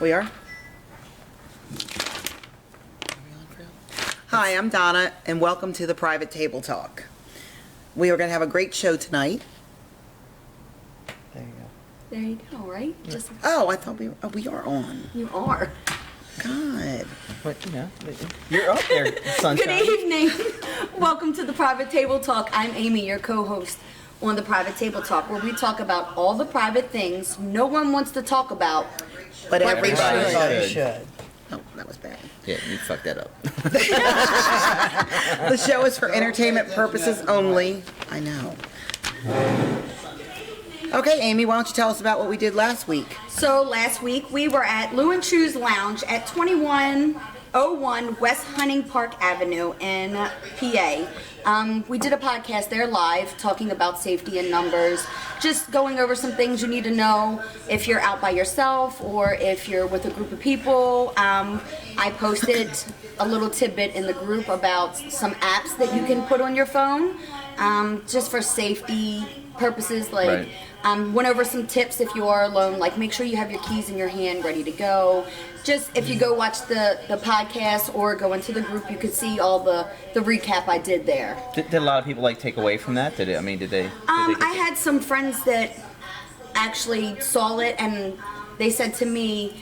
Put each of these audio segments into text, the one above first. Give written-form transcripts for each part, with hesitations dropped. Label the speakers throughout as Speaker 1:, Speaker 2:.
Speaker 1: We are? Hi, I'm Donna, and welcome to the Private Table Talk. We are going to have a great show tonight.
Speaker 2: There you go.
Speaker 3: There you go, right? Just
Speaker 1: Oh, I thought we are on.
Speaker 3: you are.
Speaker 1: God.
Speaker 2: But, you're up there, sunshine.
Speaker 3: Good evening. Welcome to the Private Table Talk. I'm Amy, your co-host on the Private Table Talk, where we talk about all the private things no one wants to talk about.
Speaker 1: But
Speaker 2: Everybody
Speaker 4: should.
Speaker 1: Oh, that was bad.
Speaker 2: Yeah, you fucked that up.
Speaker 1: The show is for entertainment purposes only. I know. Okay, Amy, why don't you tell us about what we did last week?
Speaker 3: So last week we were at Lou and Chu's Lounge at 2101 West Hunting Park Avenue in PA. We did a podcast there live talking about safety in numbers, just going over some things you need to know if you're out by yourself or if you're with a group of people. I posted a little tidbit in the group about some apps that you can put on your phone just for safety purposes, like
Speaker 2: Right.
Speaker 3: Went over some tips if you are alone, like make sure you have your keys in your hand ready to go. Just if you go watch the podcast or go into the group, you could see all the recap I did there.
Speaker 2: Did a lot of people take away from that? Did they?
Speaker 3: I had some friends that actually saw it and they said to me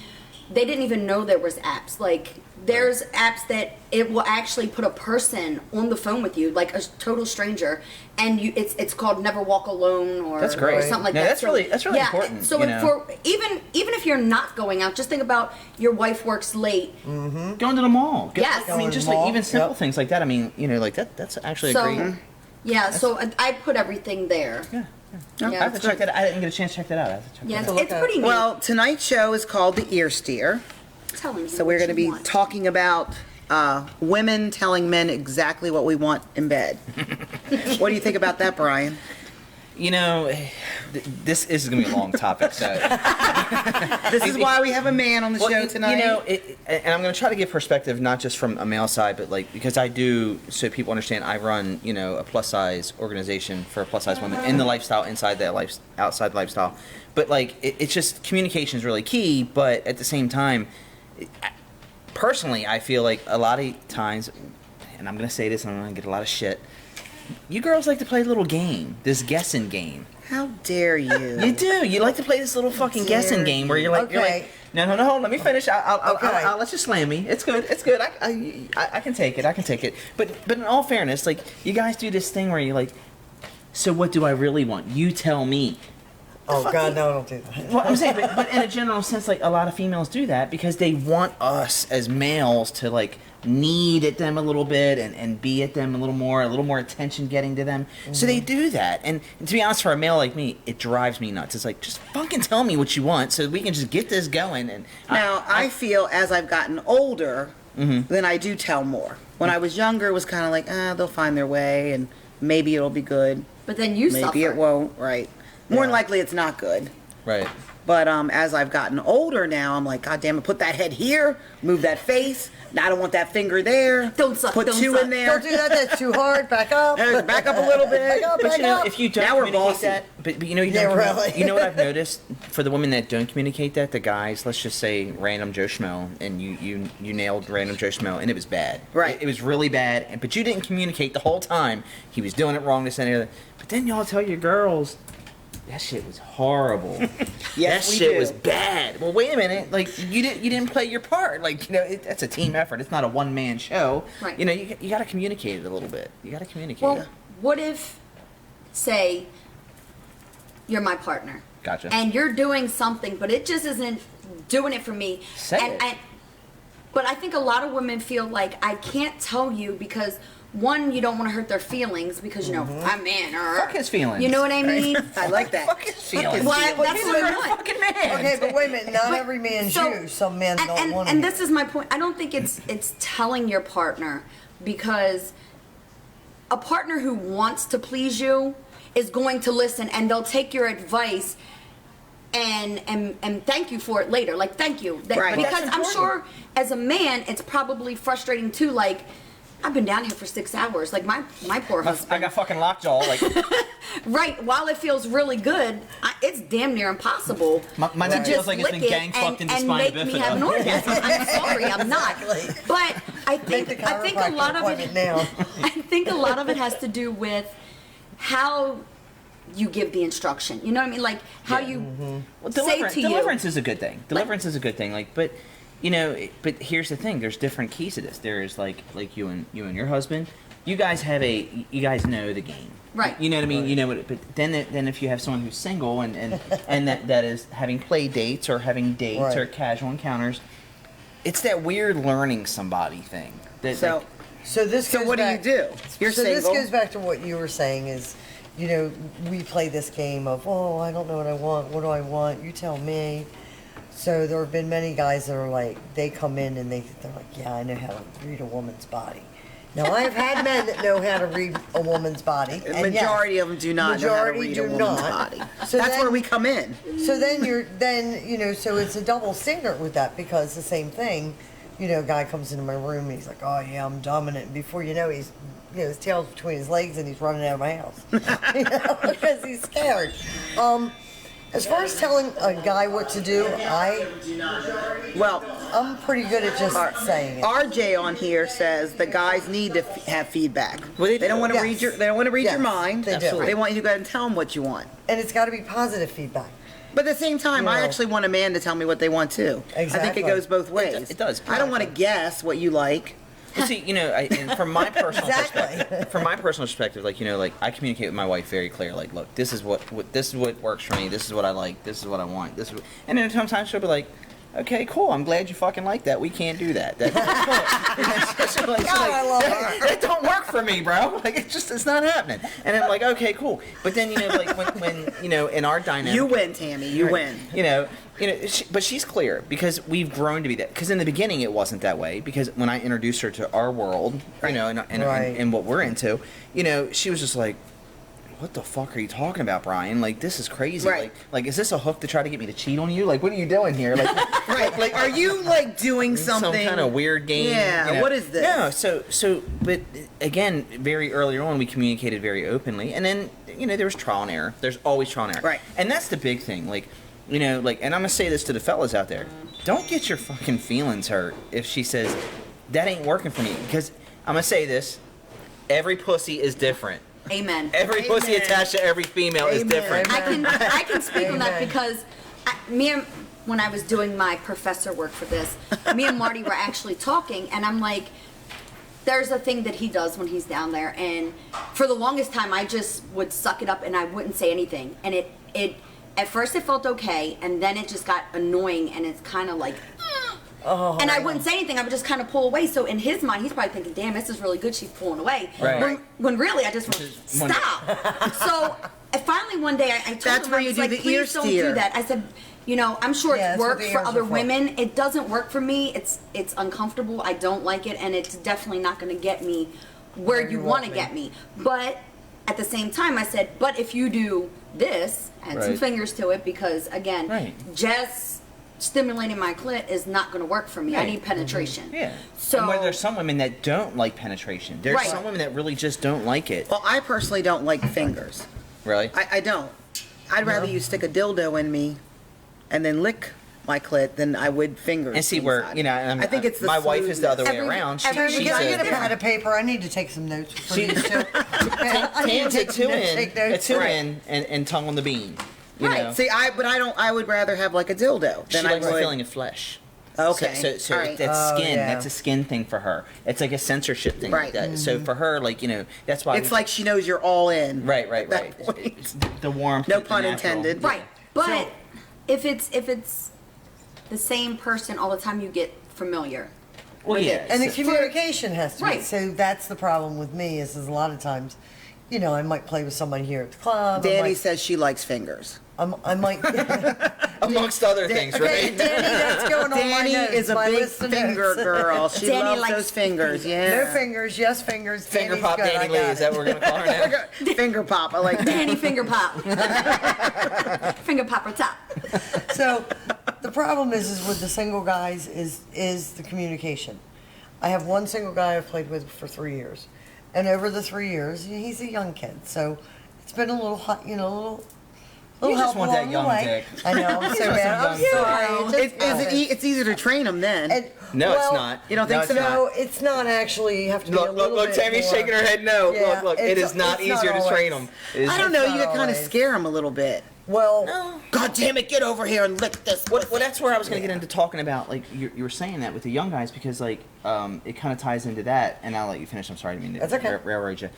Speaker 3: they didn't even know there was apps. Like there's apps that it will actually put a person on the phone with you, like a total stranger, and it's called Never Walk Alone or,
Speaker 2: That's great.
Speaker 3: or something like
Speaker 2: No,
Speaker 3: that.
Speaker 2: that's really important,
Speaker 3: So
Speaker 2: you know.
Speaker 3: for even if you're not going out, just think about your wife works late.
Speaker 2: Going to the mall.
Speaker 3: Yes.
Speaker 2: I mean,
Speaker 4: Going to
Speaker 2: just
Speaker 4: the
Speaker 2: like
Speaker 4: mall,
Speaker 2: even simple
Speaker 4: yep.
Speaker 2: things like that. I mean, that's actually a
Speaker 3: So
Speaker 2: great.
Speaker 3: yeah, so I put everything there.
Speaker 2: Yeah.
Speaker 3: Yeah.
Speaker 2: I have to check that. I didn't get a chance to check that out. I have to check
Speaker 3: Yeah,
Speaker 2: that out.
Speaker 3: it's pretty neat.
Speaker 1: Well, tonight's show is called The Ear Steer.
Speaker 3: Tell me
Speaker 1: So we're going to be talking about women telling men exactly what we want in bed. What do you think about that, Brian?
Speaker 2: This is going to be a long topic. So.
Speaker 1: This is why we have a man on the show tonight.
Speaker 2: And I'm going to try to give perspective, not just from a male side, but because I do, so people understand, I run, a plus size organization for plus size women in the lifestyle, outside the lifestyle. But it's just communication is really key. But at the same time, personally, I feel like a lot of times, and I'm going to say this, and I'm going to get a lot of shit. You girls like to play a little game, this guessing game.
Speaker 1: How dare you?
Speaker 2: You do. You like to play this little fucking guessing game where you're like, no, let me finish. I'll let you slam me. It's good. I can take it. But in all fairness, you guys do this thing where you're like, so what do I really want? You tell me.
Speaker 4: Oh, God, no, don't do that.
Speaker 2: Well, I'm saying, but in a general sense, a lot of females do that because they want us as males to need at them a little bit and be at them a little more attention getting to them. Mm-hmm. So they do that. And to be honest, for a male like me, it drives me nuts. It's just fucking tell me what you want so we can just get this going. And
Speaker 1: Now, I feel as I've gotten older, then I do tell more. When I was younger, it was kind of they'll find their way and maybe it'll be good.
Speaker 3: But then you suffer.
Speaker 1: Maybe it won't, right. More than likely it's not good.
Speaker 2: Right.
Speaker 1: But as I've gotten older now, I'm like, God damn it, put that head here, move that face. Now I don't want that finger there.
Speaker 3: Don't suck,
Speaker 1: Put
Speaker 3: don't
Speaker 1: two
Speaker 3: suck.
Speaker 1: in there.
Speaker 4: Don't do that. That's too hard. Back up.
Speaker 1: Back up a little bit.
Speaker 4: Back up.
Speaker 2: If you don't
Speaker 1: Now we're
Speaker 2: communicate
Speaker 1: bossy.
Speaker 2: that, but you
Speaker 4: Yeah,
Speaker 2: don't
Speaker 4: really.
Speaker 2: you know what I've noticed for the women that don't communicate that, the guys, let's just say random Joe Schmo, and you nailed random Joe Schmo, and it was bad.
Speaker 1: Right.
Speaker 2: It was really bad, but you didn't communicate the whole time. He was doing it wrong, this and the other. But then y'all tell your girls, that shit was horrible.
Speaker 1: Yes,
Speaker 2: that
Speaker 1: we
Speaker 2: shit
Speaker 1: do.
Speaker 2: was bad. Well, wait a minute. You didn't play your part. That's a team effort. It's not a one man show.
Speaker 3: Right.
Speaker 2: You got to communicate it a little bit. You got to communicate.
Speaker 3: Well,
Speaker 2: it.
Speaker 3: what if, say, you're my partner,
Speaker 2: Gotcha.
Speaker 3: and you're doing something, but it just isn't doing it for me.
Speaker 2: Say it.
Speaker 3: But I think a lot of women feel like I can't tell you because one, you don't want to hurt their feelings because I'm man.
Speaker 2: Fuck his feelings.
Speaker 3: You know what I mean?
Speaker 1: I like that.
Speaker 2: Fuck his feelings.
Speaker 3: Well, that's what I
Speaker 2: You're a
Speaker 3: want.
Speaker 2: fucking man.
Speaker 4: Okay, but wait a minute. Not
Speaker 3: But-
Speaker 4: every man's
Speaker 3: so-
Speaker 4: you. Some men don't want to.
Speaker 3: And this is my point. I don't think it's telling your partner because a partner who wants to please you is going to listen and they'll take your advice and thank you for it later. Like, thank you.
Speaker 1: Right.
Speaker 3: Because
Speaker 2: That's
Speaker 3: I'm
Speaker 2: important.
Speaker 3: sure as a man, it's probably frustrating too. Like, I've been down here for 6 hours. Like my poor husband.
Speaker 2: I got fucking lockjaw. Like
Speaker 3: Right. While it feels really good, it's damn near impossible.
Speaker 2: my neck
Speaker 3: to
Speaker 2: feels
Speaker 3: just
Speaker 2: like it's been
Speaker 3: lick it
Speaker 2: gang fucked into
Speaker 3: and
Speaker 2: spina
Speaker 3: make me have an orgasm. I'm sorry, I'm not.
Speaker 4: Exactly.
Speaker 3: But I
Speaker 4: Make
Speaker 3: think
Speaker 4: the
Speaker 3: a lot of
Speaker 4: chiropractor
Speaker 3: it.
Speaker 4: appointment now.
Speaker 3: I think a lot of it has to do with how you give the instruction. You know what I mean? Like how you
Speaker 2: Well,
Speaker 3: say to
Speaker 2: deliverance
Speaker 3: you.
Speaker 2: is a good thing. Deliverance is a good thing. Like, but you know, but here's the thing: there's different keys to this. There is like you and your husband. You guys know the game,
Speaker 3: Right.
Speaker 2: You know what I mean. You know what. But then if you have someone who's single and that is having play dates or having dates or
Speaker 4: Right.
Speaker 2: casual encounters, it's that weird learning somebody thing. That,
Speaker 1: So,
Speaker 2: like,
Speaker 4: So this.
Speaker 1: so
Speaker 4: goes
Speaker 1: what
Speaker 4: back,
Speaker 1: do? You're
Speaker 4: so
Speaker 1: single.
Speaker 4: this goes back to what you were saying is, you know, we play this game of, oh, I don't know what I want. What do I want? You tell me. So there have been many guys that are like, they come in and they're like, yeah, I know how to read a woman's body. Now I've had men that know how to read a woman's body.
Speaker 1: The
Speaker 4: and yes,
Speaker 1: majority of them do not know how to
Speaker 4: majority
Speaker 1: read
Speaker 4: do
Speaker 1: a woman's
Speaker 4: not.
Speaker 1: body.
Speaker 4: So
Speaker 1: That's
Speaker 4: then-
Speaker 1: where we come in.
Speaker 4: So then you know, so it's a double standard with that because the same thing, you know, a guy comes into my room and he's like, oh yeah, I'm dominant. And before you know, he's, you know, his tail's between his legs and he's running out of my house. You know, because he's scared. As far as telling a guy what to do,
Speaker 1: Well,
Speaker 4: I'm pretty good at just saying it.
Speaker 1: RJ on here says the guys need to have feedback.
Speaker 2: Well, they
Speaker 1: They don't
Speaker 2: do.
Speaker 1: want to
Speaker 4: Yes.
Speaker 1: read your. They don't want to read
Speaker 4: Yes,
Speaker 1: your mind.
Speaker 4: they do. Absolutely.
Speaker 1: They want you to go ahead and tell them what you want.
Speaker 4: And it's got to be positive feedback.
Speaker 1: But at the same time, I
Speaker 4: Yeah.
Speaker 1: actually want a man to tell me what they want too. I think
Speaker 4: Exactly.
Speaker 1: it goes both ways.
Speaker 2: it does.
Speaker 1: I don't want to guess what you like.
Speaker 2: Well, see, you know, and from my personal
Speaker 4: Exactly.
Speaker 2: perspective, like, you know, like I communicate with my wife very clear. Like, look, this is what this is what works for me. This is what I like. This is what I want. This is what, and then sometimes she'll be like, okay, cool. I'm glad you fucking like that. We can't do that. That's cool. She's like,
Speaker 4: God, I love her.
Speaker 2: that don't work for me, bro. Like, it's not happening. And I'm like, okay, cool. But then, you know, like when you know, in our dynamic,
Speaker 1: You win, Tammy. You win.
Speaker 2: you know, but she's clear because we've grown to be that. Because in the beginning, it wasn't that way. Because when I introduced her to our world, you know, and what we're into, you know, she was just like, "What the fuck are you talking about, Brian? Like, this is crazy.
Speaker 1: Right.
Speaker 2: Like, is this a hook to try to get me to cheat on you? Like, what are you doing here? Like,
Speaker 1: Right. Like, are you like doing something?
Speaker 2: some kind of weird game?
Speaker 1: Yeah.
Speaker 2: you know?
Speaker 1: What is this?
Speaker 2: No. But again, very early on, we communicated very openly, and then you know there was trial and error. There's always trial and error.
Speaker 1: Right.
Speaker 2: And that's the big thing. Like, you know, like, and I'm gonna say this to the fellas out there: don't get your fucking feelings hurt if she says that ain't working for me. Because I'm gonna say this: every pussy is different.
Speaker 3: Amen.
Speaker 2: Every pussy
Speaker 1: Amen.
Speaker 2: attached to every female is
Speaker 1: Amen.
Speaker 2: different.
Speaker 3: I can speak on that
Speaker 4: Amen.
Speaker 3: because me and when I was doing my professor work for this, me and Marty were actually talking, and I'm like, there's a thing that he does when he's down there, and for the longest time I just would suck it up and I wouldn't say anything, and it at first it felt okay, and then it just got annoying, and it's kind of like. And I wouldn't say anything. I would just kind of pull away. So in his mind, he's probably thinking, "Damn, this is really good. She's pulling away."
Speaker 2: Right.
Speaker 3: When really, I just went,
Speaker 2: When-
Speaker 3: "Stop." So finally, one day, I told
Speaker 1: That's
Speaker 3: him,
Speaker 1: where
Speaker 3: I
Speaker 1: you
Speaker 3: was
Speaker 1: do
Speaker 3: like,
Speaker 1: the
Speaker 3: "Please
Speaker 1: ear
Speaker 3: don't
Speaker 1: steer."
Speaker 3: do that." I said, "You know, I'm sure
Speaker 4: Yeah,
Speaker 3: it's
Speaker 4: that's what
Speaker 3: worked
Speaker 4: the
Speaker 3: for
Speaker 4: ears
Speaker 3: other
Speaker 4: are for.
Speaker 3: women. It doesn't work for me. It's uncomfortable. I don't like it, and it's definitely not going to get me where you want to get me." But at the same time, I said, "But if you do this, add some
Speaker 2: Right.
Speaker 3: fingers to it, because again,
Speaker 2: Right.
Speaker 3: just stimulating my clit is not going to work for me. I
Speaker 2: Right.
Speaker 3: need penetration."
Speaker 2: Yeah.
Speaker 3: So
Speaker 2: and where there's some women that don't like penetration. There's
Speaker 3: Right.
Speaker 2: some women that really just don't like it.
Speaker 1: Well, I personally don't like fingers.
Speaker 2: Really?
Speaker 1: I don't. I'd rather you stick a dildo in me and then lick my clit than I would fingers.
Speaker 2: And see where,
Speaker 1: inside.
Speaker 2: you know,
Speaker 1: I think it's the
Speaker 2: my wife is the other way
Speaker 3: Every-
Speaker 2: around.
Speaker 3: every-
Speaker 2: She's
Speaker 4: Can I get a
Speaker 2: a,
Speaker 4: pad of paper? I need to take some notes for
Speaker 2: She-
Speaker 4: these two. I need
Speaker 2: Tam's
Speaker 4: to
Speaker 2: a two in,
Speaker 4: take
Speaker 2: a
Speaker 4: notes.
Speaker 2: two
Speaker 1: Right.
Speaker 2: in, and tongue on the bean. You
Speaker 3: Right.
Speaker 2: know?
Speaker 1: See, I would rather have like a dildo
Speaker 2: She
Speaker 1: than I
Speaker 2: likes the
Speaker 1: would.
Speaker 2: feeling of flesh.
Speaker 1: Okay.
Speaker 2: So
Speaker 1: All right.
Speaker 2: that's
Speaker 4: Oh,
Speaker 2: skin.
Speaker 4: yeah.
Speaker 2: That's a skin thing for her. It's like a censorship thing
Speaker 1: Right.
Speaker 2: like that. So for her, like, you know, that's why
Speaker 1: It's like she knows you're all in.
Speaker 2: right.
Speaker 1: at that point.
Speaker 2: It's the warmth.
Speaker 1: No
Speaker 2: the
Speaker 1: pun
Speaker 2: natural.
Speaker 1: intended.
Speaker 3: Right. But
Speaker 4: So-
Speaker 3: if it's the same person all the time, you get familiar.
Speaker 2: Well,
Speaker 3: with
Speaker 2: yeah.
Speaker 3: it.
Speaker 4: And the
Speaker 2: so-
Speaker 4: communication has to be.
Speaker 3: Right.
Speaker 4: So that's the problem with me is a lot of times, you know, I might play with somebody here at the club.
Speaker 1: Danny says she likes fingers.
Speaker 4: I might.
Speaker 2: amongst other things,
Speaker 4: Okay,
Speaker 2: right?
Speaker 4: Danny, that's going on my
Speaker 1: Danny
Speaker 4: notes,
Speaker 1: is a
Speaker 4: my
Speaker 1: big
Speaker 4: list of
Speaker 1: finger
Speaker 4: notes.
Speaker 1: girl. She
Speaker 3: Danny
Speaker 1: loves
Speaker 3: likes
Speaker 1: those fingers. Yeah.
Speaker 4: No fingers, yes fingers.
Speaker 2: Finger
Speaker 4: Danny's
Speaker 2: pop
Speaker 4: good, I
Speaker 2: Danny Lee.
Speaker 4: got
Speaker 2: Is that
Speaker 4: it.
Speaker 2: what we're gonna call her now?
Speaker 1: Finger pop. I like that.
Speaker 3: Danny finger pop. Finger popper top.
Speaker 4: So the problem is with the single guys is the communication. I have one single guy I've played with for 3 years, and over the 3 years, he's a young kid, so it's been a little hot, a little.
Speaker 2: You just
Speaker 4: help
Speaker 2: want that
Speaker 4: along the
Speaker 2: young
Speaker 4: way.
Speaker 2: dick.
Speaker 4: I know. I'm so
Speaker 2: just
Speaker 4: bad.
Speaker 2: want
Speaker 4: I'm
Speaker 2: some young
Speaker 4: sorry.
Speaker 1: It's easier to train them then.
Speaker 4: And,
Speaker 2: No,
Speaker 4: well,
Speaker 2: it's not.
Speaker 1: You don't think
Speaker 2: No,
Speaker 1: so?
Speaker 2: it's not.
Speaker 4: No, it's not actually. You have to be a
Speaker 2: Look,
Speaker 4: little
Speaker 2: look,
Speaker 4: bit
Speaker 2: Tammy's
Speaker 4: more-
Speaker 2: shaking her head no.
Speaker 4: Yeah,
Speaker 2: Look, it is not
Speaker 4: it's not
Speaker 2: easier to train
Speaker 4: always.
Speaker 2: them.
Speaker 1: I don't know.
Speaker 4: It's
Speaker 1: You
Speaker 4: not
Speaker 1: could kind of
Speaker 4: always.
Speaker 1: scare them a little bit.
Speaker 4: Well,
Speaker 1: God damn it! Get over here and lick this.
Speaker 2: Well, that's where I was going to get into talking about, like, you were saying that with the young guys, because, like, it kind of ties into that, and I'll let you finish. I'm sorry, I didn't mean to
Speaker 4: That's okay.
Speaker 2: railroad you.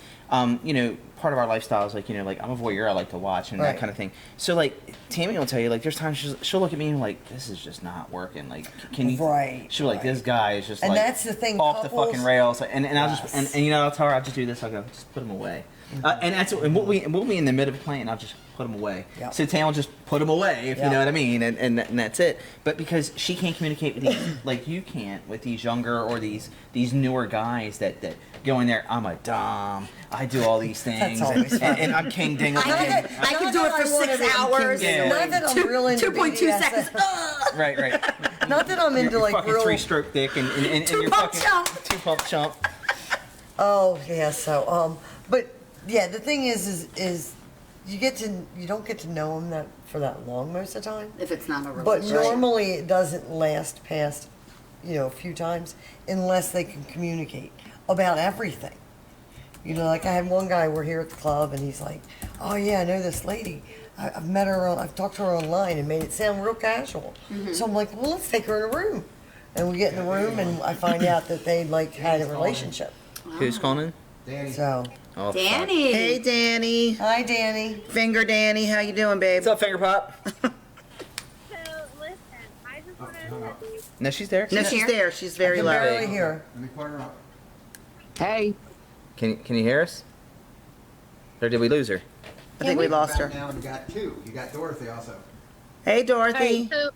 Speaker 2: Part of our lifestyle is, like, like, I'm a voyeur, I like to watch, and that
Speaker 4: Right.
Speaker 2: kind of thing. So, like, Tammy will tell you, like, there's times she'll look at me and, like, this is just not working. Like, can you...
Speaker 4: Right,
Speaker 2: She'll be like, this guy is just,
Speaker 4: And
Speaker 2: like...
Speaker 4: that's the thing,
Speaker 2: off the
Speaker 4: couples-
Speaker 2: fucking rails. And I'll just...
Speaker 4: Yes.
Speaker 2: And I'll tell her, I'll just do this, I'll go, just put him away. And we'll be in the middle of playing, I'll just put them away.
Speaker 4: Yep.
Speaker 2: So Tam will just put them away, if you
Speaker 4: Yep.
Speaker 2: know what I mean, and that's it. But because she can't communicate with these, like you can't, with these younger or these newer guys that go in there, I'm a dom, I do all these things,
Speaker 4: That's always fun.
Speaker 2: and I'm King Dingle.
Speaker 3: I can do it for 6 hours.
Speaker 2: Yeah.
Speaker 4: Not that I'm real into
Speaker 3: 2.2
Speaker 4: BDSM.
Speaker 3: seconds.
Speaker 2: Right.
Speaker 4: Not that I'm into
Speaker 2: You're
Speaker 4: like
Speaker 2: fucking
Speaker 4: real.
Speaker 2: 3-stroke dick and
Speaker 3: Two
Speaker 2: you're
Speaker 3: pump
Speaker 2: fucking
Speaker 3: chump.
Speaker 2: 2-pump chump.
Speaker 4: Oh yeah, so but yeah, the thing is you don't get to know them that for that long most of the time.
Speaker 3: If it's not a
Speaker 4: But
Speaker 3: relationship.
Speaker 4: normally it doesn't last past a few times unless they can communicate about everything. Like I had one guy, we're here at the club, and he's like, "Oh yeah, I know this lady. I've met her. I've talked to her online and made it sound real casual." So I'm like, "Well, let's take her in a room." And we get in the room, and I find out that they had a relationship.
Speaker 2: Who's calling in?
Speaker 4: So,
Speaker 2: Oh, fuck.
Speaker 3: Danny.
Speaker 1: Hey, Danny.
Speaker 4: hi, Danny.
Speaker 1: Finger Danny, how you doing, babe?
Speaker 2: What's up, Finger Pop?
Speaker 5: So, listen, I just wanted to let you
Speaker 2: No, she's there.
Speaker 1: No, she's there. She's very
Speaker 4: I can
Speaker 1: low.
Speaker 4: barely hear.
Speaker 6: Let me put her up.
Speaker 7: Hey,
Speaker 2: Can you hear us? Or did we lose her?
Speaker 1: I think we lost her.
Speaker 6: Now you got two. You got Dorothy also.
Speaker 1: Hey, Dorothy.
Speaker 5: so,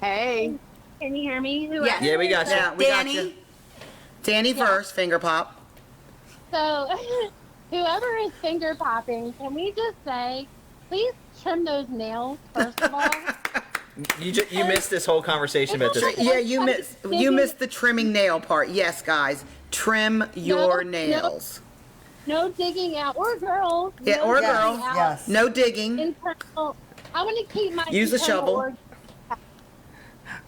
Speaker 7: hey.
Speaker 5: can you hear me? Who
Speaker 3: Yes.
Speaker 2: Yeah, we got you.
Speaker 1: Yeah, we got
Speaker 3: Danny.
Speaker 1: you. Danny first, finger pop.
Speaker 5: So, whoever is finger popping, can we just say, please trim those nails, first of all?
Speaker 2: You missed this whole conversation about this.
Speaker 1: Yeah, you missed the trimming nail part. Yes, guys, trim your
Speaker 5: No.
Speaker 1: nails.
Speaker 5: No digging out, or girls.
Speaker 1: Yeah,
Speaker 5: no
Speaker 1: or
Speaker 5: digging
Speaker 1: girl.
Speaker 5: out
Speaker 4: Yes.
Speaker 1: No digging.
Speaker 5: Internal. I want to keep my
Speaker 1: Use the
Speaker 5: internal
Speaker 1: shovel.
Speaker 5: organs intact.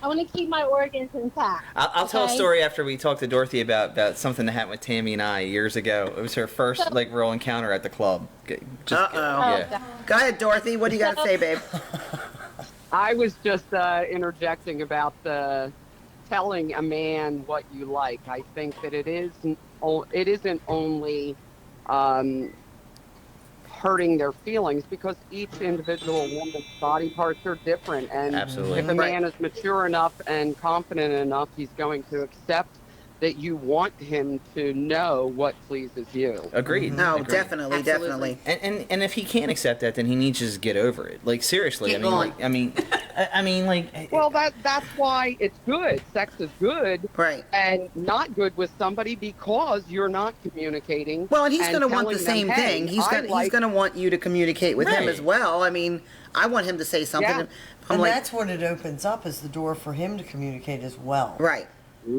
Speaker 5: I want to keep my organs intact.
Speaker 2: I'll tell a
Speaker 5: okay?
Speaker 2: story after we talked to Dorothy about something that happened with Tammy and I years ago. It was her first like real encounter at the club.
Speaker 1: Uh-oh.
Speaker 2: Yeah.
Speaker 1: Go ahead, Dorothy. What do you got to say, babe?
Speaker 7: I was just interjecting about the telling a man what you like. I think that it isn't only hurting their feelings, because each individual woman's body parts are different, and
Speaker 2: Absolutely.
Speaker 7: if a
Speaker 1: Right.
Speaker 7: man is mature enough and confident enough, he's going to accept that you want him to know what pleases you.
Speaker 2: Agreed.
Speaker 1: No,
Speaker 2: Agreed.
Speaker 1: definitely,
Speaker 3: Absolutely.
Speaker 1: definitely.
Speaker 2: And if he can't accept that, then he needs to just get over it. Like seriously,
Speaker 3: Get
Speaker 2: I mean,
Speaker 3: going.
Speaker 2: like, I mean, like.
Speaker 7: Well, that's why it's good. Sex is good.
Speaker 1: Right.
Speaker 7: And not good with somebody because you're not communicating.
Speaker 1: Well, and he's going to want
Speaker 7: telling
Speaker 1: the
Speaker 7: them,
Speaker 1: same
Speaker 7: "Hey,
Speaker 1: thing. He's
Speaker 7: I like-"
Speaker 1: going to want you to communicate with him
Speaker 2: Right.
Speaker 1: as well. I mean, I want him to say something.
Speaker 7: Yeah.
Speaker 1: I'm
Speaker 4: And
Speaker 1: like,
Speaker 4: that's what it opens up, is the door for him to communicate as well.
Speaker 1: right.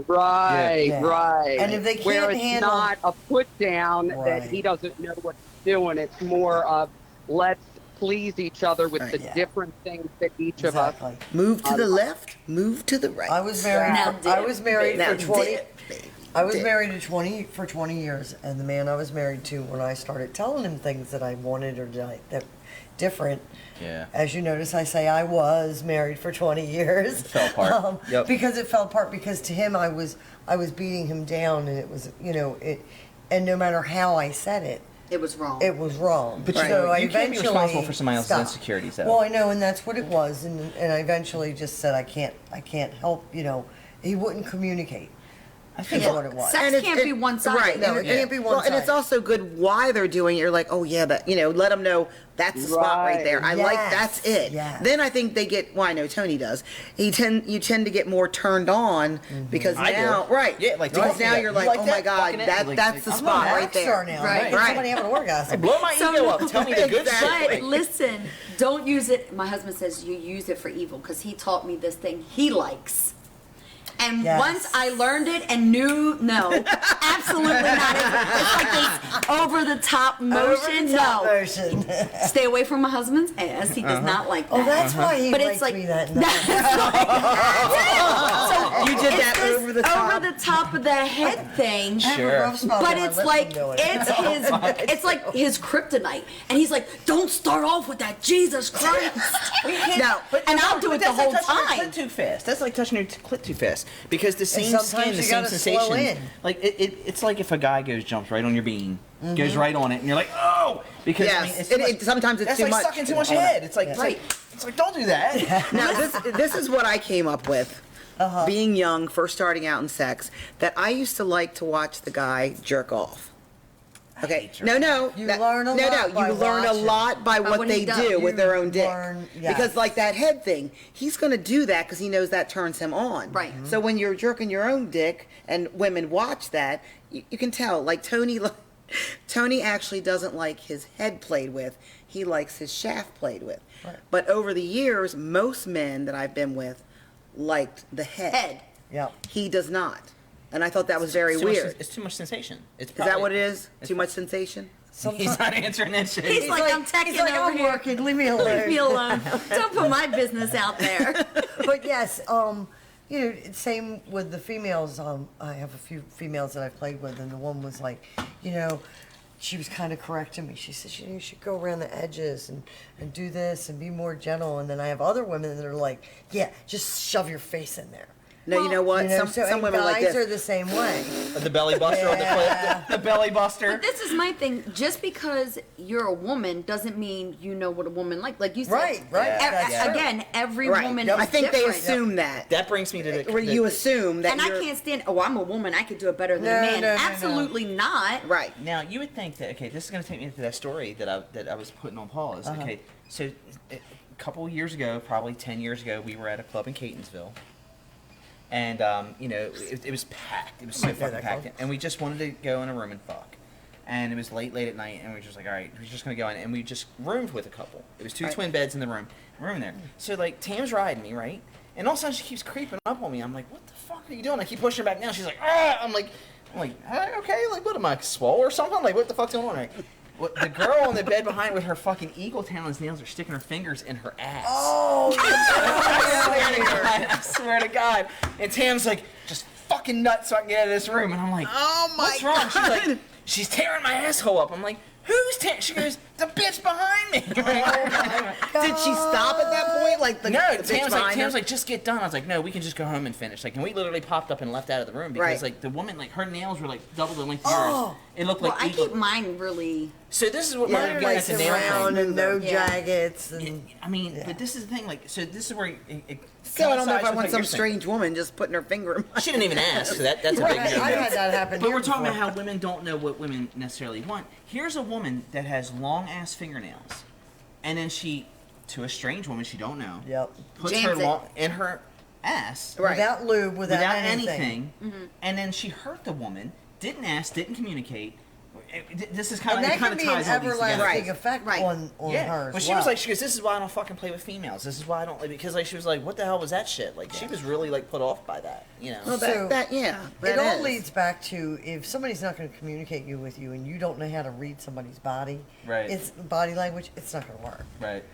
Speaker 7: Right,
Speaker 4: Yeah.
Speaker 7: right.
Speaker 4: And if they can't
Speaker 7: Where it's
Speaker 4: handle-
Speaker 7: not a put down
Speaker 4: Right.
Speaker 7: that he doesn't know what he's doing, it's more of let's please each other with
Speaker 1: Right.
Speaker 7: the
Speaker 4: Yeah.
Speaker 7: different things that each of us.
Speaker 4: Exactly.
Speaker 1: Move to the left, move to the right.
Speaker 4: I was married.
Speaker 3: Now
Speaker 4: I was married
Speaker 1: Now
Speaker 4: for 20.
Speaker 1: dip, baby,
Speaker 4: I was
Speaker 1: dip.
Speaker 4: married for 20 years, and the man I was married to, when I started telling him things that I wanted or that different,
Speaker 2: Yeah.
Speaker 4: as you notice, I say I was married for 20 years.
Speaker 2: It fell apart. Yep.
Speaker 4: Because it fell apart. Because to him, I was beating him down, and it was it, and no matter how I said it,
Speaker 3: It was wrong.
Speaker 4: it was wrong.
Speaker 2: But
Speaker 4: so I
Speaker 2: you can't be
Speaker 4: eventually
Speaker 2: responsible for somebody else's
Speaker 4: stopped.
Speaker 2: insecurities, though.
Speaker 4: Well, I know, and that's what it was, and I eventually just said I can't help. He wouldn't communicate.
Speaker 2: I think
Speaker 4: Is what it was.
Speaker 3: Sex
Speaker 1: And it's-
Speaker 3: can't be
Speaker 1: it-
Speaker 3: one-sided.
Speaker 1: Right.
Speaker 4: No, it
Speaker 1: and
Speaker 4: can't be
Speaker 1: Well, and it's
Speaker 4: one-sided.
Speaker 1: also good why they're doing it. You're like, oh yeah, that let them know that's the spot right
Speaker 7: Right.
Speaker 1: there. I like that's
Speaker 4: Yes,
Speaker 1: it.
Speaker 4: yes.
Speaker 1: Then I think they get. Well, I know Tony does. You tend to get more turned on because
Speaker 2: I do.
Speaker 1: now, right?
Speaker 2: Yeah, like,
Speaker 1: because
Speaker 2: don't
Speaker 1: now
Speaker 2: you
Speaker 1: you're
Speaker 2: like
Speaker 1: like, oh my
Speaker 2: that?
Speaker 1: god,
Speaker 2: Fucking
Speaker 1: that's
Speaker 2: like,
Speaker 1: the
Speaker 2: I'm
Speaker 1: spot
Speaker 4: I'm an
Speaker 1: right
Speaker 4: rock
Speaker 1: there.
Speaker 4: star now.
Speaker 3: Right.
Speaker 4: Right.
Speaker 1: Right.
Speaker 4: Somebody have an orgasm.
Speaker 2: blow my ego up. Tell me the good
Speaker 1: Exactly.
Speaker 2: shit.
Speaker 3: But listen, don't use it. My husband says you use it for evil because he taught me this thing he likes. And
Speaker 4: Yes.
Speaker 3: once I learned it and knew, no, absolutely not. It's like this over the top motion.
Speaker 4: Over-the-top
Speaker 3: No,
Speaker 4: motion.
Speaker 3: stay away from my husband's ass. He does not like that.
Speaker 4: Oh, that's why he
Speaker 3: But
Speaker 4: liked
Speaker 3: it's like
Speaker 4: me that night.
Speaker 1: You did that
Speaker 3: It's this
Speaker 1: over the top.
Speaker 3: over the top of the head thing.
Speaker 2: Sure.
Speaker 4: Rough spot
Speaker 3: But
Speaker 4: on my
Speaker 3: it's
Speaker 4: lip
Speaker 3: like
Speaker 4: from doing it.
Speaker 3: it's like his kryptonite, and he's like, "Don't start off with that, Jesus Christ!"
Speaker 1: No,
Speaker 3: and I'll do it the
Speaker 2: that's
Speaker 3: whole
Speaker 2: like touching your
Speaker 3: time.
Speaker 2: clit too fast. That's like touching your clit too fast because the same
Speaker 4: sometimes
Speaker 2: skin, the
Speaker 4: you
Speaker 2: same
Speaker 4: gotta slow
Speaker 2: sensation.
Speaker 4: in.
Speaker 2: Like it's like if a guy jumps right on your bean,
Speaker 4: Mm-hmm.
Speaker 2: goes right on it, and you're like, oh, because I mean,
Speaker 1: Yes,
Speaker 2: it's too much,
Speaker 1: sometimes it's
Speaker 2: that's
Speaker 1: too
Speaker 2: like
Speaker 1: much.
Speaker 2: sucking too much head. It's like,
Speaker 3: Right.
Speaker 2: it's like don't do that.
Speaker 1: Now this is what I came up with. Being young, first starting out in sex, that I used to like to watch the guy jerk off. Okay, no,
Speaker 4: You learn a lot by
Speaker 1: you learn a
Speaker 4: watching.
Speaker 1: lot by what
Speaker 3: what
Speaker 1: they
Speaker 3: he does.
Speaker 1: do with their
Speaker 4: You
Speaker 1: own dick.
Speaker 4: learn- yes.
Speaker 1: Because like that head thing, he's going to do that because he knows that turns him on.
Speaker 3: Right.
Speaker 1: So when you're jerking your own dick and women watch that, you can tell. Like Tony actually doesn't like his head played with. He likes his shaft played with.
Speaker 4: Right.
Speaker 1: But over the years, most men that I've been with liked the head.
Speaker 3: Head.
Speaker 4: Yep.
Speaker 1: He does not. And I thought that was very
Speaker 2: It's too much
Speaker 1: weird.
Speaker 2: it's too much sensation. It's
Speaker 1: Is that what it is? Too much sensation?
Speaker 2: He's not answering that shit.
Speaker 3: He's like, I'm teching
Speaker 4: he's like,
Speaker 3: over
Speaker 4: I'm
Speaker 3: here.
Speaker 4: working. Leave me alone.
Speaker 3: Leave me alone. Don't put my business out there.
Speaker 4: But yes, you know, same with the females. I have a few females that I've played with, and the one was like, you know, she was kind of correcting me. She said, you should go around the edges and do this and be more gentle. And then I have other women that are like, yeah, just shove your face in there.
Speaker 1: No, you know what?
Speaker 4: You know,
Speaker 1: some
Speaker 4: and
Speaker 1: women like
Speaker 4: guys
Speaker 1: this.
Speaker 4: are the same way.
Speaker 2: The belly buster on the
Speaker 4: Yeah.
Speaker 2: clit. The belly buster.
Speaker 3: But this is my thing. Just because you're a woman doesn't mean you know what a woman like you said.
Speaker 4: Right, right.
Speaker 2: Yeah.
Speaker 4: That's true.
Speaker 3: Again, every
Speaker 1: Right.
Speaker 3: woman
Speaker 1: I
Speaker 3: is
Speaker 1: think they
Speaker 3: different.
Speaker 1: assume that.
Speaker 2: That brings me to the.
Speaker 1: Or you assume that
Speaker 3: And I
Speaker 1: you're-
Speaker 3: can't stand. Oh, I'm a woman. I could do it better than
Speaker 4: No,
Speaker 3: a man.
Speaker 4: no, no, no.
Speaker 3: Absolutely not.
Speaker 1: Right.
Speaker 2: Now you would think that this is going to take me to that story that I was putting on pause. Okay, so a couple of years ago, probably 10 years ago, we were at a club in Catonsville, and you know it was packed. It was so fucking
Speaker 4: that
Speaker 2: packed,
Speaker 4: club.
Speaker 2: and we just wanted to go in a room and fuck. And it was late at night, and we were just like, all right, we're just gonna go in, and we just roomed with a couple. It was two
Speaker 1: Right.
Speaker 2: twin beds in the room there. So like Tam's riding me, right? And all of a sudden she keeps creeping up on me. I'm like, what the fuck are you doing? I keep pushing her back down. She's like, ah! I'm like, okay, like what am I, swole or something? Like what the fuck's going on? Right? What, the girl on the bed behind with her fucking eagle talons nails are sticking her fingers in her ass.
Speaker 4: Oh,
Speaker 2: I swear to God. And Tam's like, just fucking nuts so I can get out of this room. And I'm like,
Speaker 1: Oh my
Speaker 2: what's wrong?
Speaker 1: God.
Speaker 2: She's like, she's tearing my asshole up. I'm like, who's tearing? She goes, the bitch behind me.
Speaker 1: Did she stop at that point? Like the
Speaker 2: No,
Speaker 1: the bitch
Speaker 2: Tam's
Speaker 1: behind her?
Speaker 2: like, just get done. I was like, no, we can just go home and finish. Like, and we literally popped up and left out of the room because,
Speaker 1: Right.
Speaker 2: like, the woman, like, her nails were like double the length of
Speaker 4: Oh.
Speaker 2: yours. It looked
Speaker 3: Well,
Speaker 2: like
Speaker 3: I
Speaker 2: eagle.
Speaker 3: keep mine really.
Speaker 2: So this is what
Speaker 1: Yeah,
Speaker 2: mine are getting at
Speaker 4: nice
Speaker 2: the
Speaker 4: and
Speaker 2: nail
Speaker 4: round
Speaker 2: thing.
Speaker 4: and no
Speaker 3: Yeah.
Speaker 4: jaggets and.
Speaker 2: I mean, but this is the thing. Like, so this is where it
Speaker 1: Still, I don't know if I
Speaker 2: coincides with
Speaker 1: want
Speaker 2: what
Speaker 1: some
Speaker 2: you're saying.
Speaker 1: strange woman just putting her finger in my.
Speaker 2: She didn't even ask. So that's a big
Speaker 4: Right,
Speaker 2: no.
Speaker 4: I've had that happen.
Speaker 2: But
Speaker 4: here
Speaker 2: we're talking
Speaker 4: before.
Speaker 2: about how women don't know what women necessarily want. Here's a woman that has long ass fingernails, and then she, to a strange woman she don't know,
Speaker 4: Yep.
Speaker 2: puts
Speaker 3: Jams
Speaker 2: her
Speaker 3: it.
Speaker 2: long in her ass
Speaker 1: Right.
Speaker 4: Without lube, without,
Speaker 2: without
Speaker 4: anything.
Speaker 2: anything, and then she hurt the woman, didn't ask, didn't communicate. This is kind
Speaker 4: And
Speaker 2: of
Speaker 4: that
Speaker 2: kind
Speaker 4: can
Speaker 2: of
Speaker 4: be an
Speaker 2: ties all these together.
Speaker 4: everlasting
Speaker 1: Right.
Speaker 4: effect
Speaker 3: Right.
Speaker 4: on
Speaker 2: Yeah,
Speaker 4: her.
Speaker 2: but
Speaker 4: as
Speaker 2: she was
Speaker 4: well.
Speaker 2: like, this is why I don't fucking play with females. This is why I don't, because like she was like, what the hell was that shit? Like she was really like put off by that, you know.
Speaker 1: Well,
Speaker 4: So,
Speaker 1: yeah.
Speaker 4: It
Speaker 1: that
Speaker 4: all
Speaker 1: is.
Speaker 4: leads back to if somebody's not going to communicate you with you and you don't know how to read somebody's body,
Speaker 2: Right.
Speaker 4: it's body language, it's not going to work.
Speaker 2: Right.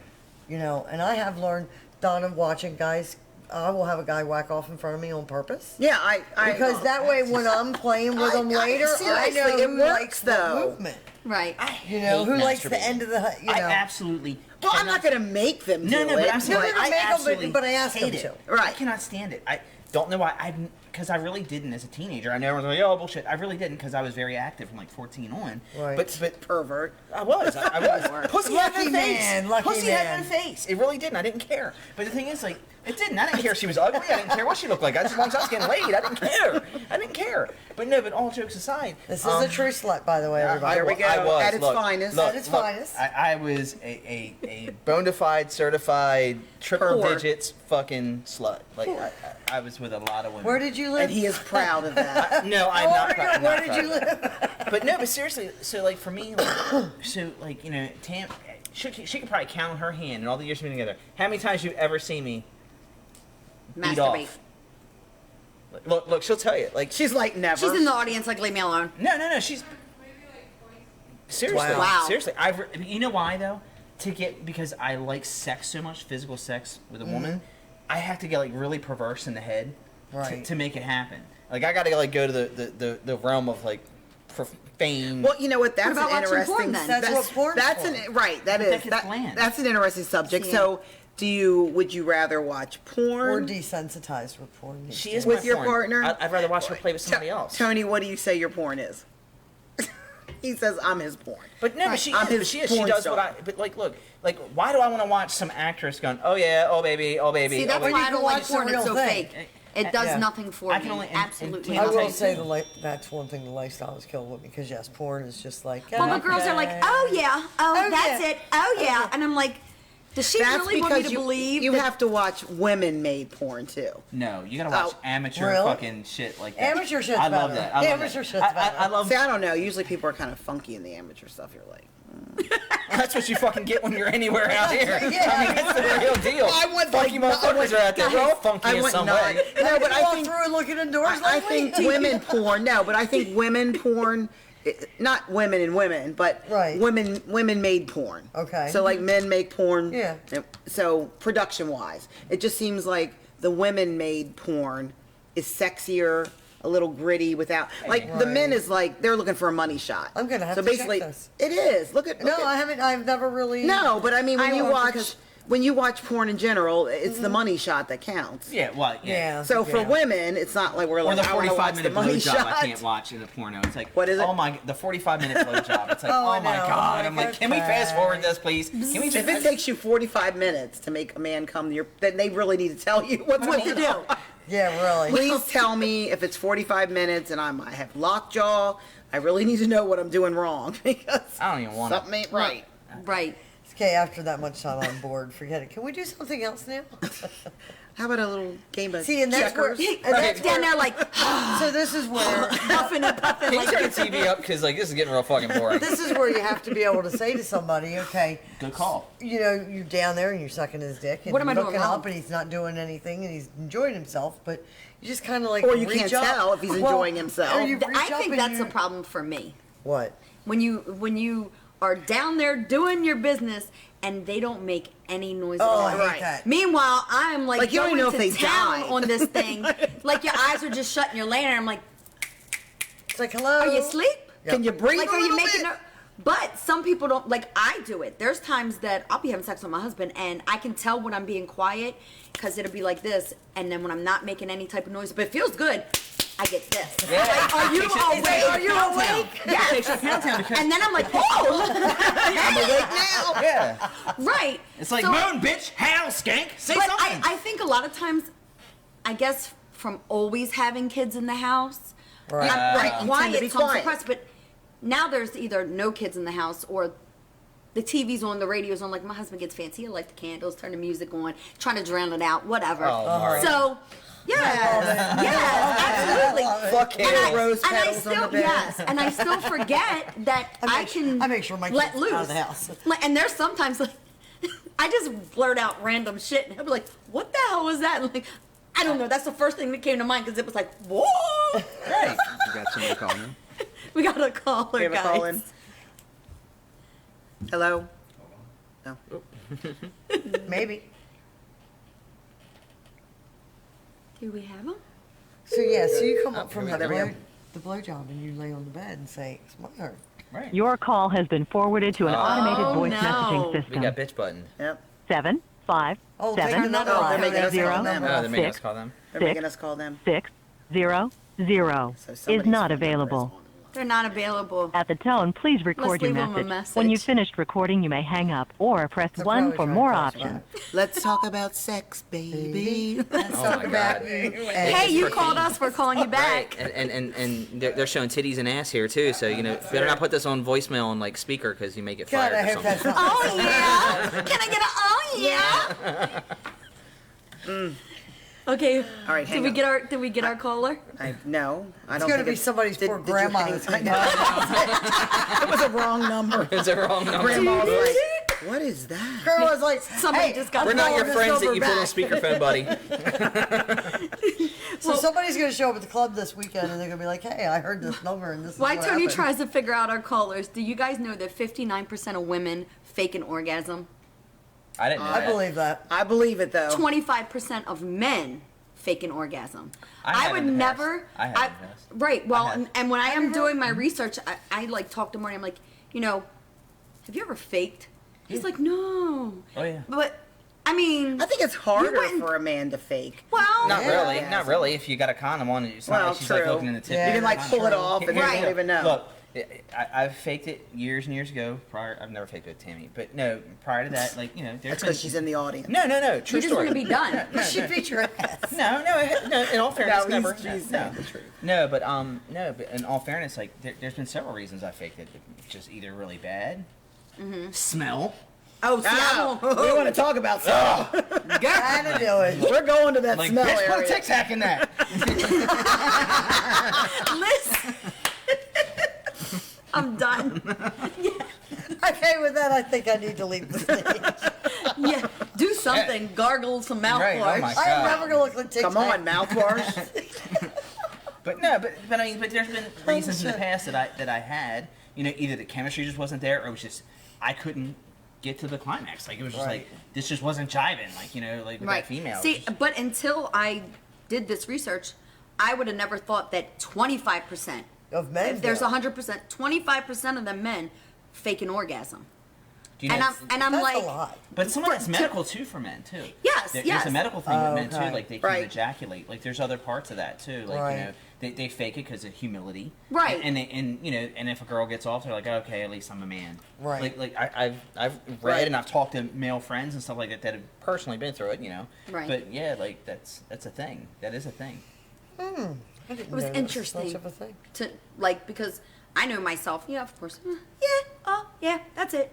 Speaker 4: You know, and I have learned, Donna, watching guys, I will have a guy whack off in front of me on purpose.
Speaker 1: Yeah, I
Speaker 4: Because that way, when I'm playing with them later, I
Speaker 1: seriously,
Speaker 4: know
Speaker 1: it
Speaker 4: who
Speaker 1: works,
Speaker 4: likes the
Speaker 1: though.
Speaker 4: movement.
Speaker 3: Right.
Speaker 4: You know,
Speaker 2: hate
Speaker 4: who likes the
Speaker 2: masturbating.
Speaker 4: end of the, you know.
Speaker 2: I absolutely.
Speaker 1: Well, I'm
Speaker 2: cannot-
Speaker 1: not gonna make them
Speaker 2: No,
Speaker 1: do
Speaker 2: no,
Speaker 1: it.
Speaker 2: but I'm saying
Speaker 4: No,
Speaker 2: like,
Speaker 4: no,
Speaker 2: I
Speaker 4: make 'em,
Speaker 2: absolutely
Speaker 4: but I ask
Speaker 2: hate
Speaker 4: them
Speaker 2: it.
Speaker 4: to.
Speaker 1: Right.
Speaker 2: I cannot stand it. I don't know why. Because I really didn't as a teenager. I know everyone's like, oh bullshit. I really didn't because I was very active from like 14 on.
Speaker 4: Right.
Speaker 2: But
Speaker 1: Pervert.
Speaker 2: I was. I was. Pussy had
Speaker 4: Lucky
Speaker 2: no face.
Speaker 4: man, lucky
Speaker 2: Pussy had
Speaker 4: man.
Speaker 2: no face. It really didn't. I didn't care. But the thing is, like, it didn't. I didn't care if she was ugly. I didn't care what she looked like. As long as I was getting laid, I didn't care. I didn't care. But no. But all jokes aside,
Speaker 4: This is a true slut, by the way, everybody.
Speaker 1: There we go.
Speaker 2: I was
Speaker 1: At its
Speaker 2: look,
Speaker 1: finest.
Speaker 2: Look,
Speaker 4: At its
Speaker 2: look,
Speaker 4: finest.
Speaker 2: I was a bona fide, certified, triple
Speaker 1: Whore.
Speaker 2: digits fucking slut. Like I was with a lot of women.
Speaker 4: Where did you live?
Speaker 1: And he is proud of that.
Speaker 2: No, I'm not. proud-
Speaker 4: Where
Speaker 2: not
Speaker 4: did you
Speaker 2: proud.
Speaker 4: live?
Speaker 2: But no, but seriously, so like for me, like, so like you know, Tam, she could probably count on her hand in all the years we've been together how many times you've ever seen me beat
Speaker 3: Masturbate.
Speaker 2: off. Look, she'll tell you. Like,
Speaker 1: She's like, never.
Speaker 3: She's in the audience, like, leave me alone.
Speaker 2: no, she's seriously,
Speaker 3: Wow.
Speaker 2: seriously. You know why though? Because I like sex so much, physical sex with a woman, I have to get like really perverse in the head
Speaker 4: Right.
Speaker 2: to make it happen. Like I gotta like go to the realm of like profane.
Speaker 1: Well, you know what? That's
Speaker 3: about
Speaker 1: an
Speaker 3: watching
Speaker 1: interesting.
Speaker 3: porn, then?
Speaker 4: That's what porn's
Speaker 1: That's
Speaker 4: for.
Speaker 1: right. That
Speaker 2: But
Speaker 1: is
Speaker 2: that gets bland.
Speaker 1: that's an interesting subject.
Speaker 3: Yeah.
Speaker 1: So, would you rather watch
Speaker 4: Or
Speaker 1: porn
Speaker 4: desensitized with porn.
Speaker 2: She is
Speaker 1: with
Speaker 2: my
Speaker 1: your
Speaker 2: porn.
Speaker 1: partner?
Speaker 2: I'd rather watch her play with somebody else.
Speaker 1: Tony, what do you say your porn is? He says I'm his porn.
Speaker 2: But no, but she
Speaker 1: I'm
Speaker 2: is. But
Speaker 1: his
Speaker 2: she is. She
Speaker 1: porn
Speaker 2: does
Speaker 1: star.
Speaker 2: what I. But like, look, like, why do I want to watch some actress going, oh yeah, oh baby, oh baby?
Speaker 3: See,
Speaker 2: oh,
Speaker 3: that's
Speaker 2: baby.
Speaker 3: why
Speaker 4: you
Speaker 3: I
Speaker 4: can
Speaker 3: don't like
Speaker 4: watch the
Speaker 3: porn. It's
Speaker 4: real
Speaker 3: so
Speaker 4: thing.
Speaker 3: fake. It does
Speaker 4: Yeah.
Speaker 3: nothing for
Speaker 2: I
Speaker 3: me.
Speaker 2: can only- and
Speaker 3: Absolutely
Speaker 2: Tina,
Speaker 4: I
Speaker 2: I'll tell
Speaker 4: will
Speaker 2: you
Speaker 4: say
Speaker 2: too.
Speaker 4: that's one thing the lifestyle has killed with me because yes, porn is just like.
Speaker 3: Well, the girls are like, oh yeah,
Speaker 4: Oh,
Speaker 3: that's
Speaker 4: yeah.
Speaker 3: it, oh yeah,
Speaker 4: Okay.
Speaker 3: and I'm like, does she
Speaker 1: That's
Speaker 3: really want me
Speaker 1: because
Speaker 3: to believe
Speaker 1: you
Speaker 3: that?
Speaker 1: have to watch women-made porn too.
Speaker 2: No, you gotta watch
Speaker 1: Oh.
Speaker 2: amateur
Speaker 4: Really?
Speaker 2: fucking shit like that.
Speaker 4: Amateur shit's
Speaker 2: I love
Speaker 4: better.
Speaker 2: that. I love
Speaker 4: Amateur
Speaker 2: that.
Speaker 4: shit's better.
Speaker 2: I love.
Speaker 1: See, I don't know. Usually people are kind of funky in the amateur stuff. You're like,
Speaker 2: That's what you fucking get when you're anywhere out here.
Speaker 4: Yeah.
Speaker 2: I mean, that's the real deal.
Speaker 1: I want,
Speaker 2: funky
Speaker 1: like,
Speaker 2: motherfuckers are out there. We're all funky
Speaker 1: I
Speaker 2: in
Speaker 1: want
Speaker 2: some
Speaker 1: not.
Speaker 2: way.
Speaker 1: No, but I
Speaker 4: walk
Speaker 1: think
Speaker 4: through and looking indoors.
Speaker 1: I
Speaker 4: lately?
Speaker 1: think women porn. No, but I think women porn. Not women and women, but
Speaker 4: Right.
Speaker 1: women made porn.
Speaker 4: Okay.
Speaker 1: So like men make porn.
Speaker 4: Yeah.
Speaker 1: So production wise, it just seems like the women made porn is sexier, a little gritty without like the men
Speaker 4: Right.
Speaker 1: is like they're looking for a money shot.
Speaker 4: I'm gonna have
Speaker 1: so
Speaker 4: to check
Speaker 1: basically,
Speaker 4: this.
Speaker 1: it is. Look at
Speaker 4: No, I haven't. I've never really.
Speaker 1: No, but I mean when
Speaker 3: I
Speaker 1: you
Speaker 3: won't
Speaker 1: watch
Speaker 3: because-
Speaker 1: when you watch porn in general, it's the money shot that counts.
Speaker 2: Yeah, well,
Speaker 4: Yeah.
Speaker 1: So for
Speaker 4: yeah.
Speaker 1: women, it's not like we're
Speaker 2: Or
Speaker 1: like
Speaker 2: the
Speaker 1: I wanna watch
Speaker 2: 45-minute
Speaker 1: the money
Speaker 2: blowjob
Speaker 1: shot.
Speaker 2: I can't watch in the porno. It's like,
Speaker 1: What is it?
Speaker 2: Oh my, the 45-minute blowjob. It's like,
Speaker 4: Oh, I
Speaker 2: oh my
Speaker 4: know.
Speaker 2: god.
Speaker 4: I'm
Speaker 2: I'm
Speaker 4: like,
Speaker 2: like, can we
Speaker 4: okay.
Speaker 2: fast forward this, please? Can we
Speaker 1: If it takes you 45 minutes to make a man come, then they really need to tell you what to do.
Speaker 4: Yeah, really.
Speaker 1: Please tell me if it's 45 minutes and I have lockjaw. I really need to know what I'm doing wrong because
Speaker 2: I don't even want to.
Speaker 1: something ain't right.
Speaker 3: Right.
Speaker 4: Okay, after that much time on board, forget it. Can we do something else now?
Speaker 1: How about a little game of
Speaker 4: See, and that's where.
Speaker 1: checkers?
Speaker 4: And that's
Speaker 3: Down
Speaker 4: where
Speaker 3: there like
Speaker 4: so this is where.
Speaker 3: puffing and puffing
Speaker 2: Can you
Speaker 3: like
Speaker 2: turn the TV up? Because like, this is getting real fucking boring.
Speaker 4: This is where you have to be able to say to somebody, okay,
Speaker 2: Good call.
Speaker 4: you know, you're down there and you're sucking his dick and
Speaker 3: What am I
Speaker 4: you're
Speaker 3: doing
Speaker 4: looking
Speaker 3: wrong?
Speaker 4: up and he's not doing anything and he's enjoying himself, but you just kind of like
Speaker 1: Or you
Speaker 4: reach
Speaker 1: can't
Speaker 4: up.
Speaker 1: tell if he's enjoying himself.
Speaker 4: Or you reach
Speaker 3: I
Speaker 4: up
Speaker 3: think
Speaker 4: and
Speaker 3: that's
Speaker 4: you,
Speaker 3: a problem for me.
Speaker 4: What?
Speaker 3: When you are down there doing your business and they don't make any noise
Speaker 4: Oh, I
Speaker 3: at all.
Speaker 4: hate
Speaker 1: Right.
Speaker 4: that.
Speaker 3: Meanwhile, I'm like
Speaker 1: You don't
Speaker 3: going
Speaker 1: know
Speaker 3: to
Speaker 1: if they
Speaker 3: town
Speaker 1: died.
Speaker 3: on this thing. Like your eyes are just shut and you're laying there. I'm like,
Speaker 4: It's like, hello.
Speaker 3: are you asleep?
Speaker 1: Can you breathe
Speaker 3: Like,
Speaker 1: a
Speaker 3: are you
Speaker 1: little
Speaker 3: making
Speaker 1: bit?
Speaker 3: no? But some people don't. Like I do it. There's times that I'll be having sex with my husband and I can tell when I'm being quiet because it'll be like this, and then when I'm not making any type of noise, but it feels good, I get this.
Speaker 2: Yeah.
Speaker 3: Like, are you awake? Are you awake? Yeah. And then I'm like, oh,
Speaker 1: I'm awake now.
Speaker 2: Yeah.
Speaker 3: right.
Speaker 2: It's like,
Speaker 3: So-
Speaker 2: moan, bitch, howl, skank, say
Speaker 3: But
Speaker 2: something.
Speaker 3: I think a lot of times, I guess from always having kids in the house,
Speaker 4: Right.
Speaker 3: I'm
Speaker 1: Right, you tend to be
Speaker 3: quiet, so I'm
Speaker 1: quiet.
Speaker 3: suppressed. But now there's either no kids in the house or the TV's on, the radio's on. Like my husband gets fancy, he'll light the candles, turn the music on, trying to drown it out, whatever.
Speaker 2: Oh, Mari.
Speaker 3: So, absolutely.
Speaker 1: Fuck
Speaker 3: And
Speaker 1: yeah, rose
Speaker 3: and I
Speaker 1: petals
Speaker 3: still,
Speaker 1: on the bed.
Speaker 3: yes, and I still forget that I can
Speaker 4: I make sure my
Speaker 3: let
Speaker 4: kids
Speaker 3: loose.
Speaker 4: out of the house.
Speaker 3: Like, and there's sometimes like I just blurt out random shit, and he'll be like, "What the hell was that?" And like, I don't know. That's the first thing that came to mind because it was like, "Whoa!"
Speaker 2: Right.
Speaker 8: You got somebody calling?
Speaker 3: We got a caller,
Speaker 1: We have a
Speaker 3: guys.
Speaker 1: call in. Hello. No.
Speaker 4: Maybe.
Speaker 3: Do we have him?
Speaker 4: So yeah, so you come up from
Speaker 1: there we go.
Speaker 4: the blowjob and you lay on the bed and say, "Smart."
Speaker 2: Right.
Speaker 9: Your call has been forwarded to an automated
Speaker 3: Oh,
Speaker 9: voice
Speaker 3: no.
Speaker 9: messaging
Speaker 2: We
Speaker 9: system.
Speaker 2: got bitch button.
Speaker 1: Yep.
Speaker 9: 7 5
Speaker 4: Oh, take
Speaker 9: 7
Speaker 4: another
Speaker 1: Oh,
Speaker 4: one.
Speaker 1: they're making us
Speaker 9: Zero.
Speaker 1: call them.
Speaker 2: Oh, they're making us
Speaker 9: Six.
Speaker 2: call them.
Speaker 1: They're
Speaker 9: Six.
Speaker 1: making us call them.
Speaker 9: 6 0 0
Speaker 1: So
Speaker 9: is
Speaker 1: somebody's
Speaker 9: not
Speaker 1: phone number is
Speaker 9: available.
Speaker 1: on the line.
Speaker 3: They're not available.
Speaker 9: At the tone, please record your
Speaker 3: leave 'em a
Speaker 9: message. When you've
Speaker 3: message.
Speaker 9: finished recording, you may hang up or press
Speaker 4: They're
Speaker 9: 1
Speaker 4: probably
Speaker 9: for
Speaker 4: trying
Speaker 9: more
Speaker 4: to
Speaker 9: options.
Speaker 1: Let's talk about sex, baby.
Speaker 2: Oh my god.
Speaker 3: Hey, you called us. We're calling you back.
Speaker 2: Right. And they're showing titties and ass here too, so you know, better not put this on voicemail on like speaker because you may get
Speaker 4: God,
Speaker 2: fired
Speaker 4: I
Speaker 2: or
Speaker 4: hope
Speaker 2: something.
Speaker 4: that's not.
Speaker 3: Oh yeah. Can I get a oh yeah? Okay.
Speaker 1: All right, hang on.
Speaker 3: Did we get our caller?
Speaker 1: No, I
Speaker 4: It's
Speaker 1: don't
Speaker 4: going to
Speaker 1: think
Speaker 4: be somebody's poor
Speaker 1: you
Speaker 4: grandma
Speaker 1: hang-
Speaker 4: that's
Speaker 1: I
Speaker 4: hanging
Speaker 1: know.
Speaker 4: up.
Speaker 1: It was a wrong number.
Speaker 2: It's a wrong number.
Speaker 1: Grandma was like, "What is that?"
Speaker 4: Girl was like,
Speaker 3: Somebody
Speaker 4: "Hey,
Speaker 3: just got
Speaker 4: I'm
Speaker 2: We're not
Speaker 4: calling
Speaker 2: your
Speaker 4: this
Speaker 2: friends that
Speaker 4: number
Speaker 2: you put on
Speaker 4: back."
Speaker 2: speakerphone, buddy.
Speaker 4: So somebody's going to show up at the club this weekend and they're going to be like, hey, I heard this number and this is
Speaker 3: Why
Speaker 4: what
Speaker 3: Tony
Speaker 4: happened.
Speaker 3: tries to figure out our callers. Do you guys know that 59% of women fake an orgasm?
Speaker 2: I didn't know
Speaker 4: I
Speaker 2: that.
Speaker 4: believe that.
Speaker 1: I believe it though.
Speaker 3: 25% of men fake an orgasm.
Speaker 2: I have
Speaker 3: would
Speaker 2: in the past.
Speaker 3: never.
Speaker 2: I have in the past.
Speaker 3: Right. Well,
Speaker 2: I have.
Speaker 3: and when I am doing my research, I like talk to Marty. I'm like, have you ever faked? He's like, no.
Speaker 2: Oh, yeah.
Speaker 3: But I mean,
Speaker 1: I think it's harder
Speaker 3: wouldn't-
Speaker 1: for a man to fake.
Speaker 3: well,
Speaker 2: Not
Speaker 1: Yeah.
Speaker 2: really.
Speaker 1: Yeah.
Speaker 2: Not really. If you got a condom on, it's not
Speaker 1: Well,
Speaker 2: like she's like
Speaker 1: true.
Speaker 2: looking in the tip.
Speaker 4: Yeah.
Speaker 1: You can like pull it off and
Speaker 2: Here's
Speaker 1: you
Speaker 2: the
Speaker 1: don't
Speaker 2: deal.
Speaker 1: even know.
Speaker 2: Look, I've faked it years and years ago. Prior, I've never faked it with Tammy, but no. Prior to that, like there's
Speaker 1: That's
Speaker 2: been
Speaker 1: because she's in the audience.
Speaker 2: No, true
Speaker 3: you just
Speaker 2: story.
Speaker 3: want to be done.
Speaker 4: She beat your ass.
Speaker 2: No. In all fairness,
Speaker 1: No, he's-
Speaker 2: never.
Speaker 1: he's
Speaker 2: no,
Speaker 1: saying the truth.
Speaker 2: no, but in all fairness, like there's been several reasons I faked it. Just either really bad, smell.
Speaker 3: Oh, see, I
Speaker 1: Oh, we want to talk about stuff.
Speaker 4: Gotta do it.
Speaker 1: We're going to that
Speaker 2: Like,
Speaker 1: smell
Speaker 2: bitch, put a
Speaker 1: area.
Speaker 2: tic tac in that.
Speaker 3: Listen. I'm done.
Speaker 4: Okay, with that, I think I need to leave the stage.
Speaker 3: Yeah, do something. Gargle some mouthwash.
Speaker 2: Right, oh my
Speaker 4: I am
Speaker 2: God.
Speaker 4: never going to look like TikTok.
Speaker 1: Come on, mouthwash.
Speaker 2: But no, but I mean, but there's been reasons in the
Speaker 4: shit.
Speaker 2: past that I had, either the chemistry just wasn't there, or it was just I couldn't get to the climax. Like it was just
Speaker 4: Right.
Speaker 2: like this just wasn't jiving. Like like with that female.
Speaker 3: See,
Speaker 2: It was
Speaker 3: but until I did this research, I would have never thought that 25%.
Speaker 4: Of men
Speaker 3: If there's
Speaker 4: do.
Speaker 3: 100%, 25% of the men fake an orgasm.
Speaker 2: do you know,
Speaker 3: And I'm
Speaker 4: That's
Speaker 3: like,
Speaker 4: a lot.
Speaker 2: but some of that's medical too for men too.
Speaker 3: Yes,
Speaker 2: There's
Speaker 3: yes.
Speaker 2: a medical thing with men
Speaker 4: okay.
Speaker 2: too. Like they can
Speaker 1: Right.
Speaker 2: ejaculate. Like there's other parts of that too. Like
Speaker 4: Right.
Speaker 2: they fake it because of humility.
Speaker 3: Right.
Speaker 2: And and if a girl gets off, they're like, okay, at least I'm a man.
Speaker 4: Right.
Speaker 2: Like I've read
Speaker 1: Right.
Speaker 2: and I've talked to male friends and stuff like that have personally been through it.
Speaker 3: Right.
Speaker 2: But yeah, like that's a thing. That is a thing.
Speaker 4: I didn't
Speaker 3: It was
Speaker 4: know that
Speaker 3: interesting.
Speaker 4: much of a thing.
Speaker 3: because I know myself. Yeah, of course. Yeah, that's it.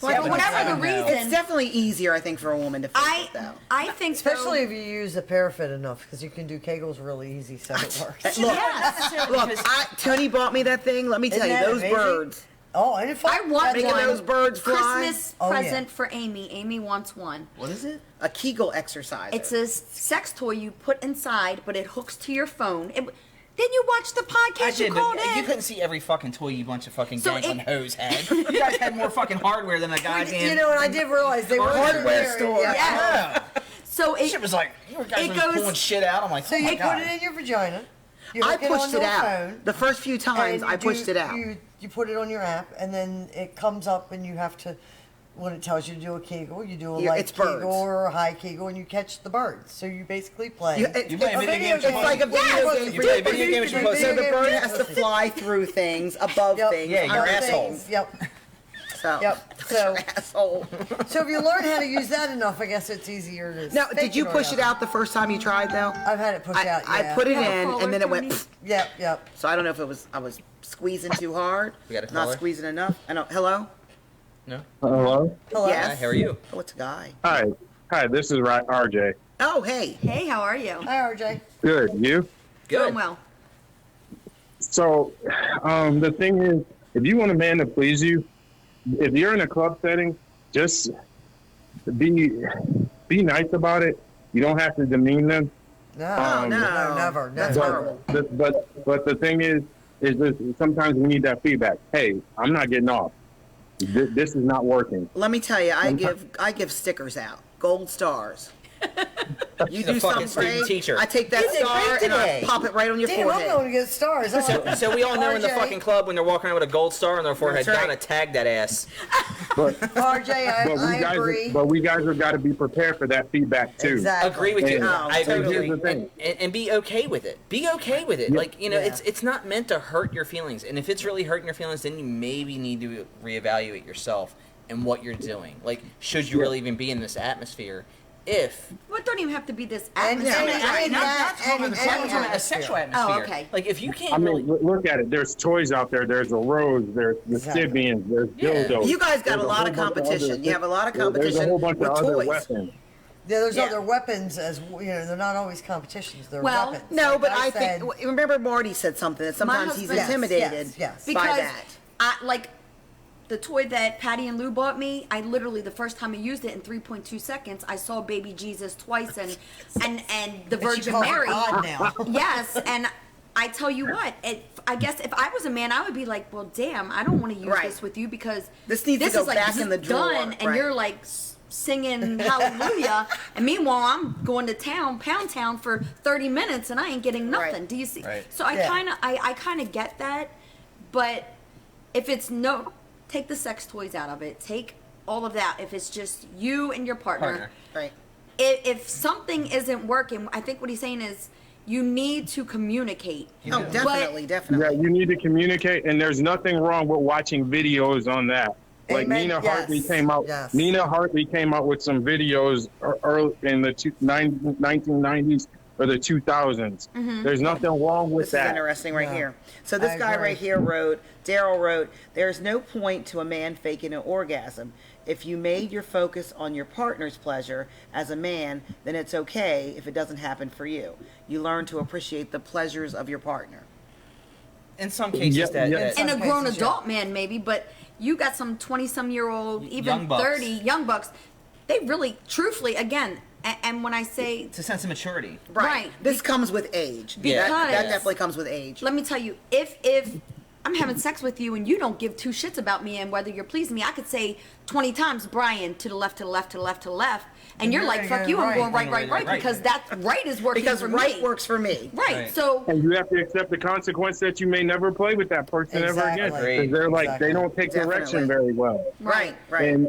Speaker 2: Yeah,
Speaker 3: Like,
Speaker 2: but
Speaker 3: whatever
Speaker 2: I
Speaker 3: the
Speaker 2: don't know.
Speaker 3: reason.
Speaker 1: It's definitely easier, I think, for a woman to fake it, though.
Speaker 3: I think so.
Speaker 4: Especially if you use a paraffin enough, because you can do Kegels really easy, so it works.
Speaker 1: Look,
Speaker 3: Yes.
Speaker 1: look, Tony bought me that thing. Let me tell
Speaker 4: Isn't
Speaker 1: you,
Speaker 4: that
Speaker 1: those
Speaker 4: amazing?
Speaker 1: birds.
Speaker 4: Oh, and if
Speaker 3: I want
Speaker 1: Making
Speaker 3: one.
Speaker 1: those birds fly.
Speaker 3: Christmas
Speaker 4: Oh, yeah.
Speaker 3: present for Amy. Amy wants one.
Speaker 2: What is it?
Speaker 1: A Kegel exercise.
Speaker 3: It's a sex toy you put inside, but it hooks to your phone. Then you watch the podcast. You called
Speaker 2: but you
Speaker 3: in.
Speaker 2: couldn't see every fucking toy you bunch of fucking
Speaker 3: So
Speaker 2: gangling
Speaker 3: it-
Speaker 2: hoes had. You guys had more fucking hardware than a goddamn.
Speaker 4: You know, and I did realize they were
Speaker 1: Hardware
Speaker 4: there.
Speaker 1: store.
Speaker 4: Yeah.
Speaker 3: Yeah. So
Speaker 2: Shit was like, you guys
Speaker 3: It
Speaker 2: were
Speaker 3: goes-
Speaker 2: pulling shit out. I'm like,
Speaker 4: So
Speaker 2: oh my
Speaker 4: you
Speaker 2: God.
Speaker 4: put it in your vagina. You
Speaker 1: I
Speaker 4: hook it
Speaker 1: pushed
Speaker 4: onto
Speaker 1: it
Speaker 4: a
Speaker 1: out.
Speaker 4: phone,
Speaker 1: The first few times,
Speaker 4: and
Speaker 1: I
Speaker 4: you
Speaker 1: pushed
Speaker 4: do-
Speaker 1: it out.
Speaker 4: You put it on your app, and then it comes up, and you have to, when it tells you to do a Kegel, you do a
Speaker 1: Yeah,
Speaker 4: light
Speaker 1: it's birds.
Speaker 4: Kegel or a high Kegel, and you catch the birds. So you basically play.
Speaker 1: You
Speaker 2: play a video game
Speaker 1: It's like a video
Speaker 4: Yes.
Speaker 1: game.
Speaker 2: You play a video game with your pussy.
Speaker 1: So the bird
Speaker 4: Yeah.
Speaker 1: has to fly through things, above
Speaker 4: Yep.
Speaker 1: things.
Speaker 2: Yeah, your
Speaker 1: under
Speaker 2: asshole.
Speaker 1: things.
Speaker 4: Yep.
Speaker 1: So,
Speaker 4: Yep. So,
Speaker 1: asshole.
Speaker 4: so if you learn how to use that enough, I guess it's easier to.
Speaker 1: Now,
Speaker 4: fake
Speaker 1: did you
Speaker 4: an
Speaker 1: push it
Speaker 4: orgasm.
Speaker 1: out the first time you tried, though?
Speaker 4: I've had it pushed out.
Speaker 1: I
Speaker 4: Yeah.
Speaker 1: put it
Speaker 3: Have a
Speaker 1: in,
Speaker 3: caller,
Speaker 1: and then it went.
Speaker 3: Tony?
Speaker 4: Yep. Yep.
Speaker 1: So I don't know if I was squeezing too hard,
Speaker 2: We got a
Speaker 1: not
Speaker 2: caller?
Speaker 1: squeezing enough. I know. Hello.
Speaker 2: No.
Speaker 8: Hello.
Speaker 4: Hello.
Speaker 1: Yes.
Speaker 2: Hi, how are you?
Speaker 1: Oh, it's a guy.
Speaker 8: Hi. This is RJ.
Speaker 1: Oh, hey.
Speaker 3: hey, how are you?
Speaker 4: Hi, RJ.
Speaker 8: Good. You?
Speaker 3: Doing
Speaker 2: Good.
Speaker 3: well.
Speaker 8: So, the thing is, if you want a man to please you, if you're in a club setting, just be nice about it. You don't have to demean them.
Speaker 4: No.
Speaker 8: Oh,
Speaker 4: no. Never.
Speaker 1: That's
Speaker 4: Never.
Speaker 1: horrible.
Speaker 8: But the thing is that sometimes we need that feedback. Hey, I'm not getting off. This is not working.
Speaker 1: Let me tell you, I give stickers out, gold stars. You
Speaker 2: She's a
Speaker 1: do
Speaker 2: fucking
Speaker 1: something
Speaker 2: student
Speaker 1: great,
Speaker 2: teacher.
Speaker 1: I take that
Speaker 2: You did
Speaker 1: star
Speaker 2: great
Speaker 1: and I
Speaker 2: today.
Speaker 1: pop it right on your
Speaker 4: Damn, I'm
Speaker 1: forehead.
Speaker 4: going to get stars.
Speaker 2: So we all know in the
Speaker 4: RJ,
Speaker 2: fucking club when they're walking around with a gold star on their forehead,
Speaker 1: That's right.
Speaker 2: Donna tag that ass.
Speaker 8: But
Speaker 4: RJ, I agree.
Speaker 8: we guys have got to be prepared for that feedback too.
Speaker 4: Exactly.
Speaker 2: Agree with you.
Speaker 8: And-
Speaker 2: I
Speaker 1: and
Speaker 2: agree.
Speaker 8: here's the thing.
Speaker 2: And be okay with it. Be okay with it.
Speaker 8: Yeah.
Speaker 2: Like
Speaker 4: Yeah.
Speaker 2: it's not meant to hurt your feelings. And if it's really hurting your feelings, then you maybe need to reevaluate yourself and what you're doing. Like, should you really even be in this atmosphere? If
Speaker 3: Well, it don't even have to be this
Speaker 4: And-
Speaker 3: atmosphere.
Speaker 4: and-
Speaker 3: Right,
Speaker 4: and-
Speaker 3: not-
Speaker 4: that-
Speaker 2: I'm talking
Speaker 4: and-
Speaker 2: about a sexual atmosphere.
Speaker 3: Oh, okay.
Speaker 2: Like if you can't
Speaker 8: I
Speaker 2: really.
Speaker 8: mean, look at it. There's toys out there. There's a rose. There's the
Speaker 4: Exactly.
Speaker 8: Sibians. There's
Speaker 2: Yeah.
Speaker 8: dildos.
Speaker 1: You guys got
Speaker 8: There's
Speaker 1: a lot of
Speaker 8: whole bunch
Speaker 1: competition.
Speaker 8: other-
Speaker 1: You have a lot of
Speaker 8: There's a
Speaker 1: competition
Speaker 8: whole bunch
Speaker 1: with
Speaker 8: of other
Speaker 1: toys.
Speaker 8: weapons.
Speaker 4: Yeah, there's
Speaker 1: Yeah.
Speaker 4: other weapons as they're not always competitions. They're
Speaker 3: Well,
Speaker 4: weapons.
Speaker 1: No,
Speaker 4: Like
Speaker 1: but I
Speaker 4: said,
Speaker 1: think remember Marty said something that sometimes he's
Speaker 3: husband-
Speaker 1: intimidated
Speaker 4: Yes, yes.
Speaker 1: by
Speaker 3: because
Speaker 1: that.
Speaker 3: I like the toy that Patty and Lou bought me, I literally, the first time I used it in 3.2 seconds, I saw baby Jesus twice and the Virgin
Speaker 4: calls it
Speaker 3: Mary.
Speaker 4: God now.
Speaker 3: Yes, and I tell you what, I guess if I was a man, I would be like, well, damn, I don't want to use
Speaker 1: Right.
Speaker 3: this with you because
Speaker 1: This needs to go
Speaker 3: is like
Speaker 1: back in the drawer,
Speaker 3: done, and
Speaker 1: right.
Speaker 3: you're like singing hallelujah, and meanwhile I'm going to town, Pound Town, for 30 minutes, and I ain't getting nothing.
Speaker 1: Right.
Speaker 3: Do you see?
Speaker 2: Right.
Speaker 3: So I
Speaker 4: Yeah.
Speaker 3: kind of get that, but if it's take the sex toys out of it, take all of that. If it's just you and your partner.
Speaker 1: Right.
Speaker 3: If something isn't working, I think what he's saying is you need to communicate.
Speaker 1: Oh, definitely,
Speaker 8: Yeah,
Speaker 1: definitely.
Speaker 8: you need to communicate, and there's nothing wrong with watching videos on that. Like
Speaker 4: Amen.
Speaker 8: Nina
Speaker 4: Yes.
Speaker 8: Hartley came out.
Speaker 4: Yes.
Speaker 8: Nina Hartley came out with some videos early in the 1990s or the 2000s. There's nothing wrong with
Speaker 1: This is
Speaker 8: that.
Speaker 1: interesting right
Speaker 4: Yeah.
Speaker 1: here. So this
Speaker 4: I
Speaker 1: guy
Speaker 4: agree.
Speaker 1: right here wrote, Daryl wrote, there's no point to a man faking an orgasm. If you made your focus on your partner's pleasure as a man, then it's okay if it doesn't happen for you. You learn to appreciate the pleasures of your partner.
Speaker 2: In some cases,
Speaker 8: Yeah,
Speaker 2: that,
Speaker 8: yeah.
Speaker 2: that
Speaker 3: And a
Speaker 4: Some
Speaker 3: grown
Speaker 4: cases,
Speaker 3: adult man maybe, but you got some 20-some-year-old, even
Speaker 2: Young bucks.
Speaker 3: 30 young bucks. They really, truthfully, again, and when I say,
Speaker 2: it's a sense of maturity.
Speaker 3: Right.
Speaker 1: This comes with age.
Speaker 2: Yeah.
Speaker 1: That
Speaker 3: Because-
Speaker 1: definitely comes with age.
Speaker 3: let me tell you, if I'm having sex with you and you don't give two shits about me and whether you're pleasing me, I could say 20 times, Brian, to the left, to the left, to the left, to the left, and you're
Speaker 4: you're
Speaker 3: like,
Speaker 4: gonna
Speaker 3: fuck
Speaker 4: go
Speaker 3: you, I'm
Speaker 4: right.
Speaker 3: going right,
Speaker 2: You're
Speaker 3: right,
Speaker 2: right,
Speaker 3: right,
Speaker 2: right.
Speaker 3: because that right is working
Speaker 1: Because
Speaker 3: for
Speaker 1: right
Speaker 3: me.
Speaker 1: works for me.
Speaker 3: Right.
Speaker 2: Right.
Speaker 3: So
Speaker 8: And you have to accept the consequence that you may never play with that person ever again.
Speaker 4: Exactly.
Speaker 8: Because they're like,
Speaker 4: Exactly.
Speaker 8: they don't take direction
Speaker 1: Definitely.
Speaker 8: very well.
Speaker 1: Right, right.
Speaker 8: And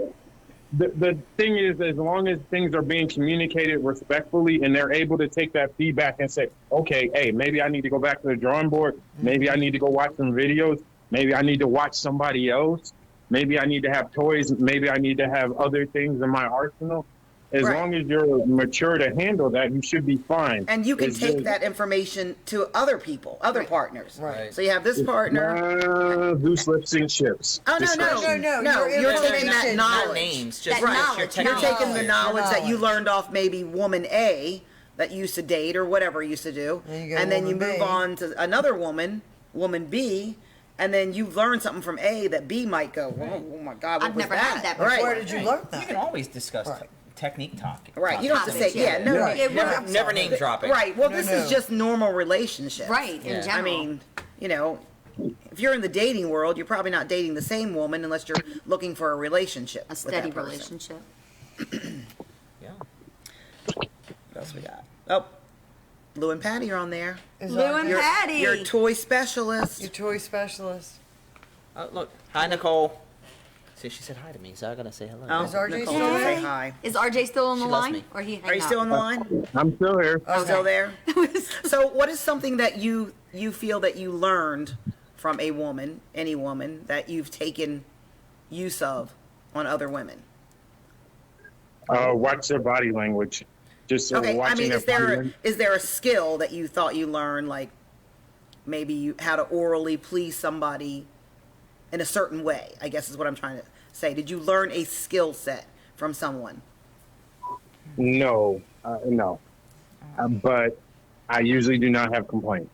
Speaker 8: the thing is, as long as things are being communicated respectfully and they're able to take that feedback and say, okay, hey, maybe I need to go back to the drawing board. Maybe I need to go watch some videos. Maybe I need to watch somebody else. Maybe I need to have toys. Maybe I need to have other things in my arsenal. As
Speaker 1: Right.
Speaker 8: long as you're mature to handle that, you should be fine.
Speaker 1: And you can
Speaker 8: It's
Speaker 1: take
Speaker 8: just-
Speaker 1: that information to other people, other partners.
Speaker 4: Right.
Speaker 1: So you have this partner.
Speaker 8: Loose lips and chips.
Speaker 1: Oh, no,
Speaker 8: Discretion.
Speaker 4: No,
Speaker 1: You're
Speaker 4: your
Speaker 1: taking that
Speaker 4: information.
Speaker 2: Not
Speaker 1: knowledge.
Speaker 2: names, just
Speaker 3: That
Speaker 2: your
Speaker 3: knowledge,
Speaker 1: You're
Speaker 2: technical
Speaker 1: taking the
Speaker 2: knowledge.
Speaker 1: knowledge that you
Speaker 4: Knowledge.
Speaker 1: learned off maybe woman A that used to date or whatever used to do.
Speaker 4: Then you go
Speaker 1: And then you
Speaker 4: woman
Speaker 1: move
Speaker 4: B.
Speaker 1: on to another woman, woman B, and then you learn something from A that B might go, oh my God, what
Speaker 3: I've
Speaker 1: was
Speaker 3: never
Speaker 1: that?
Speaker 3: had that before.
Speaker 1: Right.
Speaker 4: Where did you learn
Speaker 2: You
Speaker 4: that?
Speaker 2: can always discuss
Speaker 4: Right.
Speaker 2: technique talk.
Speaker 1: Right. You don't have to say,
Speaker 3: Topics,
Speaker 1: yeah,
Speaker 3: yeah.
Speaker 1: no,
Speaker 8: Right.
Speaker 3: Yeah, we're-
Speaker 2: Never name dropping.
Speaker 1: Right. Well,
Speaker 4: No,
Speaker 1: this
Speaker 4: no.
Speaker 1: is just normal relationships.
Speaker 3: right,
Speaker 2: Yeah.
Speaker 3: in general.
Speaker 1: I mean, you know, if you're in the dating world, you're probably not dating the same woman unless you're looking for a relationship.
Speaker 3: a
Speaker 1: with
Speaker 3: steady
Speaker 1: that person.
Speaker 3: relationship.
Speaker 2: Yeah.
Speaker 1: What else we got? Oh, Lou and Patty are on there.
Speaker 4: Is
Speaker 3: Lou and
Speaker 1: Your,
Speaker 3: Patty.
Speaker 1: your toy specialist.
Speaker 4: Your toy specialist.
Speaker 2: Oh, look. Hi, Nicole. See, she said hi to me, so I gotta say hello.
Speaker 1: Oh,
Speaker 4: Is RJ
Speaker 1: Nicole,
Speaker 4: still
Speaker 1: say
Speaker 4: there?
Speaker 1: hi.
Speaker 3: Is RJ still on the
Speaker 2: She loves
Speaker 3: line,
Speaker 2: me.
Speaker 3: or he hang
Speaker 1: Are you
Speaker 3: up?
Speaker 1: still on the line?
Speaker 8: I'm still here.
Speaker 1: Still there? So, what is something that you feel that you learned from a woman, any woman, that you've taken use of on other women?
Speaker 8: Watch their body language. Just
Speaker 1: Okay, I
Speaker 8: watching
Speaker 1: mean,
Speaker 8: their
Speaker 1: is
Speaker 8: body
Speaker 1: there
Speaker 8: language.
Speaker 1: is there a skill that you thought you learned, like maybe you how to orally please somebody in a certain way? I guess is what I'm trying to say. Did you learn a skill set from someone?
Speaker 8: No, no. But I usually do not have complaints.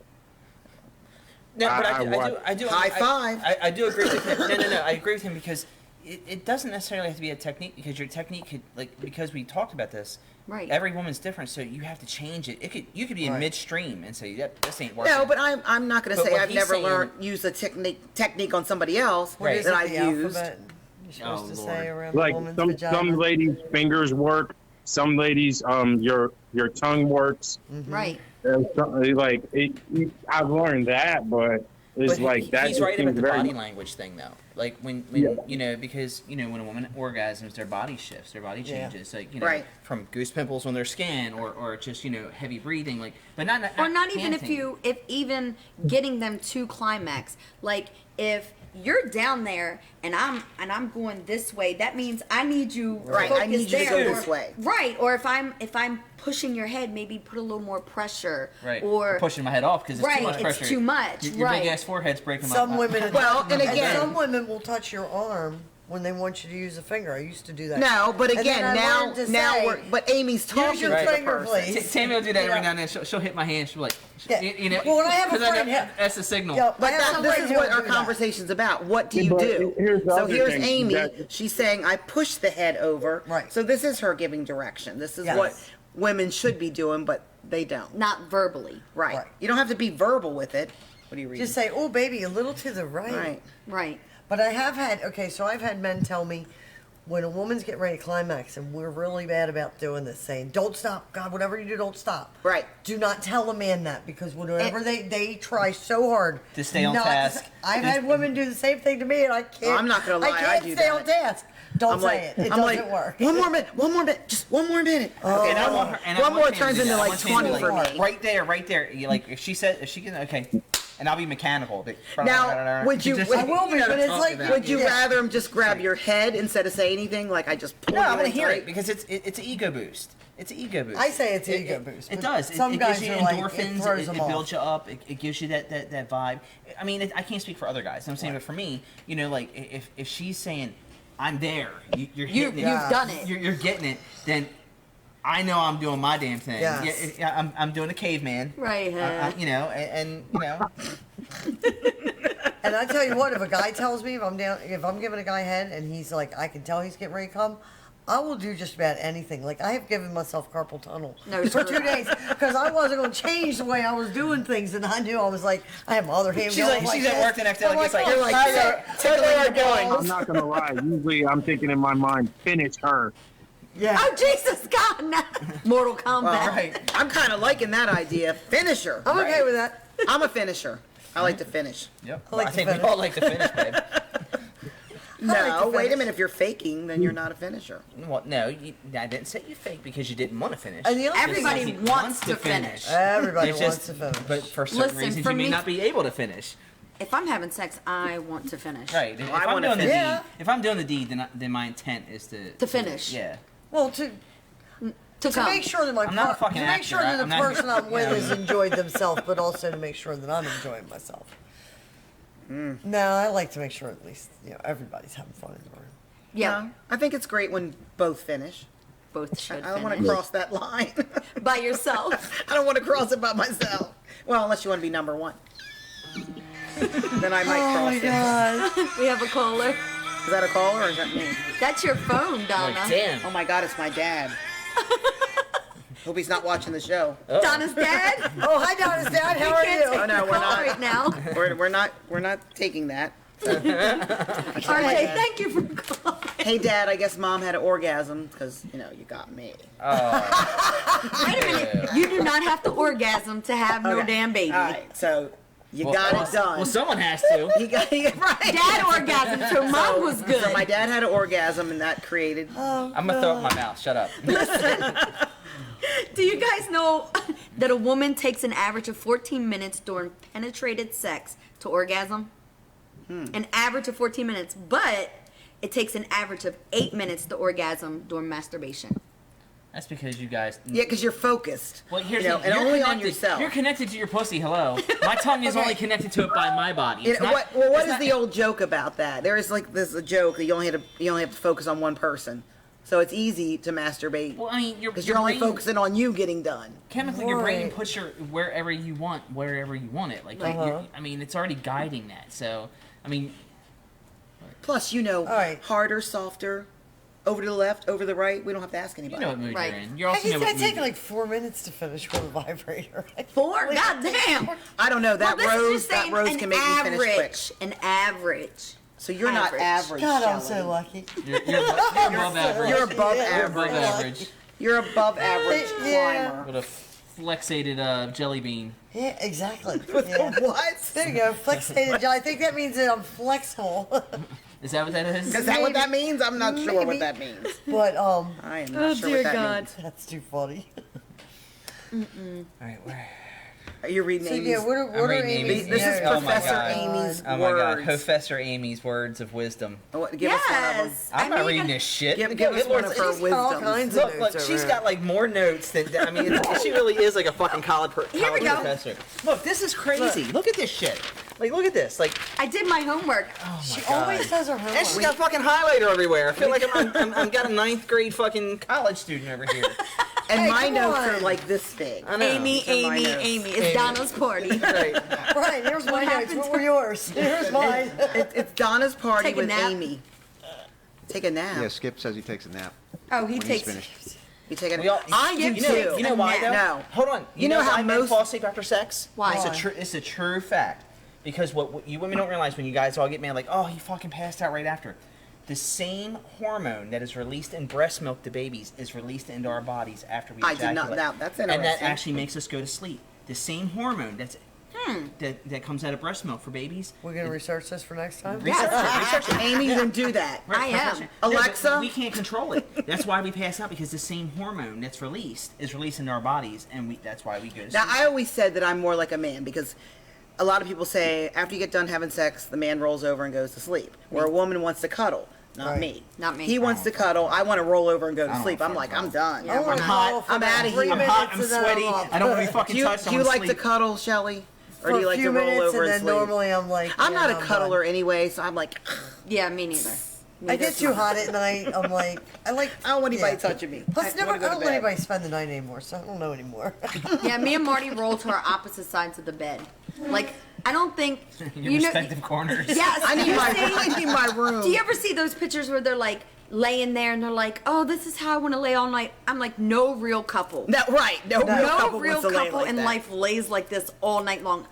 Speaker 2: No, but
Speaker 8: I
Speaker 2: I do.
Speaker 1: High five.
Speaker 2: I do agree with him. No. I agree with him because it doesn't necessarily have to be a technique because your technique could because we talked about this.
Speaker 3: Right.
Speaker 2: Every woman's different, so you have to change it. You could be in
Speaker 4: Right.
Speaker 2: midstream and say this ain't working.
Speaker 1: No, but I'm not going to
Speaker 2: But
Speaker 1: say
Speaker 2: what
Speaker 1: I've
Speaker 2: he's
Speaker 1: never
Speaker 2: saying-
Speaker 1: learned use a technique on somebody else
Speaker 4: What is
Speaker 1: that
Speaker 4: it,
Speaker 1: I've
Speaker 4: the
Speaker 1: used.
Speaker 4: alphabet you're supposed to
Speaker 2: Oh,
Speaker 4: say
Speaker 2: Lord.
Speaker 4: around
Speaker 8: Like
Speaker 4: a woman's
Speaker 8: some
Speaker 4: vagina?
Speaker 8: ladies' fingers work. Some ladies, your tongue works.
Speaker 3: Right.
Speaker 8: I've learned that, but it's
Speaker 2: But
Speaker 8: like that.
Speaker 2: he's
Speaker 8: just
Speaker 2: right about
Speaker 8: seems
Speaker 2: the
Speaker 8: very-
Speaker 2: body language thing, though. Like when
Speaker 8: Yeah.
Speaker 2: because when a woman orgasms, their body shifts, their body
Speaker 4: Yeah.
Speaker 2: changes. Like
Speaker 1: Right.
Speaker 2: from goose pimples on their skin, or just heavy breathing, but not
Speaker 3: Or not even
Speaker 2: panting.
Speaker 3: if even getting them to climax. Like if you're down there and I'm going this way, that means I need you
Speaker 1: Right, I
Speaker 3: focused
Speaker 1: need you to
Speaker 3: there.
Speaker 1: go
Speaker 3: Or-
Speaker 1: this way.
Speaker 3: Right. Or if I'm pushing your head, maybe put a little more pressure.
Speaker 2: Right.
Speaker 3: Or
Speaker 2: pushing my head off because it's
Speaker 3: Right,
Speaker 2: too much
Speaker 3: it's
Speaker 2: pressure.
Speaker 3: too much,
Speaker 2: Your
Speaker 3: right.
Speaker 2: big ass forehead's breaking
Speaker 4: Some
Speaker 2: my
Speaker 4: women,
Speaker 1: Well, and again-
Speaker 4: some women will touch your arm when they want you to use a finger. I used to do that.
Speaker 1: No, but
Speaker 4: And
Speaker 1: again,
Speaker 4: then I
Speaker 1: now
Speaker 4: learned to
Speaker 1: now
Speaker 4: say,
Speaker 1: we're but Amy's talking
Speaker 4: your
Speaker 1: to the
Speaker 4: finger,
Speaker 1: person.
Speaker 4: please.
Speaker 2: Tammy will do that
Speaker 4: You
Speaker 2: every
Speaker 4: know.
Speaker 2: now and then. She'll hit my hand. She'll be like,
Speaker 4: Yeah.
Speaker 2: you know,
Speaker 4: Well, when I have a
Speaker 2: 'cause
Speaker 4: friend,
Speaker 2: know that's the signal.
Speaker 4: Yeah,
Speaker 1: But
Speaker 4: I have some
Speaker 1: this
Speaker 4: friends
Speaker 1: is
Speaker 4: who
Speaker 1: what
Speaker 4: will
Speaker 1: our
Speaker 4: do that.
Speaker 1: conversation's about. What do
Speaker 8: Yeah,
Speaker 1: you
Speaker 8: but
Speaker 1: do?
Speaker 8: here's the
Speaker 1: So
Speaker 8: other
Speaker 1: here's
Speaker 8: thing,
Speaker 1: Amy.
Speaker 8: that-
Speaker 1: She's saying, I push the head over.
Speaker 4: Right.
Speaker 1: So this is her giving direction. This is
Speaker 4: Yes.
Speaker 1: what women should be doing, but they don't.
Speaker 3: Not verbally.
Speaker 1: Right.
Speaker 4: Right.
Speaker 1: You don't have to be verbal with it. What do you read?
Speaker 4: Just say, "Oh, baby, a little to the right."
Speaker 1: Right.
Speaker 3: Right.
Speaker 4: But I have had, okay, so I've had men tell me when a woman's getting ready to climax, and we're really bad about doing this, saying, "Don't stop, God, whatever you do, don't stop."
Speaker 1: Right.
Speaker 4: Do not tell a man that, because whenever they try so hard
Speaker 2: To stay on
Speaker 4: not
Speaker 2: task.
Speaker 4: I've had women do the same thing to me, and I can't.
Speaker 1: I'm not gonna lie,
Speaker 4: I can't
Speaker 1: I do
Speaker 4: stay
Speaker 1: that.
Speaker 4: on task. Don't
Speaker 1: I'm
Speaker 4: say
Speaker 1: like,
Speaker 4: it. It
Speaker 1: I'm
Speaker 4: doesn't
Speaker 1: like,
Speaker 4: work.
Speaker 1: One more minute, just one more minute. Okay,
Speaker 2: And I
Speaker 1: now
Speaker 2: want her, and I
Speaker 1: one
Speaker 2: want
Speaker 1: more
Speaker 2: Tammy to
Speaker 1: turns
Speaker 2: do
Speaker 1: into
Speaker 2: that. I
Speaker 1: like
Speaker 2: want Tammy
Speaker 1: 20
Speaker 2: to,
Speaker 1: for
Speaker 2: like,
Speaker 1: me.
Speaker 2: right there. Like if she can, okay, and I'll be mechanical.
Speaker 1: Now, would you?
Speaker 2: Just-
Speaker 4: I will be,
Speaker 2: you know
Speaker 4: but
Speaker 2: what I'm
Speaker 4: it's
Speaker 2: talking
Speaker 4: like-
Speaker 2: about.
Speaker 1: Would you
Speaker 4: Yeah.
Speaker 1: rather him just grab your head instead of say anything? Like I just pull
Speaker 2: No,
Speaker 1: you
Speaker 2: I want to
Speaker 1: in
Speaker 2: hear
Speaker 1: tight?
Speaker 2: it because it's an ego boost. It's an ego boost.
Speaker 4: I say it's an ego
Speaker 2: It-
Speaker 4: boost,
Speaker 2: It
Speaker 4: but
Speaker 2: does.
Speaker 4: some
Speaker 2: it
Speaker 4: guys
Speaker 2: gives you
Speaker 4: are like, it
Speaker 2: endorphins.
Speaker 4: throws
Speaker 2: It
Speaker 4: them
Speaker 2: builds
Speaker 4: off.
Speaker 2: you up. It gives you that vibe. I mean, I can't speak for other guys. I'm saying, but for me, you know, like if she's saying, "I'm there," you're hitting it.
Speaker 3: You've done it.
Speaker 2: You're getting it. Then I know I'm doing my damn thing.
Speaker 4: Yes.
Speaker 2: Yeah, I'm doing a caveman.
Speaker 3: Right.
Speaker 2: You know, and you know.
Speaker 4: And I tell you what, if a guy tells me if I'm giving a guy head and he's like, I can tell he's getting ready to come, I will do just about anything. Like I have given myself carpal tunnel
Speaker 3: No,
Speaker 4: for
Speaker 3: screw
Speaker 4: 2 days because I wasn't going to change the way I was doing things, and I knew I was like, I have my other hand.
Speaker 2: She's
Speaker 4: going
Speaker 2: like, she's
Speaker 4: this.
Speaker 2: at work the next day.
Speaker 4: I'm
Speaker 2: Like, it's like,
Speaker 4: oh,
Speaker 2: you're like,
Speaker 1: tickling your balls.
Speaker 8: I'm not gonna lie. Usually, I'm thinking in my mind, finish her.
Speaker 4: yeah.
Speaker 3: Oh Jesus God! No. Mortal Kombat.
Speaker 1: Well, right. I'm kind of liking that idea. Finisher.
Speaker 4: I'm okay with that.
Speaker 1: I'm a finisher. I like to finish.
Speaker 2: Yep.
Speaker 4: I like
Speaker 2: I
Speaker 4: to
Speaker 2: think we
Speaker 4: finish.
Speaker 2: all like to finish, babe.
Speaker 1: No,
Speaker 4: to
Speaker 1: wait a
Speaker 4: finish.
Speaker 1: minute. If you're faking, then you're not a finisher.
Speaker 2: Well, no, I didn't say you fake because you didn't want to finish.
Speaker 4: And the other
Speaker 3: Everybody
Speaker 2: He
Speaker 3: wants to finish.
Speaker 4: Everybody
Speaker 2: It's
Speaker 4: wants
Speaker 2: just-
Speaker 4: to finish.
Speaker 2: But for certain
Speaker 3: Listen,
Speaker 2: reasons,
Speaker 3: for
Speaker 2: you may
Speaker 3: me-
Speaker 2: not be able to finish.
Speaker 3: If I'm having sex, I want to finish.
Speaker 2: Right. If
Speaker 1: I
Speaker 2: I'm
Speaker 1: wanna
Speaker 2: doing the
Speaker 1: finish.
Speaker 2: deed,
Speaker 4: Yeah.
Speaker 2: if I'm doing the deed, then my intent is
Speaker 3: To finish.
Speaker 2: Yeah.
Speaker 4: well,
Speaker 3: To
Speaker 4: to
Speaker 3: come.
Speaker 4: make sure that
Speaker 2: I'm not a fucking
Speaker 4: to make
Speaker 2: actor.
Speaker 4: sure that the
Speaker 2: I'm not-
Speaker 4: person I'm with
Speaker 2: Yeah.
Speaker 4: has enjoyed themselves, but also to make sure that I'm enjoying myself. No, I like to make sure at least everybody's having fun in the room.
Speaker 3: Yeah.
Speaker 1: No, I think it's great when both finish.
Speaker 3: Both should
Speaker 1: I don't want to
Speaker 3: finish.
Speaker 1: cross that line.
Speaker 3: By yourself.
Speaker 1: I don't want to cross it by myself. Well, unless you want to be number one. Then I might cross it.
Speaker 4: God.
Speaker 3: We have a caller.
Speaker 1: Is that a caller or is that me?
Speaker 3: That's your phone, Donna.
Speaker 2: Like, damn.
Speaker 1: Oh my God, it's my dad. Hope he's not watching the show.
Speaker 3: Donna's dad.
Speaker 4: Oh, hi, Donna's dad. How are
Speaker 3: Can't
Speaker 4: you?
Speaker 3: take
Speaker 1: Oh, no,
Speaker 3: the
Speaker 1: we're
Speaker 3: call
Speaker 1: not.
Speaker 3: right now.
Speaker 1: We're not taking that.
Speaker 3: RJ, thank you for calling.
Speaker 1: Hey, Dad, I guess Mom had an orgasm because you got me.
Speaker 3: Wait a minute. You do not have to orgasm to have no
Speaker 1: Okay.
Speaker 3: damn baby.
Speaker 1: All right, so you got it done.
Speaker 2: Well, someone has to.
Speaker 1: You got it right.
Speaker 3: Dad orgasm, so mom was good.
Speaker 1: So my dad had an orgasm, and that created.
Speaker 2: I'm gonna throw up in my mouth. Shut up.
Speaker 3: Do you guys know that a woman takes an average of 14 minutes during penetrated sex to orgasm? An average of 14 minutes, but it takes an average of 8 minutes to orgasm during masturbation.
Speaker 2: That's because you guys.
Speaker 1: Yeah, because you're focused.
Speaker 2: Well, here's
Speaker 1: and
Speaker 2: you're
Speaker 1: only on
Speaker 2: connected-
Speaker 1: yourself.
Speaker 2: You're connected to your pussy. Hello. My tongue is only connected to it by my body.
Speaker 1: You
Speaker 2: It's
Speaker 1: know,
Speaker 2: not-
Speaker 1: what
Speaker 2: it's
Speaker 1: is
Speaker 2: not-
Speaker 1: the old joke about that? There is this a joke that you only have to focus on one person, so it's easy to masturbate
Speaker 2: Well, I mean,
Speaker 1: because you're only focusing on you getting done.
Speaker 2: Chemically, your brain
Speaker 4: Right.
Speaker 2: puts your wherever you want it. Like, I mean, it's already guiding that. So, I mean,
Speaker 1: Plus,
Speaker 4: All right.
Speaker 1: harder, softer, over to the left, over the right. We don't have to ask
Speaker 2: you
Speaker 1: anybody.
Speaker 2: know what mood
Speaker 3: Right.
Speaker 2: you're in. You
Speaker 4: I
Speaker 2: also know
Speaker 4: guess
Speaker 2: what
Speaker 4: that take
Speaker 2: mood.
Speaker 4: like 4 minutes to finish with a vibrator. Right?
Speaker 3: 4? God damn.
Speaker 1: I don't know. That
Speaker 3: Well, this is
Speaker 1: rose,
Speaker 3: just saying
Speaker 1: that rose
Speaker 3: an
Speaker 1: can make me finish quick.
Speaker 3: average. An average.
Speaker 1: So you're not average.
Speaker 4: God, I'm
Speaker 1: Shelley.
Speaker 4: so lucky.
Speaker 2: You're above average.
Speaker 1: You're above
Speaker 4: Yeah.
Speaker 2: You're above
Speaker 1: average.
Speaker 2: average.
Speaker 1: You're above average
Speaker 4: Yeah.
Speaker 1: climber.
Speaker 2: With a flexated jelly bean.
Speaker 4: Yeah, exactly. Yeah.
Speaker 1: What?
Speaker 4: There you go, flexated. I think that means that I'm flexible.
Speaker 2: Is that what that is?
Speaker 1: Is that what that means? I'm not sure what
Speaker 4: Maybe.
Speaker 1: that means.
Speaker 4: But
Speaker 1: I am not sure what that means.
Speaker 4: that's too funny.
Speaker 2: All right, where?
Speaker 1: Are you reading
Speaker 4: So
Speaker 1: Amy's?
Speaker 4: yeah, what are
Speaker 2: reading
Speaker 4: Amy's
Speaker 2: Amy's.
Speaker 1: This is
Speaker 4: notes?
Speaker 2: Oh my
Speaker 1: Professor
Speaker 2: God.
Speaker 1: Amy's
Speaker 2: Oh my God,
Speaker 1: words.
Speaker 2: Professor Amy's words of wisdom.
Speaker 1: Give us one of them.
Speaker 3: Yes.
Speaker 2: I'm not
Speaker 3: mean,
Speaker 2: reading this shit.
Speaker 1: Give us one of her
Speaker 4: She's got all
Speaker 1: wisdoms.
Speaker 4: kinds of
Speaker 2: Look,
Speaker 4: notes
Speaker 2: look,
Speaker 4: over
Speaker 2: she's
Speaker 4: there.
Speaker 2: got like more notes than I mean. She really is like a fucking college
Speaker 3: Here we go.
Speaker 2: professor. Look, this is crazy. Look at this shit. Like, look at this. Like,
Speaker 3: I did my homework.
Speaker 4: She always does her homework.
Speaker 2: and she's got fucking highlighter everywhere. I feel like I'm got a 9th grade fucking college student over here.
Speaker 1: And
Speaker 4: Hey,
Speaker 1: my
Speaker 4: come
Speaker 1: notes
Speaker 4: on.
Speaker 1: are like this big.
Speaker 2: I know.
Speaker 3: Amy,
Speaker 1: These are my
Speaker 3: Amy,
Speaker 1: notes.
Speaker 3: Amy. It's
Speaker 2: Amy.
Speaker 3: Donna's party.
Speaker 2: Right.
Speaker 4: Right, here's my notes.
Speaker 3: happened
Speaker 4: What
Speaker 3: to-
Speaker 4: were yours? Here's mine.
Speaker 1: It's Donna's party
Speaker 3: Take a
Speaker 1: with
Speaker 3: nap.
Speaker 1: Amy. Take a nap.
Speaker 6: Yeah, Skip says he takes a nap
Speaker 3: Oh, he
Speaker 6: when he's
Speaker 3: takes.
Speaker 6: finished.
Speaker 1: You take a
Speaker 2: We all-
Speaker 1: nap. I do
Speaker 3: You
Speaker 1: too.
Speaker 3: know-
Speaker 2: You know why though?
Speaker 1: No.
Speaker 2: Hold on.
Speaker 1: You know how
Speaker 2: why men
Speaker 1: most-
Speaker 2: fall asleep after sex?
Speaker 3: Why?
Speaker 2: It's a true fact. Because what you women don't realize when you guys all get mad, like, oh, he fucking passed out right after. The same hormone that is released in breast milk to babies is released into our bodies after we
Speaker 1: I did
Speaker 2: ejaculate.
Speaker 1: not know. That's
Speaker 2: And that
Speaker 1: interesting.
Speaker 2: actually makes us go to sleep. The same hormone that comes out of breast milk for babies.
Speaker 4: We're going to research this for next time?
Speaker 2: Research it. Research it.
Speaker 1: Amy, you didn't do that.
Speaker 3: I am.
Speaker 2: No, but
Speaker 1: Alexa?
Speaker 2: we can't control it. That's why we pass out, because the same hormone that's released is released into our bodies, and that's why we go to sleep.
Speaker 1: Now, I always said that I'm more like a man because a lot of people say after you get done having sex, the man rolls over and goes to sleep. Where a woman wants to cuddle. Not
Speaker 4: Right.
Speaker 1: me.
Speaker 3: Not me.
Speaker 1: He wants to cuddle. I want to roll over and go to
Speaker 6: don't
Speaker 1: sleep. I'm like, I'm done.
Speaker 3: Yeah,
Speaker 4: I wanna
Speaker 3: we're
Speaker 2: hot.
Speaker 4: cuddle for
Speaker 1: I'm
Speaker 4: about
Speaker 1: outta
Speaker 4: 3
Speaker 1: here.
Speaker 2: I'm hot, I'm
Speaker 4: minutes and then
Speaker 2: sweaty,
Speaker 4: I'm up.
Speaker 2: I don't want to be fucking
Speaker 1: Do you,
Speaker 2: touched.
Speaker 1: do you like to cuddle, Shelly? Or
Speaker 4: For
Speaker 1: do you
Speaker 4: a
Speaker 1: like
Speaker 4: few
Speaker 1: to roll
Speaker 4: minutes
Speaker 1: over
Speaker 4: and
Speaker 1: and
Speaker 4: then
Speaker 1: sleep?
Speaker 4: normally I'm like,
Speaker 1: I'm
Speaker 4: yeah,
Speaker 1: not a
Speaker 4: I'm
Speaker 1: cuddler
Speaker 4: done.
Speaker 1: anyway, so I'm like,
Speaker 3: Yeah, me neither.
Speaker 4: I
Speaker 3: Neither
Speaker 4: get
Speaker 3: is
Speaker 4: too
Speaker 3: mine.
Speaker 4: hot at night. I'm like, I
Speaker 1: don't want anybody
Speaker 4: yeah.
Speaker 1: touching me.
Speaker 4: Plus,
Speaker 1: I
Speaker 4: never,
Speaker 1: wanna go
Speaker 4: I
Speaker 1: to
Speaker 4: don't let
Speaker 1: bed.
Speaker 4: anybody spend the night anymore, so I don't know anymore.
Speaker 3: Yeah, me and Marty roll to our opposite sides of the bed. Like, I don't think
Speaker 2: Your respective corners.
Speaker 3: Yes,
Speaker 1: I need
Speaker 3: you
Speaker 1: my
Speaker 3: see-
Speaker 1: I need my room.
Speaker 3: Do you ever see those pictures where they're like laying there and they're like, "Oh, this is how I want to lay all night." I'm like, no real couple.
Speaker 1: No, right. No, real
Speaker 3: No
Speaker 1: couple
Speaker 3: real
Speaker 1: wants to lay
Speaker 3: couple
Speaker 1: like
Speaker 3: in
Speaker 1: that.
Speaker 3: life lays like this all night long.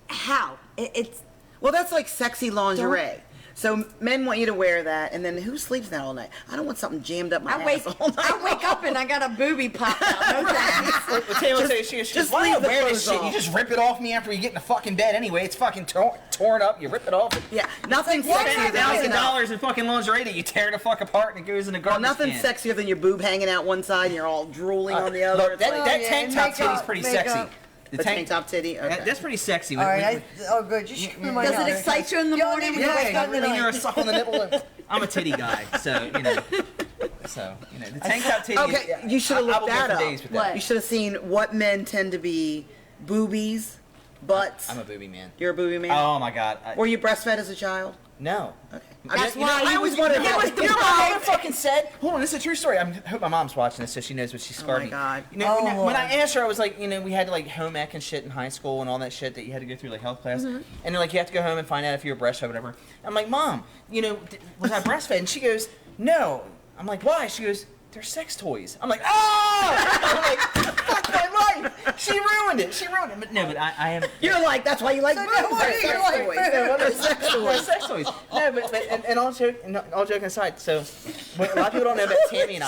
Speaker 3: How? It's
Speaker 1: Well, that's like sexy lingerie. So men want you to wear that, and then who sleeps that all night? I don't want something jammed up my
Speaker 3: I wake
Speaker 1: ass all night.
Speaker 3: I wake up and I got a booby popped out. No thanks.
Speaker 2: What Taylor says, she goes,
Speaker 1: just
Speaker 2: why do you
Speaker 1: leave the
Speaker 2: wear this
Speaker 1: clothes
Speaker 2: shit? You
Speaker 1: off.
Speaker 2: just rip it off me after you get in the fucking bed anyway. It's fucking torn up. You rip it off.
Speaker 1: Yeah, nothing
Speaker 4: It's like,
Speaker 1: sexier than hanging out.
Speaker 2: $1,000 in fucking lingerie that you tear the fuck apart and it goes in a
Speaker 1: Well,
Speaker 2: garbage
Speaker 1: nothing
Speaker 2: can.
Speaker 1: sexier than your boob hanging out one side and you're all drooling on the other.
Speaker 2: Look,
Speaker 1: It's
Speaker 2: that,
Speaker 1: like-
Speaker 2: that
Speaker 4: yeah,
Speaker 2: tank
Speaker 4: and
Speaker 2: top
Speaker 4: makeup,
Speaker 2: titty's pretty
Speaker 4: makeup.
Speaker 2: sexy.
Speaker 1: the tank top titty. Okay.
Speaker 2: That's pretty sexy.
Speaker 4: All right,
Speaker 2: We-
Speaker 4: oh good, you should be my
Speaker 3: Does it
Speaker 4: guy.
Speaker 3: excite you in the
Speaker 4: You don't
Speaker 3: morning
Speaker 4: need
Speaker 3: when
Speaker 4: to
Speaker 3: you
Speaker 4: wake
Speaker 3: wake
Speaker 4: up
Speaker 3: up?
Speaker 4: in the
Speaker 2: Clean her a
Speaker 4: night.
Speaker 2: suck on the nipple. I'm a titty guy, so you know. The tank top titty.
Speaker 1: Okay, you should have
Speaker 2: I
Speaker 1: looked
Speaker 2: will go
Speaker 1: that
Speaker 2: for
Speaker 1: up.
Speaker 2: days with that.
Speaker 3: What?
Speaker 1: You should have seen what men tend to be boobies, butts.
Speaker 2: I'm a booby man.
Speaker 1: You're a booby man.
Speaker 2: Oh my god.
Speaker 1: Were you breastfed as a child?
Speaker 2: No.
Speaker 1: Okay.
Speaker 3: That's why
Speaker 1: I
Speaker 3: you
Speaker 1: always
Speaker 3: was-
Speaker 1: wanted to
Speaker 3: that
Speaker 1: know.
Speaker 3: was the
Speaker 2: You know what my
Speaker 3: point.
Speaker 2: mother fucking said? Hold on, this is a true story. I hope my mom's watching this so she knows what she scarred
Speaker 1: my
Speaker 2: me.
Speaker 1: God.
Speaker 2: You know,
Speaker 4: Oh,
Speaker 2: when I
Speaker 4: Lord.
Speaker 2: asked her, I was like, we had to like home ec and shit in high school and all that shit that you had to go through like health class. And they're like, you have to go home and find out if you're breastfed or whatever. I'm like, Mom, was I breastfed? And she goes, No. I'm like, why? She goes, they're sex toys. I'm like, oh! I'm like, fuck my life. She ruined it. But no, but I am.
Speaker 1: You're like, that's why you like
Speaker 4: So
Speaker 1: boobs.
Speaker 4: no wonder
Speaker 1: They're
Speaker 4: you're
Speaker 1: sex
Speaker 4: like,
Speaker 1: toys.
Speaker 4: "Man,
Speaker 1: They're sex
Speaker 2: They're
Speaker 1: toys.
Speaker 2: sex toys. No, but all joking aside, so what a lot of people don't know about Tammy and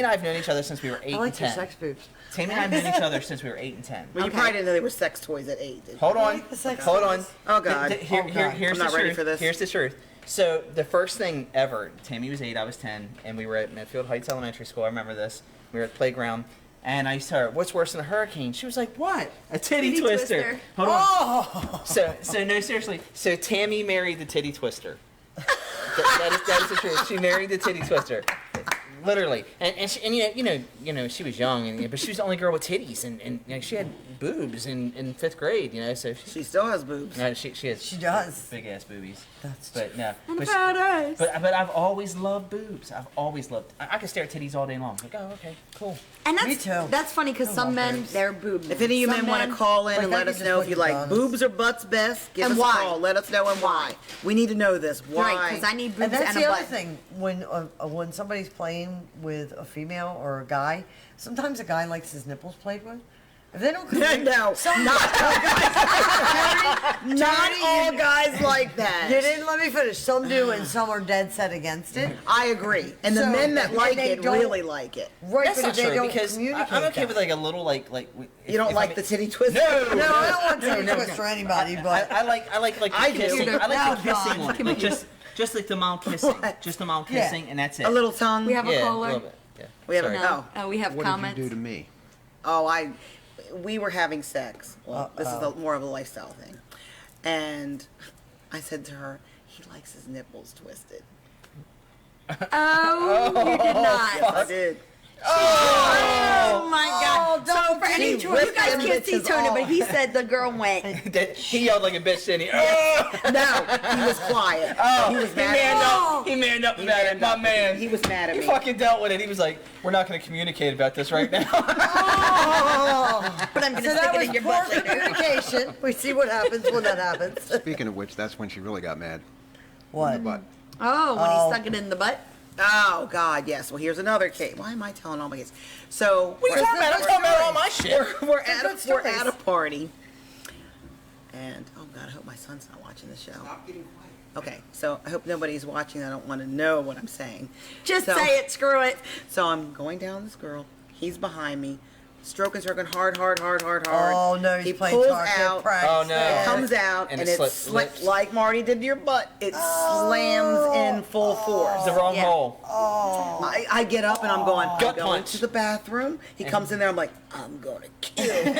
Speaker 2: I have known each other since we were 8
Speaker 4: I like
Speaker 2: and
Speaker 4: your
Speaker 2: 10.
Speaker 4: sex boobs.
Speaker 2: Tammy and I have known each other since we were 8 and 10.
Speaker 1: Well, you probably didn't know they were sex toys at 8. did you?
Speaker 2: Hold on.
Speaker 4: like the sex
Speaker 2: Hold on.
Speaker 4: toys.
Speaker 1: Oh, God.
Speaker 2: Here-
Speaker 4: Oh, God.
Speaker 2: Here's
Speaker 1: I'm not
Speaker 2: the
Speaker 1: ready
Speaker 2: truth.
Speaker 1: for this.
Speaker 2: Here's the truth. So the first thing ever, Tammy was 8, I was 10, and we were at Medfield Heights Elementary School. I remember this. We were at the playground, and I used to her, what's worse than a hurricane? She was like, what? A titty
Speaker 3: Titty
Speaker 2: twister.
Speaker 3: twister.
Speaker 2: Hold on.
Speaker 4: Oh,
Speaker 2: So no, seriously. So Tammy married the titty twister. that is the truth. She married the titty twister. Literally, and she was young, but she was the only girl with titties, and she had boobs in 5th grade, so
Speaker 1: She still has boobs.
Speaker 2: no, she has
Speaker 4: She does.
Speaker 2: big ass boobies.
Speaker 4: That's
Speaker 2: But no,
Speaker 3: And
Speaker 2: but,
Speaker 3: fat ass.
Speaker 2: but I've always loved boobs. I've always loved. I could stare at titties all day long. Like, oh, okay, cool.
Speaker 3: And
Speaker 4: Me too.
Speaker 3: that's funny because
Speaker 4: I
Speaker 3: some
Speaker 4: love
Speaker 3: men,
Speaker 4: boobs.
Speaker 3: they're boob.
Speaker 1: If any of you
Speaker 3: Some
Speaker 1: men want to call in
Speaker 4: like,
Speaker 1: and
Speaker 4: I
Speaker 1: let
Speaker 4: could
Speaker 1: us
Speaker 4: just
Speaker 1: know
Speaker 4: put
Speaker 1: if you
Speaker 4: the
Speaker 1: like
Speaker 4: guns.
Speaker 1: boobs or butts best, give
Speaker 3: And
Speaker 1: us
Speaker 3: why?
Speaker 1: a call. Let us know and why. We need to know this. Why?
Speaker 3: Right, because I need boobs
Speaker 4: And that's
Speaker 3: and
Speaker 4: the
Speaker 3: a
Speaker 4: other
Speaker 3: butt.
Speaker 4: thing. When somebody's playing with a female or a guy, sometimes a guy likes his nipples played with. If they don't,
Speaker 1: No, not all guys. Not all guys like that.
Speaker 4: You didn't let me finish. Some do, and some are dead set against it.
Speaker 1: I agree. And the
Speaker 4: So,
Speaker 1: men that
Speaker 4: and
Speaker 1: like
Speaker 4: they
Speaker 1: it
Speaker 4: don't-
Speaker 1: really like it.
Speaker 4: Right,
Speaker 2: That's
Speaker 4: but
Speaker 2: not
Speaker 4: if they
Speaker 2: true
Speaker 4: don't
Speaker 2: because
Speaker 4: communicate
Speaker 2: I'm okay
Speaker 4: that.
Speaker 2: with like a little like.
Speaker 1: You don't
Speaker 2: if
Speaker 1: like
Speaker 2: I'm-
Speaker 1: the titty twister?
Speaker 2: No,
Speaker 4: No, I don't want to
Speaker 2: no,
Speaker 4: twist for anybody,
Speaker 2: I,
Speaker 4: but
Speaker 2: I like
Speaker 1: I do.
Speaker 2: kissing. I like the
Speaker 4: Oh,
Speaker 2: kissing
Speaker 4: God.
Speaker 2: one, like just like the mild kissing, just the mild
Speaker 4: Yeah.
Speaker 2: kissing, and that's it.
Speaker 1: A little tongue.
Speaker 3: We have a
Speaker 2: yeah,
Speaker 3: caller.
Speaker 2: a little bit. Yeah.
Speaker 1: We have
Speaker 2: Sorry.
Speaker 1: a
Speaker 3: No. Oh, we have
Speaker 6: What
Speaker 3: comments.
Speaker 6: did you do to me?
Speaker 1: we were having sex. Well, this is
Speaker 4: Uh-oh.
Speaker 1: more of a lifestyle thing. And I said to her, he likes his nipples twisted.
Speaker 3: Oh, you did not.
Speaker 1: Yes, I did.
Speaker 3: Oh my God!
Speaker 4: don't
Speaker 3: So for any
Speaker 4: she
Speaker 3: you
Speaker 4: ripped
Speaker 3: guys
Speaker 4: them
Speaker 3: can't see
Speaker 4: bitches
Speaker 3: Tony, but
Speaker 4: off.
Speaker 3: he said the girl went.
Speaker 2: He yelled like a bitch, didn't he? Oh,
Speaker 1: No, he was quiet. He was mad at me.
Speaker 2: He manned up
Speaker 1: He
Speaker 2: about it.
Speaker 1: manned
Speaker 2: My
Speaker 1: up.
Speaker 2: man.
Speaker 1: He was mad at
Speaker 2: He
Speaker 1: me.
Speaker 2: fucking dealt with it. He was like, "We're not going to communicate about this right now."
Speaker 3: But I'm gonna
Speaker 4: So
Speaker 3: stick
Speaker 4: that
Speaker 3: it
Speaker 4: was
Speaker 3: in your
Speaker 4: poor
Speaker 3: butt later.
Speaker 4: communication. We see what happens when that happens.
Speaker 6: Speaking of which, that's when she really got mad.
Speaker 4: What?
Speaker 6: But
Speaker 3: Oh, when
Speaker 4: Oh.
Speaker 3: he stuck it in the butt.
Speaker 1: Oh God, yes. Well, here's another case. Why am I telling all my cases? So
Speaker 2: What are you talking about? I'm talking about all my shit.
Speaker 1: we're at
Speaker 4: good
Speaker 1: a
Speaker 4: stories.
Speaker 1: party, and oh God, I hope my son's not watching the show.
Speaker 6: stop getting quiet.
Speaker 1: Okay, so I hope nobody's watching. I don't want to know what I'm saying.
Speaker 3: Just
Speaker 1: So-
Speaker 3: say it. Screw it.
Speaker 1: So I'm going down this girl. He's behind me, stroking hard.
Speaker 4: Oh no, he's
Speaker 1: He
Speaker 4: playing
Speaker 1: pulls
Speaker 4: target
Speaker 1: out.
Speaker 4: practice.
Speaker 2: Oh, no.
Speaker 1: It comes out
Speaker 2: And
Speaker 1: and,
Speaker 2: it
Speaker 1: it
Speaker 2: slips
Speaker 1: slips
Speaker 2: lips.
Speaker 1: like Marty did to your butt. It slams in full force.
Speaker 2: It's the wrong
Speaker 3: Yeah.
Speaker 2: hole.
Speaker 1: I get up and I'm going, I'm
Speaker 2: Gut
Speaker 1: going
Speaker 2: punch.
Speaker 1: to the bathroom. He comes in there, I'm like, I'm gonna kill you.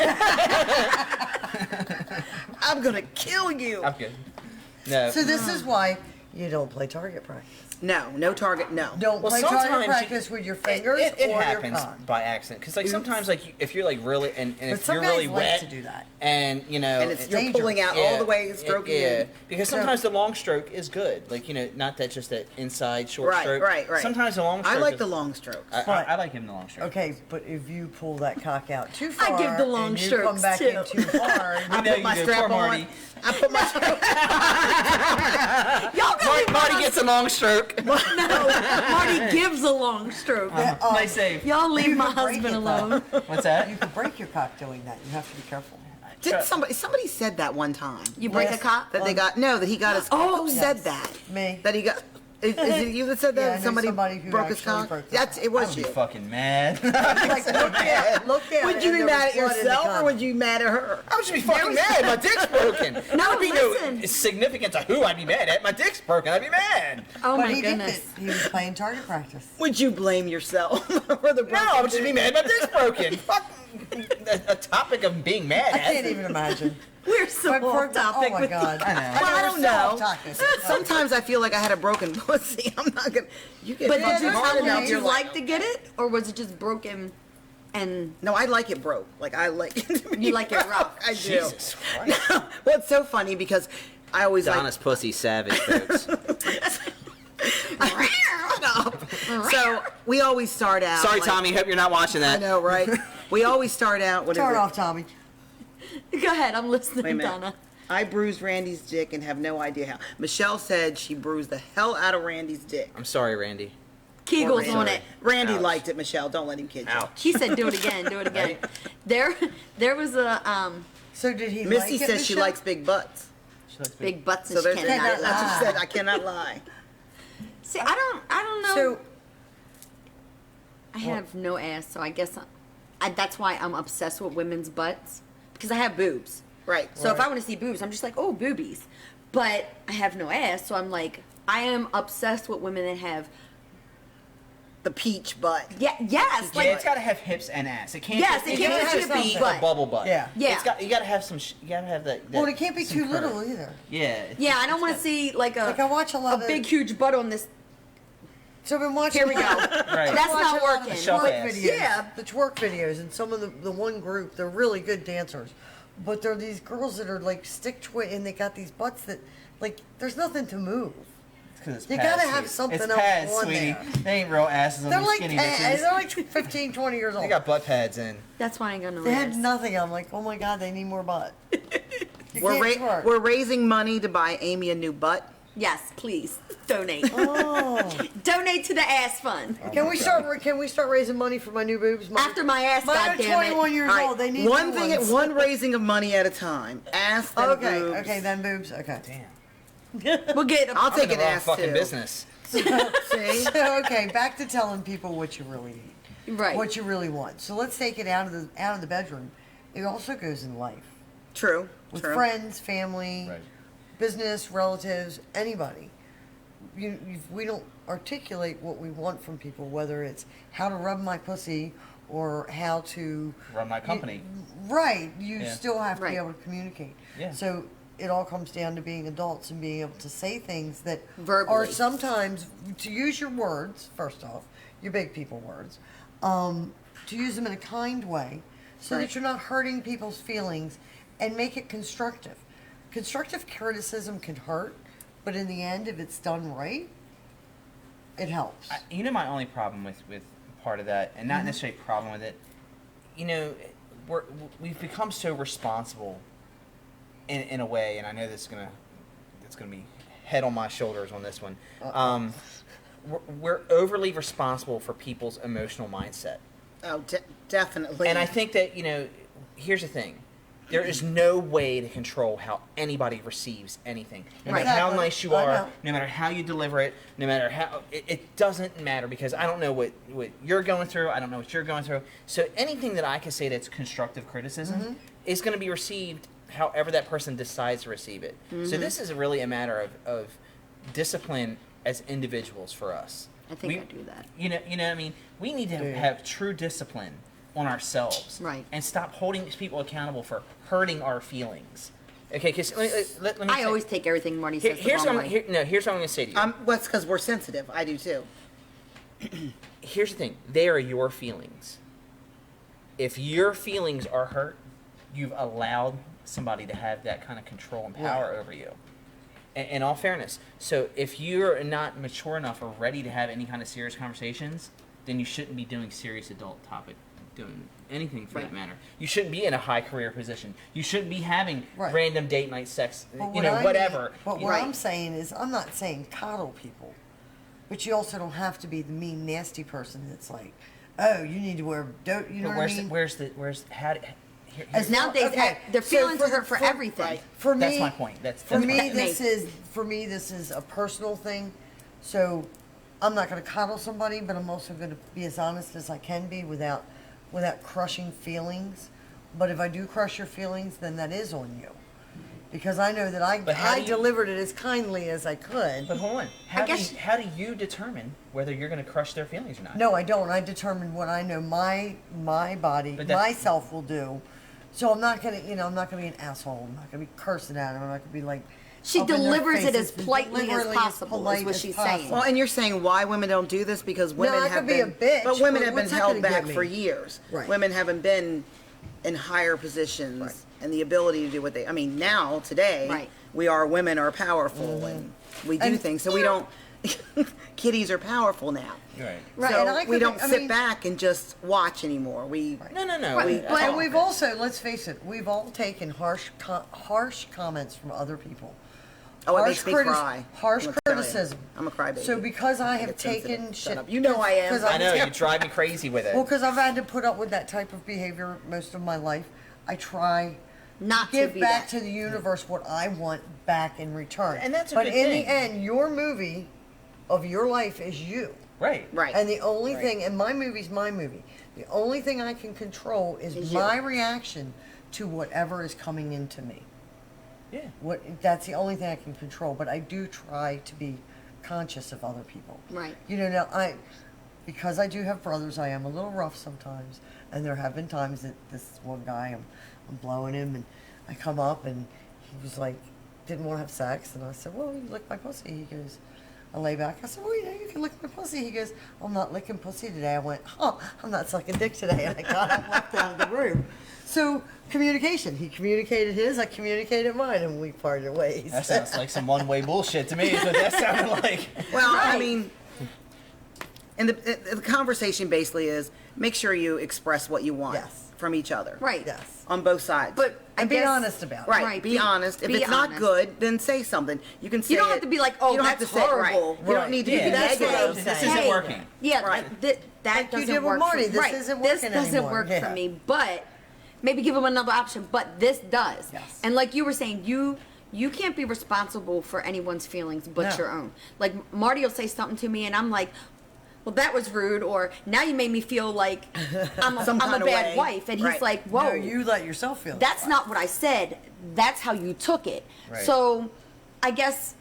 Speaker 1: I'm gonna kill you.
Speaker 2: I'm good. No.
Speaker 4: So this is why you don't play target practice.
Speaker 1: No target, no.
Speaker 4: Don't
Speaker 2: Well,
Speaker 4: play
Speaker 2: sometimes
Speaker 4: target
Speaker 2: you-
Speaker 4: practice with your fingers
Speaker 2: It
Speaker 4: or
Speaker 2: happens
Speaker 4: your cock.
Speaker 2: by accident because like sometimes like if you're like really and if
Speaker 4: some
Speaker 2: you're
Speaker 4: guys
Speaker 2: really
Speaker 4: like
Speaker 2: wet
Speaker 4: to do that.
Speaker 2: and you know
Speaker 1: And it's you're
Speaker 4: dangerous.
Speaker 1: pulling out all the way, stroking
Speaker 2: yeah.
Speaker 1: in.
Speaker 2: Because sometimes the long stroke is good, like not that just that inside short
Speaker 1: Right,
Speaker 2: stroke.
Speaker 1: right.
Speaker 2: Sometimes the long stroke.
Speaker 1: I like
Speaker 2: is-
Speaker 1: the long strokes.
Speaker 2: I like him the long stroke.
Speaker 4: Okay, but if you pull that cock out too far,
Speaker 3: I give the long
Speaker 4: and you
Speaker 3: strokes,
Speaker 4: come back
Speaker 3: too.
Speaker 4: in too hard,
Speaker 2: I know
Speaker 1: Put
Speaker 2: you
Speaker 1: my
Speaker 2: do.
Speaker 1: strap
Speaker 2: Poor
Speaker 1: on.
Speaker 2: Marty.
Speaker 1: I put my strap
Speaker 3: Y'all gonna leave
Speaker 2: Marty gets a long stroke.
Speaker 3: Marty gives a long stroke.
Speaker 2: Nice save.
Speaker 3: Y'all leave
Speaker 4: You
Speaker 3: my
Speaker 4: can break
Speaker 3: husband
Speaker 4: it, though.
Speaker 3: alone.
Speaker 2: What's that?
Speaker 4: you can break your cock doing that. You have to be careful.
Speaker 1: Did somebody said that one time?
Speaker 3: You break a
Speaker 4: Yes.
Speaker 3: cock?
Speaker 1: That they got that he got his.
Speaker 3: Oh,
Speaker 1: who
Speaker 3: yes.
Speaker 1: said that?
Speaker 4: Me.
Speaker 1: That he got. Is it you that said that?
Speaker 4: Yeah, I know
Speaker 1: somebody
Speaker 4: who
Speaker 1: broke his
Speaker 4: actually
Speaker 1: cock.
Speaker 4: broke his
Speaker 1: That's
Speaker 4: cock.
Speaker 1: it
Speaker 2: I
Speaker 1: was
Speaker 2: would be
Speaker 1: you.
Speaker 2: fucking mad.
Speaker 4: Like look down.
Speaker 1: Would you be mad at yourself or would you be mad at her?
Speaker 2: I would just be fucking mad. My dick's broken.
Speaker 3: No,
Speaker 2: There'd be
Speaker 3: listen.
Speaker 2: no significance of who I'd be mad at. My dick's broken. I'd be mad.
Speaker 3: Oh
Speaker 4: But
Speaker 3: my
Speaker 4: he
Speaker 3: goodness.
Speaker 4: did it. He was playing target practice.
Speaker 1: Would you blame yourself for the broken?
Speaker 2: No, I would just be mad. My dick's broken. Fuck. A topic of being mad.
Speaker 4: I can't even imagine.
Speaker 3: We're so
Speaker 4: But
Speaker 3: off topic
Speaker 4: oh my
Speaker 3: with
Speaker 4: god.
Speaker 2: I know.
Speaker 1: Well, I don't know.
Speaker 4: Topic.
Speaker 1: Sometimes I feel like I had a broken pussy. I'm not gonna. You get.
Speaker 3: But
Speaker 4: Yeah,
Speaker 3: did you
Speaker 4: that's
Speaker 3: tell
Speaker 4: okay.
Speaker 3: him
Speaker 1: You're
Speaker 3: you like to get it, or was it just broken? And
Speaker 1: No, I like it broke. Like I like it. to be
Speaker 3: You like it rough.
Speaker 1: I do.
Speaker 2: Jesus Christ.
Speaker 1: Well, it's so funny because I always
Speaker 2: Donna's pussy savage, folks.
Speaker 1: like. So we always start out.
Speaker 2: Sorry,
Speaker 1: like-
Speaker 2: Tommy. Hope you're not watching
Speaker 1: I
Speaker 2: that.
Speaker 1: know, right? We always start out. What is
Speaker 4: Turn
Speaker 1: it?
Speaker 4: off, Tommy.
Speaker 3: go ahead, I'm
Speaker 1: Wait a
Speaker 3: listening,
Speaker 1: minute.
Speaker 3: Donna.
Speaker 1: I bruised Randy's dick and have no idea how. Michelle said she bruised the hell out of Randy's dick.
Speaker 2: I'm sorry, Randy.
Speaker 3: Kegels
Speaker 1: Randy.
Speaker 3: on it.
Speaker 1: Randy
Speaker 2: Ouch.
Speaker 1: liked it, Michelle. Don't let him kid you.
Speaker 2: Ouch.
Speaker 3: He said, "Do it again, do it again." There was a
Speaker 4: So did he
Speaker 1: Missy
Speaker 4: like it,
Speaker 1: says she
Speaker 4: Michelle?
Speaker 1: likes big butts.
Speaker 3: big butts, and
Speaker 1: So
Speaker 3: she
Speaker 1: there's
Speaker 3: cannot
Speaker 1: that's what
Speaker 3: lie.
Speaker 1: she said. I cannot lie.
Speaker 3: See, I don't know.
Speaker 4: So
Speaker 3: I have no ass, so I guess that's why I'm obsessed with women's butts because I have boobs.
Speaker 1: Right.
Speaker 3: So if I want to see boobs, I'm just like, oh, boobies. But I have no ass, so I'm like, I am obsessed with women that have.
Speaker 1: The peach butt.
Speaker 3: Yes,
Speaker 2: Yeah,
Speaker 3: like
Speaker 2: it's got to have hips and ass. It can't.
Speaker 3: Yes, it can't
Speaker 2: just
Speaker 3: just be
Speaker 2: a
Speaker 3: butt.
Speaker 2: bubble butt.
Speaker 4: Yeah.
Speaker 3: Yeah.
Speaker 2: It's got. You got to have some. You got to have that.
Speaker 4: well, it can't be
Speaker 2: some
Speaker 4: too
Speaker 2: curve.
Speaker 4: little either.
Speaker 2: Yeah.
Speaker 3: yeah, I don't want to see like a
Speaker 4: Like I watch a lot of
Speaker 3: big huge butt on this.
Speaker 4: So I've been watching.
Speaker 3: Here we go.
Speaker 2: Right.
Speaker 3: That's
Speaker 4: watch
Speaker 3: not
Speaker 4: a lot of
Speaker 3: working.
Speaker 4: the
Speaker 2: Shelf
Speaker 4: twerk
Speaker 2: ass.
Speaker 4: videos.
Speaker 3: Yeah.
Speaker 4: The twerk videos, and some of the one group, they're really good dancers, but they're these girls that are like stick twit, and they got these butts that like there's nothing to move.
Speaker 2: It's
Speaker 4: You
Speaker 2: pads,
Speaker 4: gotta have
Speaker 2: sweetie.
Speaker 4: something
Speaker 2: it's
Speaker 4: else
Speaker 2: pads,
Speaker 4: on
Speaker 2: sweetie.
Speaker 4: there.
Speaker 2: They ain't real asses on
Speaker 4: They're
Speaker 2: these
Speaker 4: like
Speaker 2: skinny
Speaker 4: 10,
Speaker 2: bitches.
Speaker 4: they're like 15, 20 years old.
Speaker 2: They got butt pads in.
Speaker 3: That's why I ain't got no
Speaker 4: They had
Speaker 3: ass.
Speaker 4: nothing. I'm like, oh my god, they need more butt. You
Speaker 1: We're,
Speaker 4: can't twerk.
Speaker 1: we're raising money to buy Amy a new butt.
Speaker 3: Yes, please donate.
Speaker 4: Oh.
Speaker 3: Donate to the ass fund.
Speaker 4: Can we start? Can we start raising money for my new boobs?
Speaker 3: After my ass,
Speaker 4: Mine are
Speaker 3: goddammit.
Speaker 4: 21 years
Speaker 1: All right,
Speaker 4: old. They need
Speaker 1: one
Speaker 4: new
Speaker 1: thing
Speaker 4: ones.
Speaker 1: at one raising of money at a time. Ask them
Speaker 4: Okay,
Speaker 1: boobs.
Speaker 4: okay, then boobs. Okay.
Speaker 2: Damn.
Speaker 3: We'll get them.
Speaker 1: I'll take
Speaker 2: I'm in
Speaker 1: an
Speaker 2: the wrong
Speaker 1: ass
Speaker 2: fucking
Speaker 1: too.
Speaker 2: business.
Speaker 1: See?
Speaker 4: So okay, back to telling people what you really need,
Speaker 3: Right.
Speaker 4: what you really want. So let's take it out of the bedroom. It also goes in life
Speaker 1: True.
Speaker 4: with
Speaker 1: True.
Speaker 4: friends, family, business, relatives, anybody. If we don't articulate what we want from people, whether it's how to rub my pussy or how to
Speaker 2: Run my company.
Speaker 4: right, you
Speaker 2: Yeah.
Speaker 4: still have to
Speaker 3: Right.
Speaker 4: be able to communicate.
Speaker 2: Yeah.
Speaker 4: So it all comes down to being adults and being able to say things that are
Speaker 3: Verbally.
Speaker 4: sometimes to use your words first off, your big people words, to use them in a kind way so
Speaker 1: Right.
Speaker 4: that you're not hurting people's feelings, and make it constructive. Constructive criticism can hurt, but in the end, if it's done right, it helps.
Speaker 2: You know, my only problem with part of that, and not necessarily a problem with it, you know, we've become so responsible in a way, and I know it's gonna be head on my shoulders on this one. We're overly responsible for people's emotional mindset.
Speaker 1: Oh, definitely.
Speaker 2: And I think that, you know, here's the thing. There is no way to control how anybody receives anything. No matter how
Speaker 4: Exactly.
Speaker 2: nice you
Speaker 4: I
Speaker 2: are,
Speaker 4: know.
Speaker 2: no matter how you deliver it, no matter how... It doesn't matter, because I don't know what you're going through. I don't know what you're going through. So anything that I can say that's constructive criticism is going to be received however that person decides to receive it. So this is really a matter of discipline as individuals for us.
Speaker 3: I think I do that.
Speaker 2: You know what I mean? We need to have true discipline on ourselves,
Speaker 3: Right.
Speaker 2: and stop holding these people accountable for hurting our feelings. Okay, because let me.
Speaker 3: I
Speaker 2: say-
Speaker 3: always take everything Marty says the
Speaker 2: here's
Speaker 3: wrong
Speaker 2: what
Speaker 3: way.
Speaker 2: here's what I'm going to say to you.
Speaker 1: What's because we're sensitive. I do too.
Speaker 2: Here's the thing: they are your feelings. If your feelings are hurt, you've allowed somebody to have that kind of control and power over you. In all fairness, so if you're not mature enough or ready to have any kind of serious conversations, then you shouldn't be doing serious adult topic, doing anything for that matter. You shouldn't be in a high career position. You shouldn't be having
Speaker 4: Right.
Speaker 2: random date night sex,
Speaker 4: But
Speaker 2: you know,
Speaker 4: I
Speaker 2: whatever.
Speaker 4: mean- but
Speaker 2: You
Speaker 4: what
Speaker 2: know,
Speaker 4: I'm saying is, I'm not saying coddle people, but you also don't have to be the mean, nasty person that's like, oh, you need to wear, don't you know
Speaker 2: but
Speaker 4: what I mean?
Speaker 2: where's how?
Speaker 4: As
Speaker 3: Nowadays,
Speaker 4: Okay,
Speaker 3: their
Speaker 4: so
Speaker 3: feelings
Speaker 4: for-
Speaker 3: are hurt for
Speaker 4: for-
Speaker 3: everything.
Speaker 1: right.
Speaker 4: For me,
Speaker 2: That's my point. That's
Speaker 4: for
Speaker 2: my
Speaker 4: me,
Speaker 2: point.
Speaker 4: this is a personal thing. So I'm not going to coddle somebody, but I'm also going to be as honest as I can be without crushing feelings. But if I do crush your feelings, then that is on you, because I know that
Speaker 2: But how
Speaker 4: I
Speaker 2: do you-
Speaker 4: delivered it as kindly as I could.
Speaker 2: But hold on.
Speaker 3: guess-
Speaker 2: How do you determine whether you're going to crush their feelings or not?
Speaker 4: No, I don't. I determine what I know my body,
Speaker 2: But that's-
Speaker 4: myself will do. So I'm not gonna, I'm not gonna be an asshole. I'm not gonna be cursing at him. I'm not gonna be like.
Speaker 3: She
Speaker 4: up in their
Speaker 3: delivers it
Speaker 4: faces,
Speaker 3: as politely as
Speaker 4: deliberately
Speaker 3: possible, is
Speaker 4: polite
Speaker 3: what
Speaker 4: as
Speaker 3: she's
Speaker 4: possible.
Speaker 3: saying.
Speaker 1: Well, and you're saying why women don't do this because women
Speaker 4: I
Speaker 1: have
Speaker 4: could be a
Speaker 1: been,
Speaker 4: bitch,
Speaker 1: but women
Speaker 4: but
Speaker 1: have been
Speaker 4: what's that
Speaker 1: held
Speaker 4: gonna get
Speaker 1: back
Speaker 4: me?
Speaker 1: for years.
Speaker 4: Right.
Speaker 1: Women haven't been in higher positions
Speaker 4: Right.
Speaker 1: and the ability to do what they. I mean, now today,
Speaker 3: Right.
Speaker 1: women are powerful and we do
Speaker 4: And-
Speaker 1: things. So we don't. Kitties are powerful now.
Speaker 2: Right.
Speaker 4: Right,
Speaker 1: So
Speaker 4: and I
Speaker 1: we
Speaker 4: could
Speaker 1: don't
Speaker 4: be- I
Speaker 1: sit
Speaker 4: mean-
Speaker 1: back and just watch anymore. We.
Speaker 2: No.
Speaker 3: Right, but-
Speaker 4: And we've also, let's face it, we've all taken harsh comments from other people.
Speaker 1: Oh, it
Speaker 4: Harsh
Speaker 1: makes me
Speaker 4: critis-
Speaker 1: cry.
Speaker 4: Harsh
Speaker 1: I'm gonna tell you.
Speaker 4: criticism.
Speaker 1: I'm a crybaby.
Speaker 4: So because I have
Speaker 1: get sensitive.
Speaker 4: taken
Speaker 1: Shut
Speaker 4: shit,
Speaker 1: up. You know I am.
Speaker 4: 'cause
Speaker 2: I know, you drive me crazy with it.
Speaker 4: Well, because I've had to put up with that type of behavior most of my life, I try
Speaker 3: Not to
Speaker 4: give
Speaker 3: be
Speaker 4: back
Speaker 3: that.
Speaker 4: to the universe what I want back in return.
Speaker 2: And that's a
Speaker 4: but
Speaker 2: good
Speaker 4: in
Speaker 2: thing.
Speaker 4: the end, your movie of your life is you.
Speaker 2: Right.
Speaker 1: Right.
Speaker 4: And the only
Speaker 1: Right.
Speaker 4: thing, and my movie's my movie, the only thing I can control is
Speaker 3: Is
Speaker 4: my
Speaker 3: you.
Speaker 4: reaction to whatever is coming into me.
Speaker 2: Yeah.
Speaker 4: That's the only thing I can control, but I do try to be conscious of other people.
Speaker 3: Right.
Speaker 4: Now because I do have brothers, I am a little rough sometimes, and there have been times that this one guy, I'm blowing him, and I come up, and he was like, didn't want to have sex, and I said, well, you lick my pussy. He goes, I lay back. I said, well, you can lick my pussy. He goes, I'm not licking pussy today. I went, I'm not sucking dick today, and I got up and walked out of the room. So communication. He communicated his, I communicated mine, and we parted ways.
Speaker 2: That sounds like some one-way bullshit to me. Is what that sounded like.
Speaker 1: Well, I
Speaker 3: Right.
Speaker 1: mean, and the conversation basically is make sure you express what you want
Speaker 4: Yes.
Speaker 1: from each other.
Speaker 3: Right.
Speaker 4: Yes.
Speaker 1: On both sides.
Speaker 3: But I
Speaker 4: And be
Speaker 3: guess-
Speaker 4: honest about it.
Speaker 1: right.
Speaker 3: Right,
Speaker 1: Be
Speaker 3: be-
Speaker 1: honest. If
Speaker 3: be
Speaker 1: it's not
Speaker 3: honest.
Speaker 1: good, then say something. You can say
Speaker 3: You don't
Speaker 1: it-
Speaker 3: have to be like, oh,
Speaker 1: you don't
Speaker 3: that's
Speaker 1: have to say it, right.
Speaker 3: horrible.
Speaker 1: You don't need to
Speaker 2: Yeah.
Speaker 1: be
Speaker 4: That's what
Speaker 1: negative.
Speaker 4: I'm
Speaker 2: This
Speaker 4: saying.
Speaker 2: isn't working.
Speaker 3: Yeah,
Speaker 1: Right.
Speaker 3: that
Speaker 4: Like you
Speaker 3: doesn't
Speaker 4: did with
Speaker 3: work
Speaker 4: Marty.
Speaker 3: for
Speaker 4: This
Speaker 3: right.
Speaker 4: isn't
Speaker 3: This
Speaker 4: working
Speaker 3: doesn't
Speaker 4: anymore.
Speaker 3: work
Speaker 4: Yeah.
Speaker 3: for me, but maybe give them another option. But this does.
Speaker 4: Yes.
Speaker 3: And like you were saying, you can't be responsible for anyone's feelings but
Speaker 4: No.
Speaker 3: your own. Like Marty will say something to me, and I'm like, well, that was rude, or now you made me feel like I'm
Speaker 1: Some
Speaker 3: a
Speaker 1: kind of
Speaker 3: bad
Speaker 1: way.
Speaker 3: wife. And he's
Speaker 1: Right.
Speaker 3: like, whoa,
Speaker 4: No, you let yourself feel
Speaker 3: that's
Speaker 4: that.
Speaker 3: not what I said. That's how you took it.
Speaker 2: Right.
Speaker 3: So I guess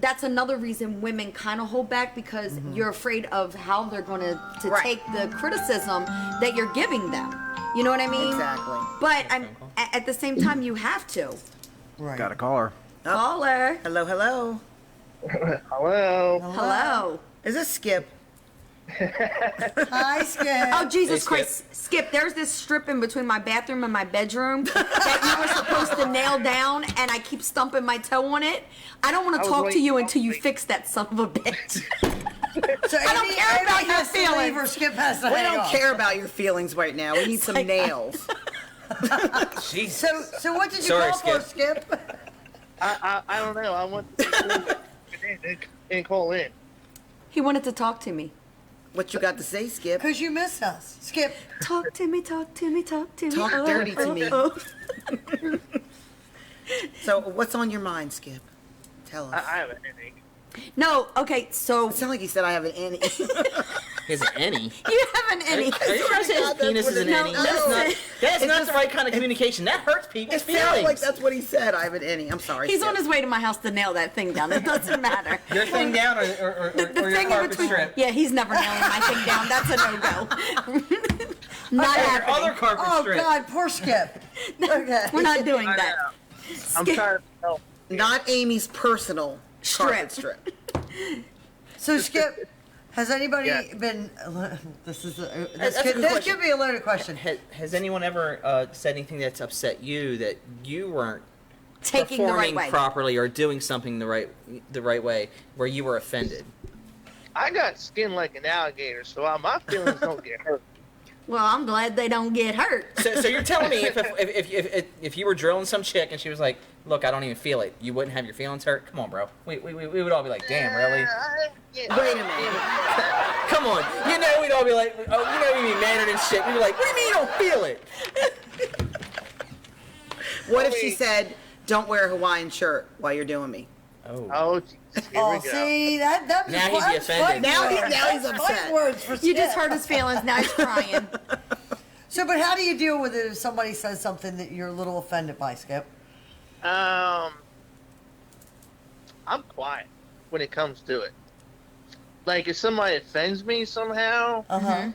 Speaker 3: that's another reason women kind of hold back, because you're afraid of how they're going to
Speaker 1: Right.
Speaker 3: take the criticism that you're giving them. You know what I mean?
Speaker 1: Exactly.
Speaker 3: But at the same time, you have to.
Speaker 4: Right.
Speaker 6: Got a caller.
Speaker 3: Caller.
Speaker 1: Hello, hello.
Speaker 8: Hello.
Speaker 3: Hello.
Speaker 1: Is this Skip?
Speaker 4: Hi, Skip.
Speaker 3: Oh, Jesus
Speaker 2: Hey, Skip.
Speaker 3: Christ. Skip, there's this strip in between my bathroom and my bedroom that you were supposed to nail down, and I keep stumping my toe on it. I don't want
Speaker 10: I
Speaker 3: to
Speaker 10: was
Speaker 3: talk to
Speaker 10: waiting-
Speaker 3: you
Speaker 10: I was
Speaker 3: until you
Speaker 10: waiting.
Speaker 3: fix that son of a bitch.
Speaker 4: So
Speaker 3: I don't
Speaker 4: Amy-
Speaker 3: care about
Speaker 4: Amy
Speaker 3: your
Speaker 4: has to leave
Speaker 3: feelings.
Speaker 4: or Skip has to
Speaker 1: We
Speaker 4: hang
Speaker 1: don't
Speaker 4: up.
Speaker 1: care about your feelings right now. We need some
Speaker 3: like-
Speaker 1: nails.
Speaker 2: Jesus.
Speaker 4: So what did you
Speaker 2: Sorry,
Speaker 4: call for, Skip?
Speaker 10: I don't know. I want to and call in.
Speaker 3: He wanted to talk to me.
Speaker 1: What you got to say, Skip?
Speaker 4: Because you missed us. Skip.
Speaker 3: Talk to me, talk to me, talk to me.
Speaker 1: Talk
Speaker 3: Oh,
Speaker 1: dirty to
Speaker 3: oh,
Speaker 1: me.
Speaker 3: oh.
Speaker 1: So, what's on your mind, Skip? Tell us.
Speaker 10: I have a headache.
Speaker 3: No, okay, so
Speaker 1: It sounded like you said I have an Annie.
Speaker 2: He has an any.
Speaker 3: you have an any.
Speaker 2: Are you trying to say his penis is an
Speaker 3: No,
Speaker 2: any?
Speaker 3: no.
Speaker 2: That's not the right kind of communication. That hurts people's
Speaker 1: It sounded like
Speaker 2: feelings.
Speaker 1: that's what he said. I have an Annie. I'm sorry.
Speaker 3: He's
Speaker 1: Skip.
Speaker 3: on his way to my house to nail that thing down. It doesn't matter.
Speaker 2: Your thing down or
Speaker 3: The
Speaker 2: your
Speaker 3: thing in
Speaker 2: carpet
Speaker 3: between.
Speaker 2: strip?
Speaker 3: Yeah, he's never nailing my thing down. That's a no-go. Not
Speaker 2: Or your
Speaker 3: happening.
Speaker 2: other carpet
Speaker 4: Oh,
Speaker 2: strip.
Speaker 4: God, poor Skip. Okay.
Speaker 3: We're not doing
Speaker 10: I
Speaker 3: that.
Speaker 10: know. I'm
Speaker 3: Skip-
Speaker 10: trying to help.
Speaker 1: Not Amy's personal carpet
Speaker 3: Strip.
Speaker 1: strip.
Speaker 4: So, Skip, has anybody
Speaker 10: Yeah.
Speaker 4: been... This is this
Speaker 2: That's a
Speaker 4: could,
Speaker 2: good
Speaker 4: this
Speaker 2: question.
Speaker 4: could be a loaded question.
Speaker 2: Has anyone ever said anything that's upset you that you weren't
Speaker 3: Taking the right
Speaker 2: performing
Speaker 3: way.
Speaker 2: properly or doing something the right way where you were offended?
Speaker 10: I got skin like an alligator, so my feelings don't get hurt.
Speaker 3: Well, I'm glad they don't get hurt.
Speaker 2: So you're telling me if you were drilling some chick and she was like, "Look, I don't even feel it," you wouldn't have your feelings hurt? Come on, bro. We would all be like, "Damn, really?"
Speaker 1: Wait a minute.
Speaker 2: Come on. You know we'd all be like, "Oh, you know we'd be madder than shit." We'd be like, "What do you mean you don't feel it?"
Speaker 1: What if she said, "Don't wear a Hawaiian shirt while you're doing me"?
Speaker 2: Oh.
Speaker 10: Oh, Jesus, here
Speaker 4: Oh,
Speaker 10: we go.
Speaker 4: see, that was
Speaker 2: Now he's
Speaker 4: that's
Speaker 2: offended.
Speaker 4: fighting
Speaker 1: Now
Speaker 4: words.
Speaker 1: he's
Speaker 4: That's
Speaker 1: upset.
Speaker 4: fighting words for
Speaker 3: You
Speaker 4: Skip.
Speaker 3: just hurt his feelings. Now he's crying.
Speaker 4: So, but how do you deal with it if somebody says something that you're a little offended by, Skip?
Speaker 10: I'm quiet when it comes to it. Like, if somebody offends me somehow,
Speaker 4: Uh-huh.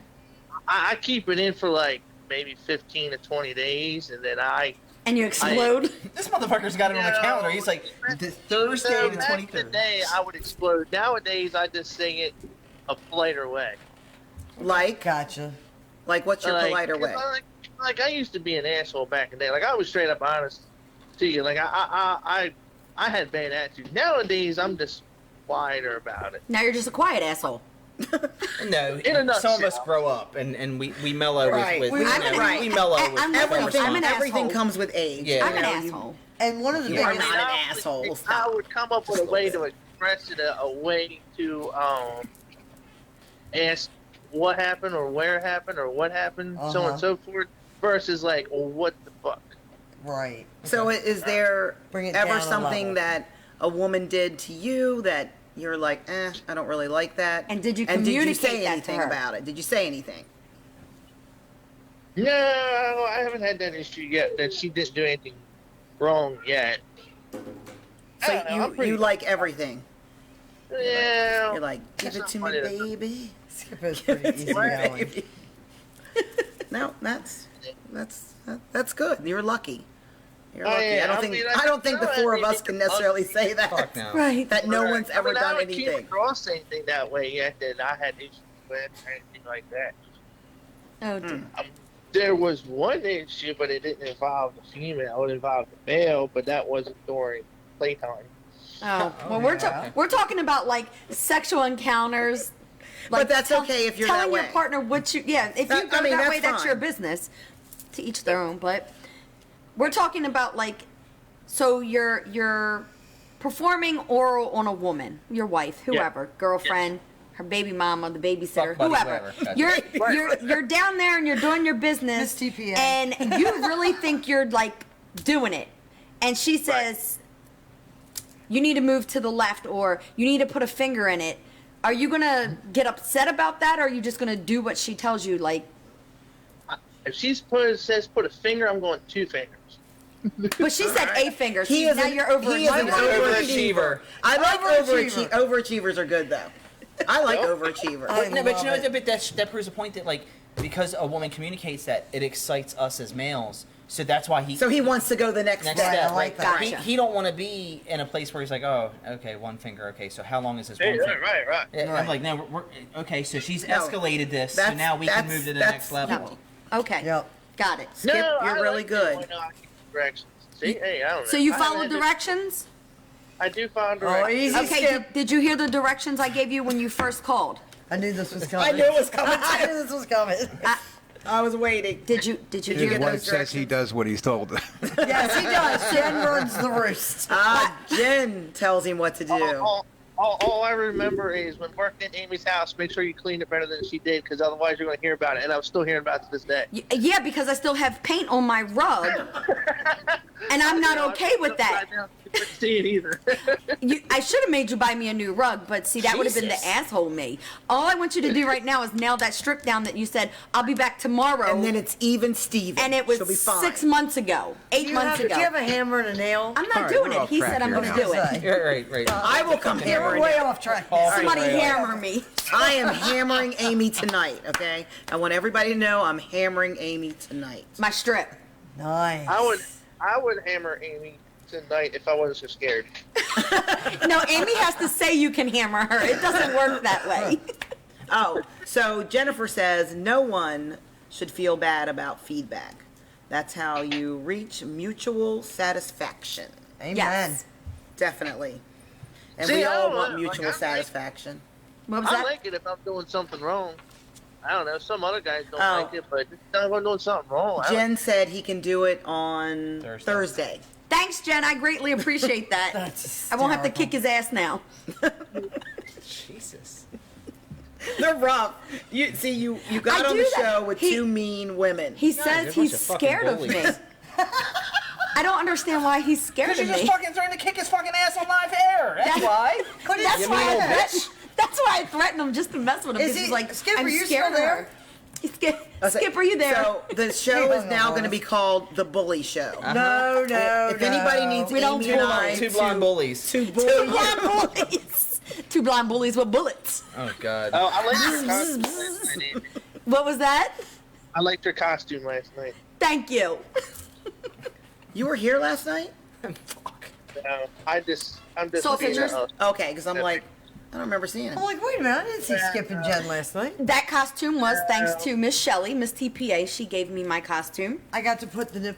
Speaker 10: I keep it in for like maybe 15 to 20 days, and then
Speaker 3: And you explode.
Speaker 2: This motherfucker's got it on the
Speaker 10: No.
Speaker 2: calendar. He's like, the Thursday
Speaker 10: so
Speaker 2: the
Speaker 10: back
Speaker 2: 23rd.
Speaker 10: in the day I would explode. Nowadays I just say it a politer way.
Speaker 1: Like,
Speaker 4: Gotcha.
Speaker 1: what's your politer way?
Speaker 10: Like I used to be an asshole back in the day. Like I was straight up honest to you. Like I had bad attitude. Nowadays I'm just quieter about it.
Speaker 3: Now you're just a quiet asshole.
Speaker 2: No,
Speaker 10: In a
Speaker 2: some of us
Speaker 10: nutshell.
Speaker 2: grow up and we mellow
Speaker 1: Right.
Speaker 2: with
Speaker 1: We-
Speaker 2: you know,
Speaker 3: I'm an-
Speaker 1: right.
Speaker 2: we mellow with
Speaker 3: I'm
Speaker 2: with our
Speaker 3: different. I'm an
Speaker 2: response.
Speaker 1: Everything
Speaker 3: asshole.
Speaker 1: comes with age.
Speaker 2: Yeah.
Speaker 3: I'm an
Speaker 1: You know,
Speaker 3: asshole.
Speaker 4: And one of the
Speaker 1: You are
Speaker 4: biggest...
Speaker 1: not an
Speaker 10: I would-
Speaker 1: asshole.
Speaker 10: I
Speaker 1: Stop.
Speaker 10: would come up with a way to express it, a way to ask what happened or where it happened or what happened, so on
Speaker 4: Uh-huh.
Speaker 10: and so forth, versus like, well, what the fuck?
Speaker 4: Right.
Speaker 1: So, is there
Speaker 4: Bring it down
Speaker 1: ever
Speaker 4: a
Speaker 1: something
Speaker 4: level.
Speaker 1: that a woman did to you that you're like, I don't really like that?
Speaker 3: And did you
Speaker 1: And did you
Speaker 3: communicate
Speaker 1: say
Speaker 3: that to
Speaker 1: anything
Speaker 3: her?
Speaker 1: about it? Did you say anything?
Speaker 10: No, I haven't had that issue yet. That she didn't do anything wrong yet. I
Speaker 1: So
Speaker 10: don't know, I'm pretty-
Speaker 1: you like everything.
Speaker 10: Yeah.
Speaker 1: You're like, give it to me,
Speaker 10: Somebody that-
Speaker 1: baby.
Speaker 4: Skip is
Speaker 1: Give
Speaker 4: pretty
Speaker 1: it
Speaker 4: easy
Speaker 1: to me,
Speaker 4: going.
Speaker 1: baby. No, that's good. You're lucky. You're
Speaker 10: Oh,
Speaker 1: lucky.
Speaker 10: yeah,
Speaker 1: I don't think the four of us can necessarily say that.
Speaker 2: Fuck no.
Speaker 3: Right.
Speaker 1: That no one's ever
Speaker 10: I
Speaker 1: done
Speaker 10: haven't came
Speaker 1: anything.
Speaker 10: across anything that way yet that I had issues with or anything like that.
Speaker 3: Oh, dear.
Speaker 10: There was one issue, but it didn't involve the female. It involved the male, but that wasn't during playtime.
Speaker 3: Oh, well,
Speaker 2: yeah.
Speaker 3: we're talking about like sexual encounters.
Speaker 1: But that's okay if you're
Speaker 3: telling
Speaker 1: that
Speaker 3: your
Speaker 1: way.
Speaker 3: partner what you. Yeah, if
Speaker 1: That-
Speaker 3: you go
Speaker 1: I mean,
Speaker 3: that
Speaker 1: that's
Speaker 3: way, that's your
Speaker 1: fine.
Speaker 3: business. To each their own. But we're talking about like, so you're performing oral on a woman, your wife, whoever, girlfriend, her baby mama, the babysitter,
Speaker 2: Fuck buddy,
Speaker 3: whoever.
Speaker 2: whoever.
Speaker 3: You're down there and you're doing your business,
Speaker 4: Miss TPA.
Speaker 3: and you really think you're like doing it, and she says. You need to move to the left, or you need to put a finger in it. Are you gonna get upset about that, or are you just gonna do what she tells you? Like,
Speaker 10: If she says put a finger, I'm going 2 fingers.
Speaker 3: but she said a finger. So
Speaker 1: He is
Speaker 3: now
Speaker 1: an-
Speaker 3: you're over.
Speaker 1: he is an
Speaker 2: Overachiever.
Speaker 1: I like
Speaker 4: Overachiever.
Speaker 1: overachievers are good though. I like
Speaker 10: Nope.
Speaker 1: overachievers.
Speaker 4: I
Speaker 2: No, but
Speaker 4: love
Speaker 2: you know,
Speaker 4: it.
Speaker 2: but that proves a point that like because a woman communicates that it excites us as males So that's why
Speaker 1: So he wants to go the next
Speaker 2: next
Speaker 1: step.
Speaker 2: step.
Speaker 4: I like that.
Speaker 3: Gotcha.
Speaker 2: He don't want to be in a place where he's like, oh, okay, one finger. Okay, so how long is this one
Speaker 10: Hey,
Speaker 2: finger?
Speaker 10: right.
Speaker 2: Yeah,
Speaker 4: Right.
Speaker 2: I'm like, no, we're okay. So she's
Speaker 1: No,
Speaker 2: escalated this, so
Speaker 1: that's-
Speaker 2: now we can
Speaker 1: that's-
Speaker 2: move to the
Speaker 1: that's-
Speaker 2: next level.
Speaker 3: No. Okay.
Speaker 4: Yep.
Speaker 3: Got it.
Speaker 1: Skip,
Speaker 10: No,
Speaker 1: you're
Speaker 10: I
Speaker 1: really
Speaker 10: like
Speaker 1: good.
Speaker 10: When I keep directions. See, hey, I don't know.
Speaker 3: So you
Speaker 10: I
Speaker 3: follow
Speaker 10: haven't had
Speaker 3: directions?
Speaker 10: I do follow
Speaker 4: Oh,
Speaker 10: directions.
Speaker 4: easy
Speaker 3: Okay.
Speaker 4: skip.
Speaker 3: Did you hear the directions I gave you when you first called?
Speaker 4: I knew this was coming.
Speaker 1: I knew it was coming
Speaker 4: I
Speaker 1: too.
Speaker 4: knew this was coming.
Speaker 1: I was waiting.
Speaker 3: Did you
Speaker 1: Did
Speaker 3: hear
Speaker 1: you
Speaker 6: His
Speaker 1: get
Speaker 3: the-
Speaker 6: wife
Speaker 1: those
Speaker 6: says he
Speaker 1: directions?
Speaker 6: does what he's told.
Speaker 4: Yes, he does. Jen runs the roost.
Speaker 1: Jen tells him what to do.
Speaker 10: All I remember is when working at Amy's house, make sure you clean it better than she did, because otherwise you're going to hear about it. And I'm still hearing about it to this day.
Speaker 3: Yeah, because I still have paint on my rug, and I'm not okay with that.
Speaker 10: You couldn't see it either.
Speaker 3: I should have made you buy me a new rug, but see, that would have been the
Speaker 1: Jesus.
Speaker 3: asshole me. All I want you to do right now is nail that strip down that you said, I'll be back tomorrow.
Speaker 1: And then it's even Steven.
Speaker 3: And it was
Speaker 1: She'll be fine.
Speaker 3: 6 months ago, 8 months
Speaker 4: Do
Speaker 3: ago.
Speaker 4: you have a hammer and a nail?
Speaker 3: I'm not
Speaker 6: All right,
Speaker 3: doing
Speaker 6: we're
Speaker 3: it.
Speaker 6: off
Speaker 3: He
Speaker 6: track
Speaker 3: said I'm
Speaker 6: here.
Speaker 3: going to do it.
Speaker 2: Right.
Speaker 1: I will come
Speaker 4: Yeah, we're
Speaker 1: hammering
Speaker 4: way
Speaker 1: you.
Speaker 4: off track.
Speaker 2: Oh,
Speaker 3: Somebody
Speaker 2: right.
Speaker 3: hammer me.
Speaker 1: I am hammering Amy tonight, okay? I want everybody to know I'm hammering Amy tonight.
Speaker 3: My strip.
Speaker 4: Nice.
Speaker 10: I would hammer Amy tonight if I wasn't so scared.
Speaker 3: No, Amy has to say you can hammer her. It doesn't work that way.
Speaker 1: Oh, so Jennifer says no one should feel bad about feedback. That's how you reach mutual satisfaction.
Speaker 4: Amen.
Speaker 3: Yes.
Speaker 1: Definitely. And
Speaker 10: See,
Speaker 1: we
Speaker 10: I
Speaker 1: all
Speaker 10: don't
Speaker 1: want
Speaker 10: know,
Speaker 1: mutual
Speaker 10: like, I like-
Speaker 1: satisfaction.
Speaker 3: What was
Speaker 10: I
Speaker 3: that?
Speaker 10: like it if I'm doing something wrong. I don't know. Some other guys don't
Speaker 1: Oh.
Speaker 10: like it, but if I'm doing something wrong. I don't-
Speaker 1: Jen said he can do it on Thursday.
Speaker 3: Thanks, Jen. I greatly appreciate that.
Speaker 4: That's
Speaker 3: I won't have to
Speaker 4: hysterical.
Speaker 3: kick his ass now.
Speaker 2: Jesus.
Speaker 1: They're rough. You see, you got
Speaker 3: I
Speaker 1: on
Speaker 3: do
Speaker 1: the
Speaker 3: that.
Speaker 1: show with
Speaker 3: He-
Speaker 1: two mean women.
Speaker 3: He
Speaker 2: Guys,
Speaker 3: says
Speaker 2: you're a bunch
Speaker 3: he's
Speaker 2: of fucking
Speaker 3: scared of me.
Speaker 2: bullies.
Speaker 3: I don't understand why he's scared
Speaker 2: Because
Speaker 3: of
Speaker 2: you're just
Speaker 3: me.
Speaker 2: fucking threatening to kick his fucking ass on live air. That's why.
Speaker 3: That's
Speaker 2: You
Speaker 3: why
Speaker 2: mean
Speaker 3: I
Speaker 2: little
Speaker 3: threaten.
Speaker 2: bitch.
Speaker 3: That's why I threaten him just to mess with him.
Speaker 4: Is
Speaker 3: because
Speaker 4: he-
Speaker 3: he's like,
Speaker 4: Skip,
Speaker 3: I'm
Speaker 4: are you
Speaker 3: scared
Speaker 4: still
Speaker 3: of
Speaker 4: there?
Speaker 3: her. Skip,
Speaker 1: I was like,
Speaker 3: Skip, are you there?
Speaker 1: So the show is
Speaker 4: hung
Speaker 1: now
Speaker 4: up
Speaker 1: going to
Speaker 4: on
Speaker 1: be
Speaker 4: us.
Speaker 1: called The Bully Show.
Speaker 4: No, no.
Speaker 1: If anybody needs
Speaker 3: We don't
Speaker 1: Amy and
Speaker 3: bully.
Speaker 1: I
Speaker 2: Two
Speaker 1: to-
Speaker 2: blind bullies.
Speaker 1: to
Speaker 3: Two
Speaker 1: bully
Speaker 3: blind
Speaker 1: you.
Speaker 3: bullies. Two blind bullies with bullets.
Speaker 2: Oh God.
Speaker 10: Oh, I liked your costume last night, Amy.
Speaker 3: What was that?
Speaker 10: I liked your costume last night.
Speaker 3: Thank you.
Speaker 1: You were here last night?
Speaker 10: I'm just.
Speaker 3: Saw
Speaker 10: being
Speaker 3: pictures?
Speaker 10: a-
Speaker 1: Okay, because I'm like, I don't remember seeing him.
Speaker 4: I'm like, wait a minute. I didn't see Skip and Jen last night.
Speaker 3: That costume was thanks to Miss Shelley, Miss TPA. She gave me my costume.
Speaker 4: I got to put the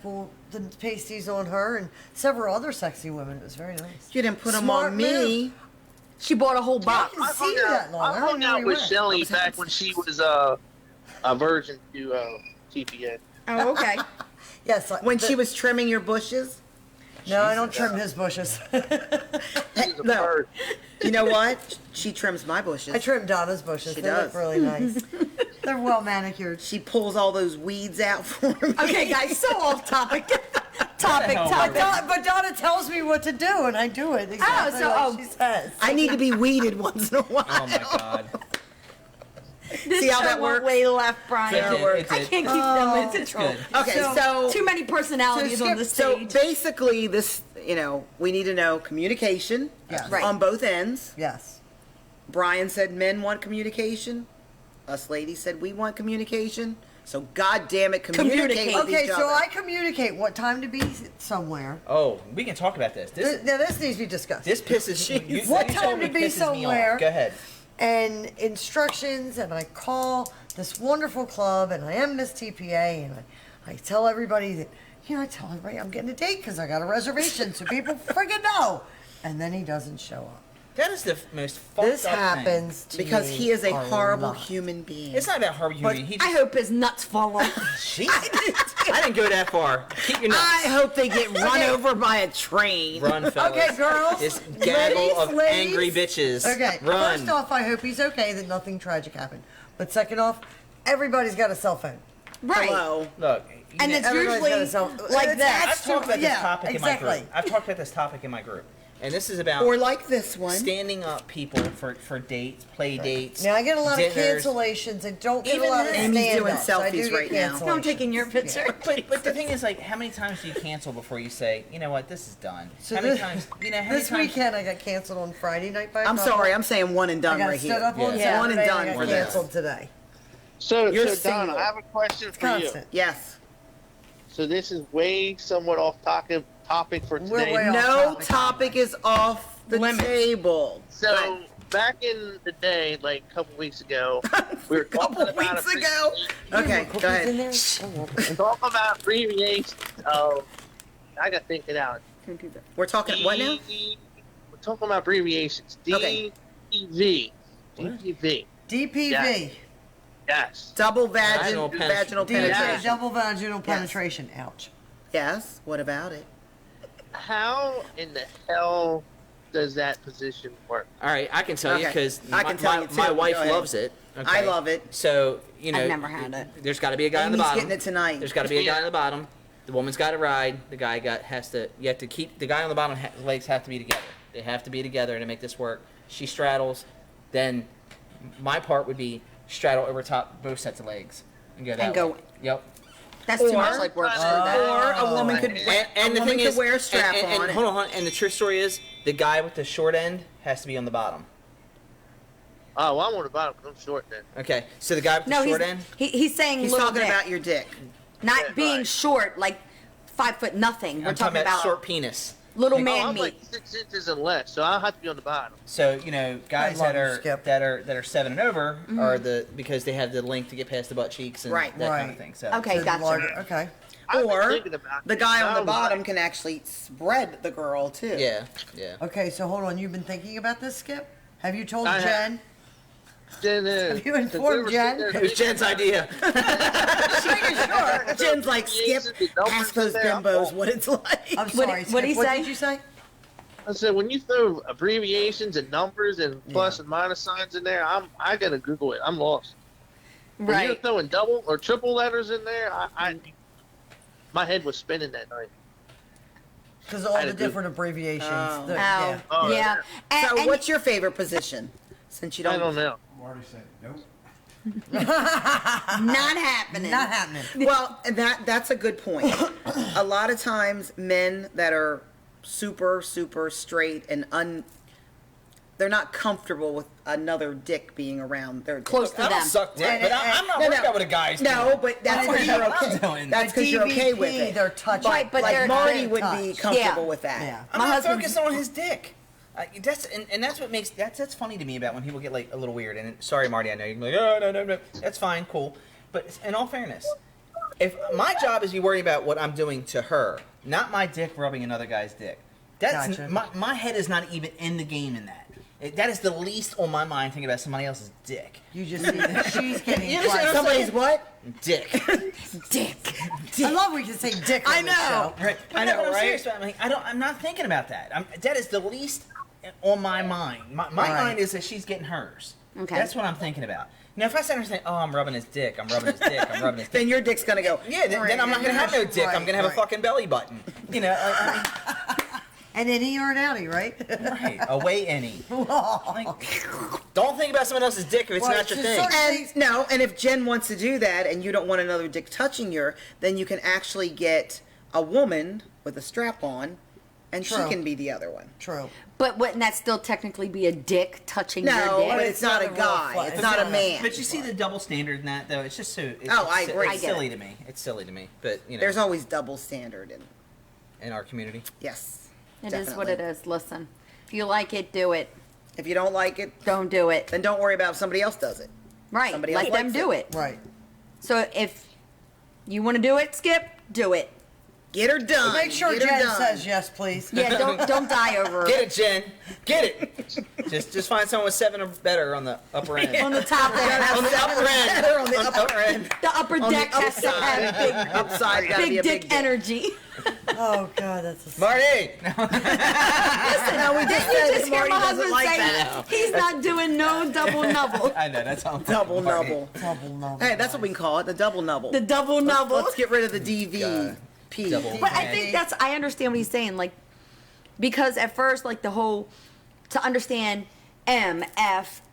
Speaker 4: pasties on her and several other sexy women. It was very nice.
Speaker 1: You didn't put them
Speaker 4: Smart
Speaker 1: on me.
Speaker 3: She bought a whole box.
Speaker 4: I didn't see you that long.
Speaker 10: I
Speaker 4: I don't
Speaker 10: hung
Speaker 4: know
Speaker 10: out
Speaker 4: where you
Speaker 10: with
Speaker 4: went.
Speaker 10: Shelly back when she was a virgin to TPA.
Speaker 3: Oh, okay.
Speaker 4: Yes.
Speaker 1: When she was trimming your bushes.
Speaker 4: No, I don't trim his bushes.
Speaker 10: She's a
Speaker 1: No.
Speaker 10: bird.
Speaker 1: You know what? She trims my bushes.
Speaker 4: I trim Donna's bushes.
Speaker 1: She
Speaker 4: they
Speaker 1: does.
Speaker 4: look really nice. They're well manicured.
Speaker 1: She pulls all those weeds out for me.
Speaker 3: Okay, guys, so off topic. topic.
Speaker 4: But Donna tells me what to do, and I do it exactly like she says.
Speaker 1: I need to be weeded once in a while.
Speaker 2: Oh my God.
Speaker 3: This
Speaker 1: See how
Speaker 3: show
Speaker 1: that
Speaker 3: went
Speaker 1: works?
Speaker 3: way left, Brian.
Speaker 2: It did.
Speaker 3: I can't keep them in
Speaker 2: It's
Speaker 3: control.
Speaker 2: good.
Speaker 1: Okay, so
Speaker 3: Too many personalities on the
Speaker 1: So
Speaker 3: stage.
Speaker 1: basically, this, we need to know communication
Speaker 4: Yes.
Speaker 3: Right.
Speaker 1: on both ends.
Speaker 4: Yes.
Speaker 1: Brian said men want communication. Us ladies said we want communication. So God damn it, communicate with
Speaker 4: Okay,
Speaker 1: each
Speaker 4: so
Speaker 1: other.
Speaker 4: I communicate what time to be somewhere.
Speaker 2: Oh, we can talk about this.
Speaker 4: Now this needs to be discussed.
Speaker 2: This pisses you.
Speaker 4: What
Speaker 2: you
Speaker 4: time
Speaker 2: told
Speaker 4: to
Speaker 2: me
Speaker 4: be
Speaker 2: pisses me
Speaker 4: somewhere?
Speaker 2: off. Go ahead.
Speaker 4: And instructions, and I call this wonderful club, and I am Miss TPA, and I tell everybody that, I tell everybody I'm getting a date because I got a reservation, so people freaking know. And then he doesn't show up.
Speaker 2: That is the most fucked
Speaker 4: This
Speaker 2: up
Speaker 4: happens
Speaker 2: thing.
Speaker 4: to
Speaker 1: because
Speaker 4: me
Speaker 1: he is a horrible
Speaker 4: lot.
Speaker 1: human being.
Speaker 2: It's not about horrible human being. He
Speaker 3: I
Speaker 2: just,
Speaker 3: hope his nuts fall off.
Speaker 2: Jeez. I didn't go that far. Keep your nuts.
Speaker 1: I hope they get run over by a train.
Speaker 2: Run, fellas.
Speaker 4: Okay, girls.
Speaker 2: This gaggle of
Speaker 4: ladies.
Speaker 2: angry bitches.
Speaker 4: Okay,
Speaker 2: Run.
Speaker 4: first off, I hope he's okay, that nothing tragic happened. But second off, everybody's got a cell phone.
Speaker 3: Right.
Speaker 1: Hello.
Speaker 2: Look.
Speaker 3: And
Speaker 2: know,
Speaker 3: it's
Speaker 4: Everybody's got a
Speaker 3: usually
Speaker 4: cell
Speaker 3: like
Speaker 4: It's
Speaker 3: that.
Speaker 2: I've talked about this
Speaker 4: yeah,
Speaker 2: topic in my
Speaker 4: exactly.
Speaker 2: group. I've talked about this topic in my group. And this is about
Speaker 1: Or like this one.
Speaker 2: standing up people for dates, play dates.
Speaker 4: Now, I get a lot of
Speaker 2: dinners.
Speaker 4: cancellations. I don't get
Speaker 2: Even
Speaker 4: a lot of
Speaker 1: Amy's doing
Speaker 4: stand-ups. I do
Speaker 1: selfies
Speaker 4: get
Speaker 1: right now.
Speaker 4: cancellations.
Speaker 3: I'm taking your picture.
Speaker 2: But the thing is, like, how many times do you cancel before you say, you know what, this is done?
Speaker 4: So
Speaker 2: how many
Speaker 4: this,
Speaker 2: times? How many
Speaker 4: this
Speaker 2: times?
Speaker 4: weekend I got canceled on Friday night by a
Speaker 1: I'm
Speaker 4: couple.
Speaker 1: sorry, I'm saying one and
Speaker 4: I
Speaker 1: done
Speaker 4: got
Speaker 1: right
Speaker 4: stood
Speaker 1: here.
Speaker 4: up on
Speaker 2: Yeah.
Speaker 4: Saturday
Speaker 1: One and
Speaker 4: and
Speaker 1: done
Speaker 4: I got
Speaker 1: for
Speaker 4: canceled today.
Speaker 10: So,
Speaker 1: You're
Speaker 10: so Donna,
Speaker 1: single.
Speaker 10: I have a question for you.
Speaker 4: Constant.
Speaker 1: Yes.
Speaker 10: So this is way somewhat off topic for
Speaker 4: We're
Speaker 10: today.
Speaker 4: way off
Speaker 1: No
Speaker 4: topic.
Speaker 1: topic is off the table.
Speaker 10: So back in the day, like a couple weeks ago, we were talking about
Speaker 1: weeks ago. Okay, go
Speaker 4: Cookies in
Speaker 1: ahead.
Speaker 4: there?
Speaker 10: talking about abbreviations of. I got to think it out.
Speaker 1: We're talking what now?
Speaker 10: We're talking about abbreviations.
Speaker 1: Okay.
Speaker 10: DPV. DPV.
Speaker 4: DPV.
Speaker 10: Yes.
Speaker 1: Double
Speaker 2: Vaginal
Speaker 1: vaginal
Speaker 4: DPV.
Speaker 1: penetration.
Speaker 4: Double vaginal penetration. Ouch.
Speaker 1: Yes. What about it?
Speaker 10: How in the hell does that position work?
Speaker 2: All right, I can tell you
Speaker 1: Okay.
Speaker 2: because
Speaker 1: I can tell you too,
Speaker 2: my
Speaker 1: but
Speaker 2: wife
Speaker 1: go ahead.
Speaker 2: loves it. Okay?
Speaker 1: I love it.
Speaker 2: So you know,
Speaker 3: I've never had it.
Speaker 2: There's got to be a guy on the
Speaker 1: Amy's
Speaker 2: bottom.
Speaker 1: getting it tonight.
Speaker 2: There's got to be a guy
Speaker 10: Yeah.
Speaker 2: on the bottom. The woman's got to ride. The guy you have to keep the guy on the bottom. Legs have to be together. They have to be together to make this work. She straddles. Then my part would be straddle over top both sets of legs and go that
Speaker 3: And go-
Speaker 2: way. Yep.
Speaker 3: That's too
Speaker 1: Or-
Speaker 3: much like work for that.
Speaker 1: Or a woman could
Speaker 2: And
Speaker 1: a
Speaker 2: the
Speaker 1: woman
Speaker 2: thing
Speaker 1: could
Speaker 2: is,
Speaker 1: wear a strap
Speaker 2: and
Speaker 1: on.
Speaker 2: hold on. And the true story is, the guy with the short end has to be on the bottom.
Speaker 10: Oh, well, I'm on the bottom 'cause I'm short then.
Speaker 2: Okay, so the guy with
Speaker 3: No,
Speaker 2: the short
Speaker 3: he's,
Speaker 2: end.
Speaker 3: he's saying
Speaker 1: He's
Speaker 3: little
Speaker 1: talking
Speaker 3: dick.
Speaker 1: about your dick.
Speaker 3: Not
Speaker 10: Yeah,
Speaker 3: being
Speaker 10: right.
Speaker 3: short, like 5 foot nothing. We're
Speaker 2: I'm
Speaker 3: talking about
Speaker 2: short penis.
Speaker 3: little
Speaker 10: Oh,
Speaker 3: man
Speaker 10: I'm
Speaker 3: meat.
Speaker 10: like 6 inches and less, so I'll have to be on the bottom.
Speaker 2: So you know, guys
Speaker 4: love
Speaker 2: that
Speaker 4: you,
Speaker 2: are
Speaker 4: Skip.
Speaker 2: that are 7 and over are because they have the length to get past the butt cheeks and
Speaker 1: Right.
Speaker 2: that kind of
Speaker 4: Right.
Speaker 2: thing. So
Speaker 3: Okay,
Speaker 4: So the
Speaker 3: gotcha.
Speaker 4: larger- okay.
Speaker 10: I've been
Speaker 1: Or
Speaker 10: thinking about
Speaker 1: the
Speaker 10: it.
Speaker 1: guy on the
Speaker 10: I'm
Speaker 1: bottom
Speaker 10: like,
Speaker 1: can actually spread the girl too.
Speaker 2: yeah.
Speaker 4: Okay, so hold on. You've been thinking about this, Skip? Have you told
Speaker 10: I have.
Speaker 4: Jen?
Speaker 10: Have
Speaker 4: you informed Jen?
Speaker 2: It was Jen's idea.
Speaker 1: Jen's like, Skip, ask those bimbos what it's like.
Speaker 4: I'm sorry.
Speaker 3: what'd he
Speaker 4: Skip, what
Speaker 3: say?
Speaker 4: did you say?
Speaker 10: I said when you throw abbreviations and numbers and plus and minus signs in there, I gotta Google it. I'm lost. When you're
Speaker 3: Right.
Speaker 10: throwing double or triple letters in there, my head was spinning that night.
Speaker 4: Because all
Speaker 10: I
Speaker 4: the
Speaker 10: had to do-
Speaker 4: different abbreviations.
Speaker 1: Oh.
Speaker 4: Yeah.
Speaker 10: Oh,
Speaker 3: yeah. And,
Speaker 1: So,
Speaker 3: and-
Speaker 1: what's your favorite position? Since you
Speaker 10: I
Speaker 1: don't,
Speaker 10: don't know.
Speaker 6: Marty said, nope.
Speaker 3: not happening.
Speaker 4: Not happening.
Speaker 1: Well, that's a good point. A lot of times, men that are super straight and they're not comfortable with another dick being around their
Speaker 3: Close to
Speaker 2: I don't
Speaker 3: them.
Speaker 2: suck dick,
Speaker 4: And-
Speaker 2: but I'm not
Speaker 1: No,
Speaker 2: worried
Speaker 1: no.
Speaker 2: about what a guy's
Speaker 1: No,
Speaker 2: doing.
Speaker 1: but that's
Speaker 2: I'm
Speaker 1: because
Speaker 2: worried
Speaker 1: you're
Speaker 2: about what I'm
Speaker 1: okay.
Speaker 2: doing.
Speaker 1: That's because you're okay with
Speaker 4: DVP,
Speaker 1: it.
Speaker 4: they're touching.
Speaker 3: Right, but
Speaker 1: like
Speaker 3: they're-
Speaker 1: Marty would
Speaker 4: touch.
Speaker 1: be comfortable
Speaker 3: Yeah.
Speaker 1: with that.
Speaker 4: Yeah.
Speaker 2: I'm
Speaker 3: My
Speaker 2: not
Speaker 3: husband-
Speaker 2: focused on his dick. That's what makes that's funny to me about when people get like a little weird. And sorry, Marty, I know you're like, oh no, that's fine, cool. But in all fairness, if my job is to be worried about what I'm doing to her, not my dick rubbing another guy's dick. That's
Speaker 4: Gotcha.
Speaker 2: my head is not even in the game in that. That is the least on my mind thinking about somebody else's dick.
Speaker 4: You just see that she's getting
Speaker 2: You understand
Speaker 4: crushed.
Speaker 1: Somebody's what?
Speaker 2: Dick.
Speaker 3: Dick.
Speaker 4: I love we can say dick on
Speaker 1: I
Speaker 4: this
Speaker 1: know.
Speaker 4: show.
Speaker 2: Right.
Speaker 1: I know,
Speaker 2: but I'm
Speaker 1: right?
Speaker 2: serious about it. I'm not thinking about that. That is the least on my mind. My
Speaker 4: Right.
Speaker 2: mind is that she's getting hers.
Speaker 3: Okay.
Speaker 2: That's what I'm thinking about. Now, if I sit there and say, "Oh, I'm rubbing his dick. I'm rubbing his dick. I'm rubbing his dick,"
Speaker 1: Then your dick's gonna go.
Speaker 2: yeah, then I'm not gonna have no dick. I'm gonna have a
Speaker 4: Right.
Speaker 2: fucking belly button. You know,
Speaker 4: And then he or an outie, right?
Speaker 2: right? Away any. Like, don't think about someone else's dick if it's
Speaker 4: Well,
Speaker 2: not your
Speaker 4: to
Speaker 2: thing.
Speaker 4: certain-
Speaker 1: And if Jen wants to do that and you don't want another dick touching you, then you can actually get a woman with a strap on and
Speaker 4: True.
Speaker 1: she can be the other one.
Speaker 4: True.
Speaker 3: But wouldn't that still technically be a dick touching
Speaker 1: No,
Speaker 3: your
Speaker 1: but
Speaker 3: dick?
Speaker 1: it's not a
Speaker 4: real
Speaker 1: guy.
Speaker 4: flex.
Speaker 1: It's not a man.
Speaker 2: But you see the double standard in that, though. It's just so. It's,
Speaker 1: Oh, I
Speaker 2: it's,
Speaker 1: agree.
Speaker 2: It's
Speaker 3: I get
Speaker 2: silly
Speaker 3: it.
Speaker 2: to me. It's silly to me. But you know,
Speaker 1: There's always double standard in
Speaker 2: our community.
Speaker 1: yes.
Speaker 3: It is what
Speaker 1: definitely.
Speaker 3: it is. Listen, if you like it, do it.
Speaker 1: If you don't like it,
Speaker 3: Don't do it.
Speaker 1: then don't worry about if somebody else does it.
Speaker 3: Right.
Speaker 1: somebody
Speaker 3: Let
Speaker 1: else
Speaker 3: them
Speaker 1: likes
Speaker 3: do
Speaker 1: it.
Speaker 3: it.
Speaker 4: Right.
Speaker 3: So if you want to do it, Skip, do it.
Speaker 1: Get her done.
Speaker 4: Make sure
Speaker 1: Get her
Speaker 4: Jen
Speaker 1: done.
Speaker 4: says yes, please.
Speaker 3: Yeah, don't die over
Speaker 2: Get
Speaker 3: it.
Speaker 2: it, Jen. Get it. just find someone with 7 or better on the upper end.
Speaker 3: On the top
Speaker 1: Gotta
Speaker 3: end.
Speaker 1: have
Speaker 2: On the
Speaker 1: seven
Speaker 2: upper end.
Speaker 1: better on the
Speaker 2: On the upper end.
Speaker 3: The upper
Speaker 1: on the
Speaker 3: deck has to
Speaker 1: upside.
Speaker 3: have big,
Speaker 1: Upside gotta be
Speaker 3: big
Speaker 1: a
Speaker 3: dick
Speaker 1: big
Speaker 3: energy.
Speaker 4: Oh God, that's a
Speaker 2: Marty.
Speaker 1: No, we just
Speaker 3: You
Speaker 1: said
Speaker 3: just hear
Speaker 1: Marty
Speaker 3: my
Speaker 1: doesn't
Speaker 3: husband
Speaker 1: like
Speaker 3: say
Speaker 1: that.
Speaker 3: he's not doing no double nubble.
Speaker 2: I know that's all.
Speaker 1: Double nubble.
Speaker 4: double no.
Speaker 1: Hey, that's what we can call it, the double nubble.
Speaker 3: The double nubble.
Speaker 1: Let's get rid of the DVP.
Speaker 2: Double.
Speaker 3: But I think I understand what he's saying, like, because at first, like, the whole, to understand MFM.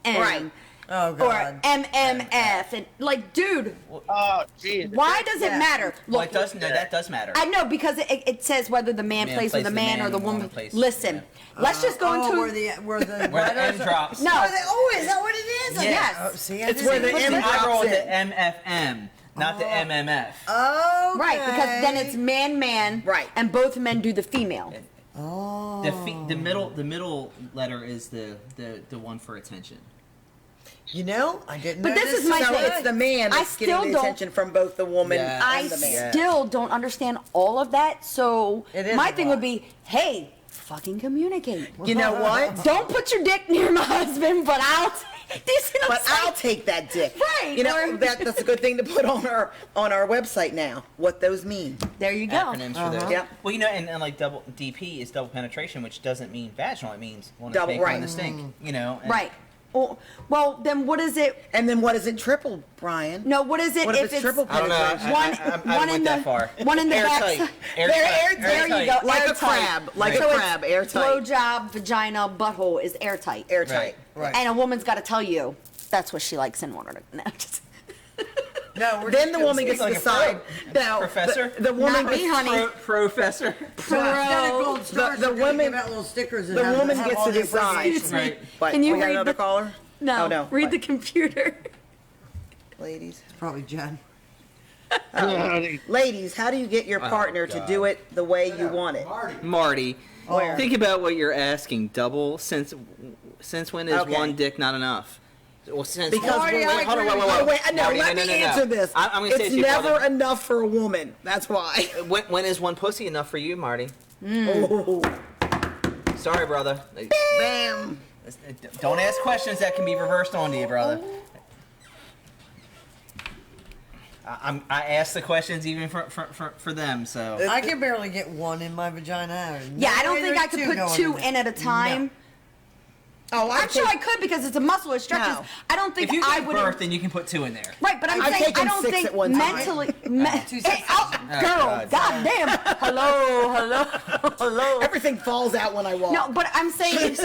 Speaker 1: Right.
Speaker 4: Oh
Speaker 3: Or
Speaker 4: God.
Speaker 3: MMF. And, like, dude,
Speaker 10: Oh, geez.
Speaker 3: why does it matter?
Speaker 2: Well,
Speaker 3: Look,
Speaker 2: it does. No, that does matter.
Speaker 3: I know, because it says whether the man plays with the man or the woman.
Speaker 2: plays-
Speaker 3: Listen, let's just go into.
Speaker 4: where the
Speaker 2: Where the M
Speaker 4: letters-
Speaker 2: drops.
Speaker 3: No.
Speaker 4: Where they, oh, is that what it is?
Speaker 3: Yes.
Speaker 4: Oh, see, I
Speaker 1: It's
Speaker 4: didn't
Speaker 1: where the
Speaker 4: even
Speaker 1: M
Speaker 4: look
Speaker 2: I
Speaker 1: drops
Speaker 2: roll with
Speaker 1: in.
Speaker 2: the MFM. not the MMF.
Speaker 4: Oh,
Speaker 3: Right, because then it's man,
Speaker 1: Right.
Speaker 3: and both men do the female.
Speaker 4: Oh.
Speaker 2: The middle letter is the one for attention.
Speaker 4: You know, I didn't
Speaker 3: But
Speaker 4: know
Speaker 3: this is my
Speaker 1: So
Speaker 3: thing.
Speaker 1: it's the man
Speaker 3: I
Speaker 1: that's getting
Speaker 3: still
Speaker 1: the
Speaker 3: don't-
Speaker 1: attention from both the woman
Speaker 2: Yeah.
Speaker 3: I
Speaker 1: and the man.
Speaker 3: still don't understand all of that. So
Speaker 4: It is
Speaker 3: my
Speaker 4: a
Speaker 3: thing
Speaker 4: lot.
Speaker 3: would be, hey, fucking communicate.
Speaker 1: You know what?
Speaker 3: Don't put your dick near my husband, but I'll. Do you see what I'm
Speaker 1: But
Speaker 3: saying?
Speaker 1: I'll take that dick.
Speaker 3: Right,
Speaker 1: You know
Speaker 3: or-
Speaker 1: that's a good thing to put on our website now. What those mean.
Speaker 3: There you go.
Speaker 2: Acronyms for those.
Speaker 1: Yep.
Speaker 2: Well, and like double DP is double penetration, which doesn't mean vaginal. It means one to
Speaker 1: Double,
Speaker 2: take,
Speaker 1: right.
Speaker 2: one to stink. You know. And
Speaker 3: Right. Well, then what is it?
Speaker 1: And then what is it? Triple, Brian.
Speaker 3: No, what is it
Speaker 1: What if it's triple
Speaker 2: I don't know.
Speaker 1: penetration?
Speaker 2: I
Speaker 3: one
Speaker 2: went
Speaker 3: in
Speaker 2: that
Speaker 3: the
Speaker 2: far.
Speaker 3: one in the
Speaker 2: Airtight.
Speaker 3: back.
Speaker 2: Airtight.
Speaker 3: There you go.
Speaker 1: Like a
Speaker 3: airtight.
Speaker 1: crab, like a
Speaker 3: So it's
Speaker 1: crab, airtight.
Speaker 3: Blowjob, vagina, butthole is airtight.
Speaker 1: Airtight.
Speaker 4: Right.
Speaker 3: And a woman's got to tell you that's what she likes in order to. No, just,
Speaker 4: No, we're
Speaker 1: Then
Speaker 4: just
Speaker 1: the
Speaker 4: gonna
Speaker 1: woman
Speaker 4: speak
Speaker 1: gets to
Speaker 2: like a
Speaker 1: decide. No,
Speaker 2: professor?
Speaker 1: The woman
Speaker 3: Not me,
Speaker 1: gets
Speaker 3: honey.
Speaker 2: Professor.
Speaker 4: Instead of gold stars,
Speaker 1: the
Speaker 4: we're gonna
Speaker 1: woman-
Speaker 4: give out little stickers and
Speaker 1: the
Speaker 4: have-
Speaker 1: woman
Speaker 4: have
Speaker 1: gets
Speaker 4: all
Speaker 1: to
Speaker 4: the
Speaker 1: decide.
Speaker 4: information.
Speaker 2: Right.
Speaker 1: But
Speaker 3: Can you
Speaker 1: we got
Speaker 3: read
Speaker 1: another
Speaker 3: the-
Speaker 1: caller?
Speaker 3: no,
Speaker 1: Oh, no.
Speaker 3: read
Speaker 1: What?
Speaker 3: the computer.
Speaker 1: Ladies.
Speaker 4: It's probably Jen.
Speaker 1: Ladies, how do you get your partner to do it the way you want it?
Speaker 2: Marty.
Speaker 1: Where?
Speaker 2: Think about what you're asking. Double since when is
Speaker 1: Okay.
Speaker 2: one dick not enough? Well, since
Speaker 1: Because
Speaker 4: Marty,
Speaker 1: wait,
Speaker 4: I
Speaker 1: hold on,
Speaker 4: agree
Speaker 1: wait,
Speaker 4: with
Speaker 1: wait, wait,
Speaker 2: Marty,
Speaker 1: no, let me
Speaker 2: no.
Speaker 1: answer this.
Speaker 2: I'm gonna say
Speaker 1: It's
Speaker 2: it to you,
Speaker 1: never
Speaker 2: brother.
Speaker 1: enough for a woman. That's why.
Speaker 2: When is one pussy enough for you, Marty?
Speaker 1: Oh,
Speaker 2: Sorry, brother.
Speaker 1: bam.
Speaker 2: Don't ask questions that can be reversed onto you, brother. I ask the questions even for them, so.
Speaker 4: I can barely get one in my vagina.
Speaker 3: Yeah, I don't think I could
Speaker 4: There's
Speaker 3: put
Speaker 4: going
Speaker 3: two
Speaker 4: there.
Speaker 3: in at a time.
Speaker 1: Oh,
Speaker 3: I'm sure I could because it's a muscle. It stretches.
Speaker 1: No.
Speaker 3: I don't think
Speaker 2: If you
Speaker 3: I
Speaker 2: give
Speaker 3: would.
Speaker 2: birth, then you can put two in there.
Speaker 3: Right, but I'm
Speaker 1: I've
Speaker 3: saying I
Speaker 1: taken
Speaker 3: don't
Speaker 1: 6
Speaker 3: think
Speaker 1: at one time.
Speaker 3: mentally.
Speaker 4: 2 seconds.
Speaker 3: Girl, goddamn. Hello.
Speaker 1: Everything falls out when I walk.
Speaker 3: No, but I'm saying,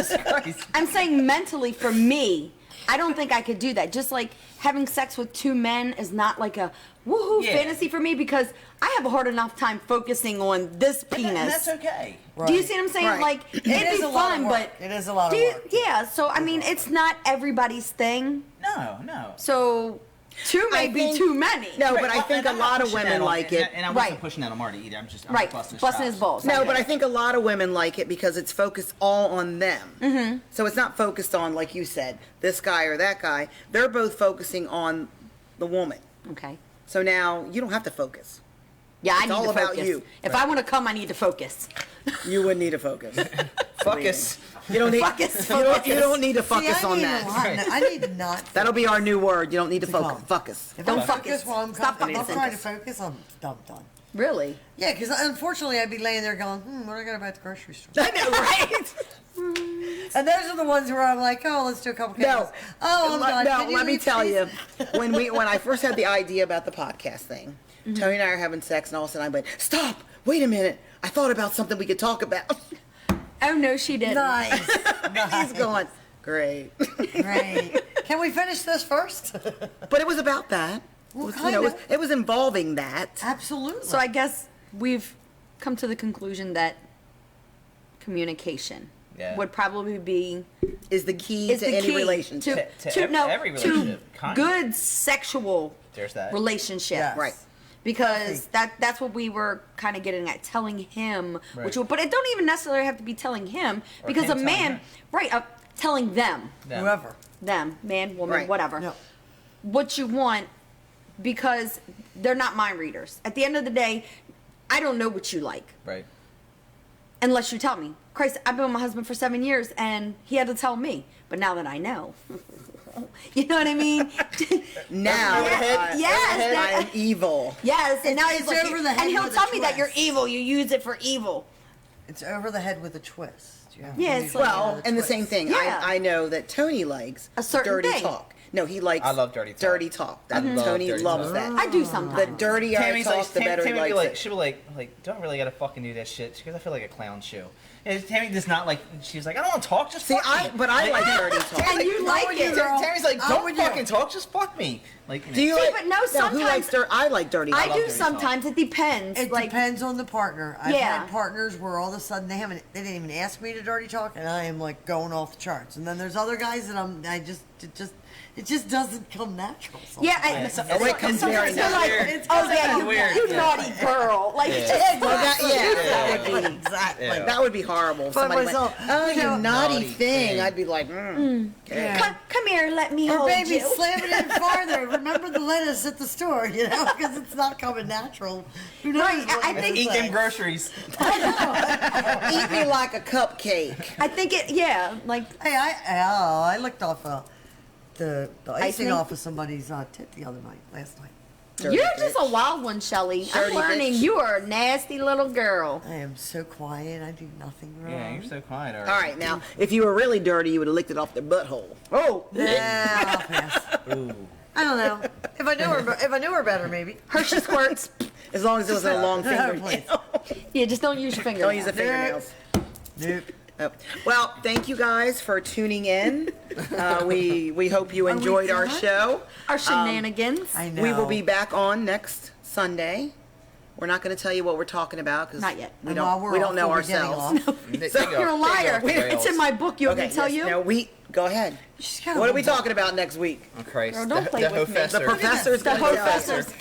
Speaker 3: I'm saying mentally for me, I don't think I could do that. Just like having sex with two men is not like a woohoo
Speaker 2: Yeah.
Speaker 3: fantasy for me because I have a hard enough time focusing on this penis.
Speaker 2: And that's okay.
Speaker 3: Do you see what I'm saying?
Speaker 1: Right.
Speaker 3: Like it'd
Speaker 4: is
Speaker 3: be
Speaker 4: a lot of
Speaker 3: fun,
Speaker 4: work.
Speaker 3: but
Speaker 4: It is a lot of
Speaker 3: do you-
Speaker 4: work.
Speaker 3: Yeah, so I mean, it's not everybody's thing.
Speaker 2: No.
Speaker 3: So two may
Speaker 1: I
Speaker 3: be
Speaker 1: think-
Speaker 3: too many.
Speaker 1: No,
Speaker 2: Right,
Speaker 1: but I
Speaker 2: well,
Speaker 1: think
Speaker 2: and
Speaker 1: a
Speaker 2: I'm not
Speaker 1: lot of
Speaker 2: pushing
Speaker 1: women
Speaker 2: that on-
Speaker 1: like
Speaker 2: and
Speaker 1: it.
Speaker 2: And I wasn't
Speaker 3: Right.
Speaker 2: pushing that on Marty either. I'm just
Speaker 3: Right,
Speaker 2: busting
Speaker 3: busting his balls.
Speaker 1: No,
Speaker 3: I
Speaker 1: but
Speaker 3: get
Speaker 1: I
Speaker 3: it.
Speaker 1: think a lot of women like it because it's focused all on them. Mm-hmm. So it's not focused on, like you said, this guy or that guy. They're both focusing on the woman.
Speaker 3: Okay.
Speaker 1: So now you don't have to focus.
Speaker 3: Yeah, I
Speaker 1: It's
Speaker 3: need
Speaker 1: all
Speaker 3: to
Speaker 1: about
Speaker 3: focus.
Speaker 1: you.
Speaker 3: If I want to come, I need to focus.
Speaker 1: You wouldn't need to focus.
Speaker 2: Focus.
Speaker 1: You don't need.
Speaker 3: Focus,
Speaker 1: You don't need to
Speaker 4: See,
Speaker 1: focus
Speaker 4: I
Speaker 1: on
Speaker 4: need
Speaker 1: that.
Speaker 4: a lot. I need to not.
Speaker 1: That'll be our new word. You don't need to focus.
Speaker 4: calm.
Speaker 1: Focus.
Speaker 4: If
Speaker 3: Don't
Speaker 4: I focus
Speaker 3: focus.
Speaker 4: while I'm
Speaker 3: Stop
Speaker 4: coming, I'm
Speaker 3: focusing.
Speaker 4: trying to focus. I'm done.
Speaker 3: Really?
Speaker 4: Yeah, because unfortunately I'd be laying there going, what do I got about the grocery store?
Speaker 1: I know, right?
Speaker 4: And those are the ones where I'm like, oh, let's do a couple
Speaker 1: No.
Speaker 4: candles. Oh, I'm done.
Speaker 1: No,
Speaker 4: Can you
Speaker 1: let me
Speaker 4: leave,
Speaker 1: tell
Speaker 4: please?
Speaker 1: you, when I first had the idea about the podcast thing, Tony and I are having sex, and all of a sudden I went, "Stop! Wait a minute! I thought about something we could talk about."
Speaker 3: Oh no, she didn't.
Speaker 4: Nice.
Speaker 1: He's going, "Great,"
Speaker 4: Great. Can we finish this first?
Speaker 1: but it was about that.
Speaker 4: Well,
Speaker 1: It was,
Speaker 4: kinda.
Speaker 1: it was involving that.
Speaker 4: Absolutely.
Speaker 3: So I guess we've come to the conclusion that communication
Speaker 2: Yeah.
Speaker 3: would probably be
Speaker 1: Is the key
Speaker 3: is
Speaker 1: to
Speaker 3: the
Speaker 1: any
Speaker 3: key
Speaker 1: relationship.
Speaker 2: To every relationship,
Speaker 3: to
Speaker 2: kind of.
Speaker 3: good sexual
Speaker 2: There's that.
Speaker 3: relationship.
Speaker 4: Yes.
Speaker 1: Right.
Speaker 3: Because that's what we were kind of getting at, telling him,
Speaker 2: Right.
Speaker 3: but it don't even necessarily have to be telling him because
Speaker 2: him
Speaker 3: a
Speaker 2: telling
Speaker 3: man,
Speaker 2: her.
Speaker 3: right? Telling them,
Speaker 2: Yeah.
Speaker 4: Whoever.
Speaker 3: man, woman,
Speaker 1: Right.
Speaker 3: whatever.
Speaker 4: No.
Speaker 3: What you want, because they're not mind readers. At the end of the day, I don't know what you like
Speaker 2: Right.
Speaker 3: unless you tell me. Christ, I've been with my husband for 7 years and he had to tell me. But now that I know, you know what I mean?
Speaker 1: Now,
Speaker 3: Yes,
Speaker 1: I am evil.
Speaker 3: yes. And now he's
Speaker 4: It's
Speaker 3: like,
Speaker 4: over the head
Speaker 3: and he'll
Speaker 4: with a
Speaker 3: tell me that you're
Speaker 4: twist.
Speaker 3: evil. You use it for evil.
Speaker 4: It's over the head with a twist. You have to
Speaker 3: Yeah,
Speaker 4: use
Speaker 3: it's
Speaker 4: it
Speaker 3: like-
Speaker 4: with
Speaker 1: Well,
Speaker 4: a
Speaker 1: and the
Speaker 4: twist.
Speaker 1: same thing.
Speaker 3: Yeah.
Speaker 1: I know that Tony likes
Speaker 3: A certain
Speaker 1: dirty
Speaker 3: thing.
Speaker 1: talk. No, he likes.
Speaker 2: I love dirty talk.
Speaker 1: Dirty talk. That
Speaker 2: I love
Speaker 1: Tony
Speaker 2: dirty
Speaker 1: loves
Speaker 2: talk.
Speaker 1: that.
Speaker 3: I do
Speaker 1: The
Speaker 3: sometimes.
Speaker 1: dirtier I
Speaker 2: Tammy's
Speaker 1: talk,
Speaker 2: like,
Speaker 1: the better he
Speaker 2: Tammy
Speaker 1: likes
Speaker 2: be like,
Speaker 1: it.
Speaker 2: she'll be like, don't really gotta fucking do that shit because I feel like a clown show. And Tammy does not like. She's like, I don't want to talk. Just
Speaker 1: See,
Speaker 2: fuck me.
Speaker 1: I like dirty talk.
Speaker 3: And you like it.
Speaker 2: Tammy's like,
Speaker 4: I'm
Speaker 2: don't
Speaker 4: with you.
Speaker 2: fucking talk. Just fuck me. Like, you know.
Speaker 1: Do you
Speaker 3: See,
Speaker 1: like?
Speaker 3: but no,
Speaker 1: Who
Speaker 3: sometimes-
Speaker 1: likes dirty? I like dirty talk.
Speaker 3: I do
Speaker 2: dirty
Speaker 3: sometimes. It depends.
Speaker 4: It
Speaker 3: like,
Speaker 4: depends on the partner. I've
Speaker 3: Yeah.
Speaker 4: had partners where all of a sudden they didn't even ask me to dirty talk, and I am like going off the charts. And then there's other guys that it just doesn't come natural.
Speaker 3: Yeah,
Speaker 1: it comes very
Speaker 3: they're like,
Speaker 2: weird.
Speaker 3: oh yeah, you,
Speaker 2: weird.
Speaker 3: you naughty girl. Like,
Speaker 2: Yeah.
Speaker 3: it's just
Speaker 1: Well, that would be
Speaker 4: exactly.
Speaker 2: Yeah.
Speaker 1: that would be horrible. If
Speaker 4: But
Speaker 1: somebody
Speaker 4: myself,
Speaker 1: went, oh,
Speaker 4: you
Speaker 1: you
Speaker 4: know-
Speaker 1: naughty
Speaker 2: Naughty
Speaker 1: thing.
Speaker 2: thing.
Speaker 1: I'd be like, okay.
Speaker 3: come here, let me
Speaker 4: Or
Speaker 3: hold
Speaker 4: baby,
Speaker 3: you.
Speaker 4: slam it in farther. Remember the lettuce at the store, because it's not coming natural. Who knows
Speaker 3: Right,
Speaker 4: what
Speaker 3: I
Speaker 4: you're
Speaker 3: think-
Speaker 4: gonna
Speaker 2: Eat
Speaker 4: say.
Speaker 2: them groceries.
Speaker 1: Eat me like a cupcake.
Speaker 3: I think like,
Speaker 4: Hey, I licked off the icing
Speaker 3: Icing?
Speaker 4: off of somebody's tit last night.
Speaker 1: Dirty
Speaker 3: you're
Speaker 1: bitch.
Speaker 3: just a wild one, Shelly.
Speaker 1: Dirty
Speaker 3: I'm learning
Speaker 1: bitch.
Speaker 3: you are a nasty little girl.
Speaker 4: I am so quiet. I do nothing wrong.
Speaker 2: Yeah, you're so quiet.
Speaker 1: All right, now if you were really dirty, you would have licked it off their butthole. Oh,
Speaker 4: Nah, I'll pass.
Speaker 2: Ooh.
Speaker 4: I don't know. If I knew her better, maybe.
Speaker 3: Hershey squirts.
Speaker 1: as long as it wasn't a long
Speaker 4: Please.
Speaker 1: fingernail.
Speaker 3: Yeah, just don't use your finger.
Speaker 1: Don't use the fingernails.
Speaker 4: Nope.
Speaker 1: Oh. Well, thank you guys for tuning in. We hope you enjoyed our
Speaker 4: done?
Speaker 1: show.
Speaker 3: Our shenanigans.
Speaker 4: I know.
Speaker 1: We will be back on next Sunday. We're not going to tell you what we're talking about because
Speaker 3: Not yet.
Speaker 1: we
Speaker 4: And while
Speaker 1: don't
Speaker 4: we're
Speaker 1: we
Speaker 4: off,
Speaker 1: don't know
Speaker 4: we'll be getting
Speaker 1: ourselves.
Speaker 4: off.
Speaker 3: You're a liar. It's in my book. You want me to tell you?
Speaker 1: No, we go ahead.
Speaker 4: She's got a
Speaker 1: What are we
Speaker 4: little-
Speaker 1: talking about next week?
Speaker 2: Oh Christ!
Speaker 3: Girl, don't play with me.
Speaker 1: The professor's
Speaker 3: The
Speaker 1: gonna
Speaker 3: whole
Speaker 1: tell us.
Speaker 3: professors.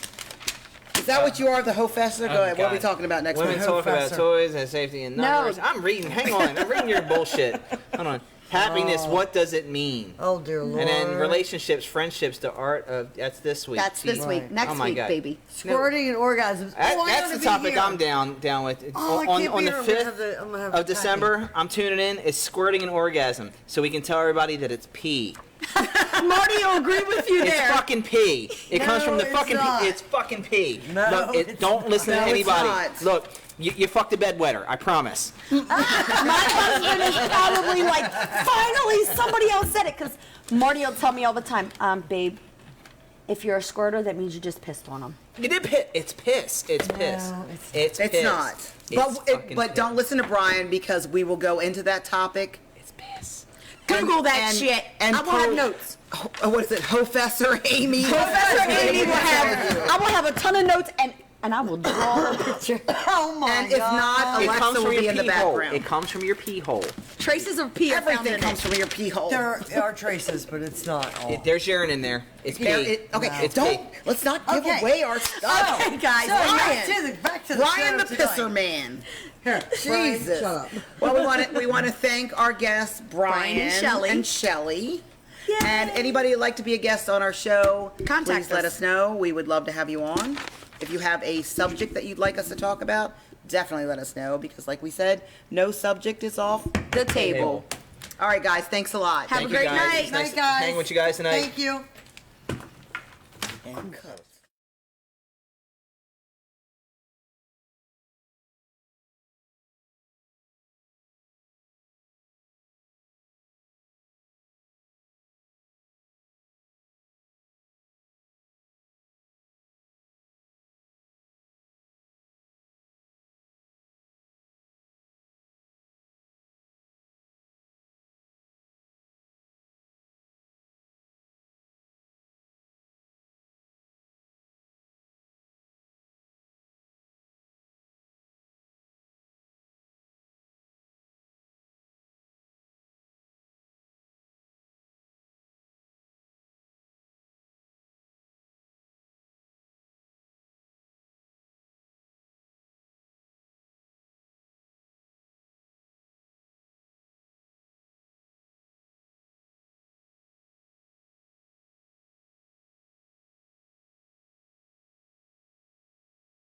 Speaker 1: Is that what you are, the Hofessor? Go
Speaker 2: Oh,
Speaker 1: ahead. What are we
Speaker 2: God.
Speaker 1: talking about next
Speaker 2: Women
Speaker 1: week?
Speaker 2: talk about
Speaker 4: Professor.
Speaker 2: toys and safety and
Speaker 3: No.
Speaker 2: numbers. I'm reading. Hang on. I'm reading your bullshit. Hold on. Happiness. What does it mean?
Speaker 4: Oh dear Lord.
Speaker 2: And then relationships, friendships, the art of. That's this week.
Speaker 3: That's this
Speaker 2: Jeez.
Speaker 3: week.
Speaker 4: Right.
Speaker 3: Next
Speaker 2: Oh my
Speaker 3: week,
Speaker 2: God.
Speaker 3: baby.
Speaker 4: Squirting and orgasms.
Speaker 2: That-
Speaker 4: Oh, I
Speaker 2: that's
Speaker 4: gotta
Speaker 2: the
Speaker 4: be
Speaker 2: topic
Speaker 4: here.
Speaker 2: I'm down with.
Speaker 4: Oh, I
Speaker 2: on
Speaker 4: can't
Speaker 2: on
Speaker 4: be
Speaker 2: the
Speaker 4: here. I'm gonna
Speaker 2: 5th
Speaker 4: have the- I'm gonna have
Speaker 2: of
Speaker 4: the
Speaker 2: December, I'm tuning in. It's squirting and orgasm, so we can tell everybody that it's pee.
Speaker 3: Marty will agree with you
Speaker 2: It's
Speaker 3: there.
Speaker 2: fucking pee. It comes from the
Speaker 4: it's
Speaker 2: fucking
Speaker 4: not.
Speaker 2: pee. It's fucking pee.
Speaker 4: No,
Speaker 2: Look,
Speaker 4: it's
Speaker 2: don't listen
Speaker 1: not.
Speaker 2: to
Speaker 1: No, it's
Speaker 2: anybody.
Speaker 1: not.
Speaker 2: Look, you fucked a bedwetter. I promise.
Speaker 3: My husband is probably like, finally somebody else said it, because Marty will tell me all the time, babe, if you're a squirter, that means you just pissed on him.
Speaker 2: You did piss. It's piss. It's piss.
Speaker 4: No,
Speaker 2: It's
Speaker 1: It's
Speaker 2: piss.
Speaker 1: not.
Speaker 2: It's fucking
Speaker 1: But
Speaker 2: piss.
Speaker 1: don't listen to Brian because we will go into that topic.
Speaker 2: It's piss.
Speaker 3: Google that
Speaker 1: and-
Speaker 3: shit.
Speaker 1: and
Speaker 3: I will have
Speaker 1: pro-
Speaker 3: notes.
Speaker 1: What is it? Hofessor Amy.
Speaker 3: Professor Amy will have, I will have a ton of notes, and I will draw a picture.
Speaker 4: Oh my
Speaker 1: And if
Speaker 4: God.
Speaker 1: not,
Speaker 2: It
Speaker 1: Alexa
Speaker 2: comes
Speaker 1: will
Speaker 2: from
Speaker 1: be
Speaker 2: your
Speaker 1: in the
Speaker 2: pee hole.
Speaker 1: background.
Speaker 2: It comes from your pee hole.
Speaker 3: Traces of pee are found
Speaker 1: Everything
Speaker 3: in
Speaker 1: comes
Speaker 3: it.
Speaker 1: from your pee hole.
Speaker 4: There are traces, but it's not all.
Speaker 2: There's urine in there. It's pee.
Speaker 1: Okay,
Speaker 2: It's
Speaker 1: don't.
Speaker 2: pee.
Speaker 1: Let's not give
Speaker 4: Okay.
Speaker 1: away our stuff.
Speaker 3: Okay, guys.
Speaker 4: So
Speaker 1: Brian.
Speaker 4: back to the
Speaker 1: Brian
Speaker 4: show
Speaker 1: the
Speaker 4: tonight.
Speaker 1: Pisser Man.
Speaker 4: Here, Brian,
Speaker 1: Jesus.
Speaker 4: shut up.
Speaker 1: Well, we want to thank our guests, Brian
Speaker 3: and Shelley.
Speaker 1: And anybody who'd like to be a guest on our show,
Speaker 3: Contact
Speaker 1: please let
Speaker 3: us.
Speaker 1: us know. We would love to have you on. If you have a subject that you'd like us to talk about, definitely let us know because, like we said, no subject is off
Speaker 3: The table.
Speaker 1: All right, guys. Thanks a lot.
Speaker 3: Have
Speaker 2: Thank
Speaker 3: a
Speaker 2: you
Speaker 3: great
Speaker 2: guys.
Speaker 3: night.
Speaker 2: It's nice
Speaker 4: Night, guys.
Speaker 2: hanging with you guys tonight.
Speaker 4: Thank you.
Speaker 1: And cut.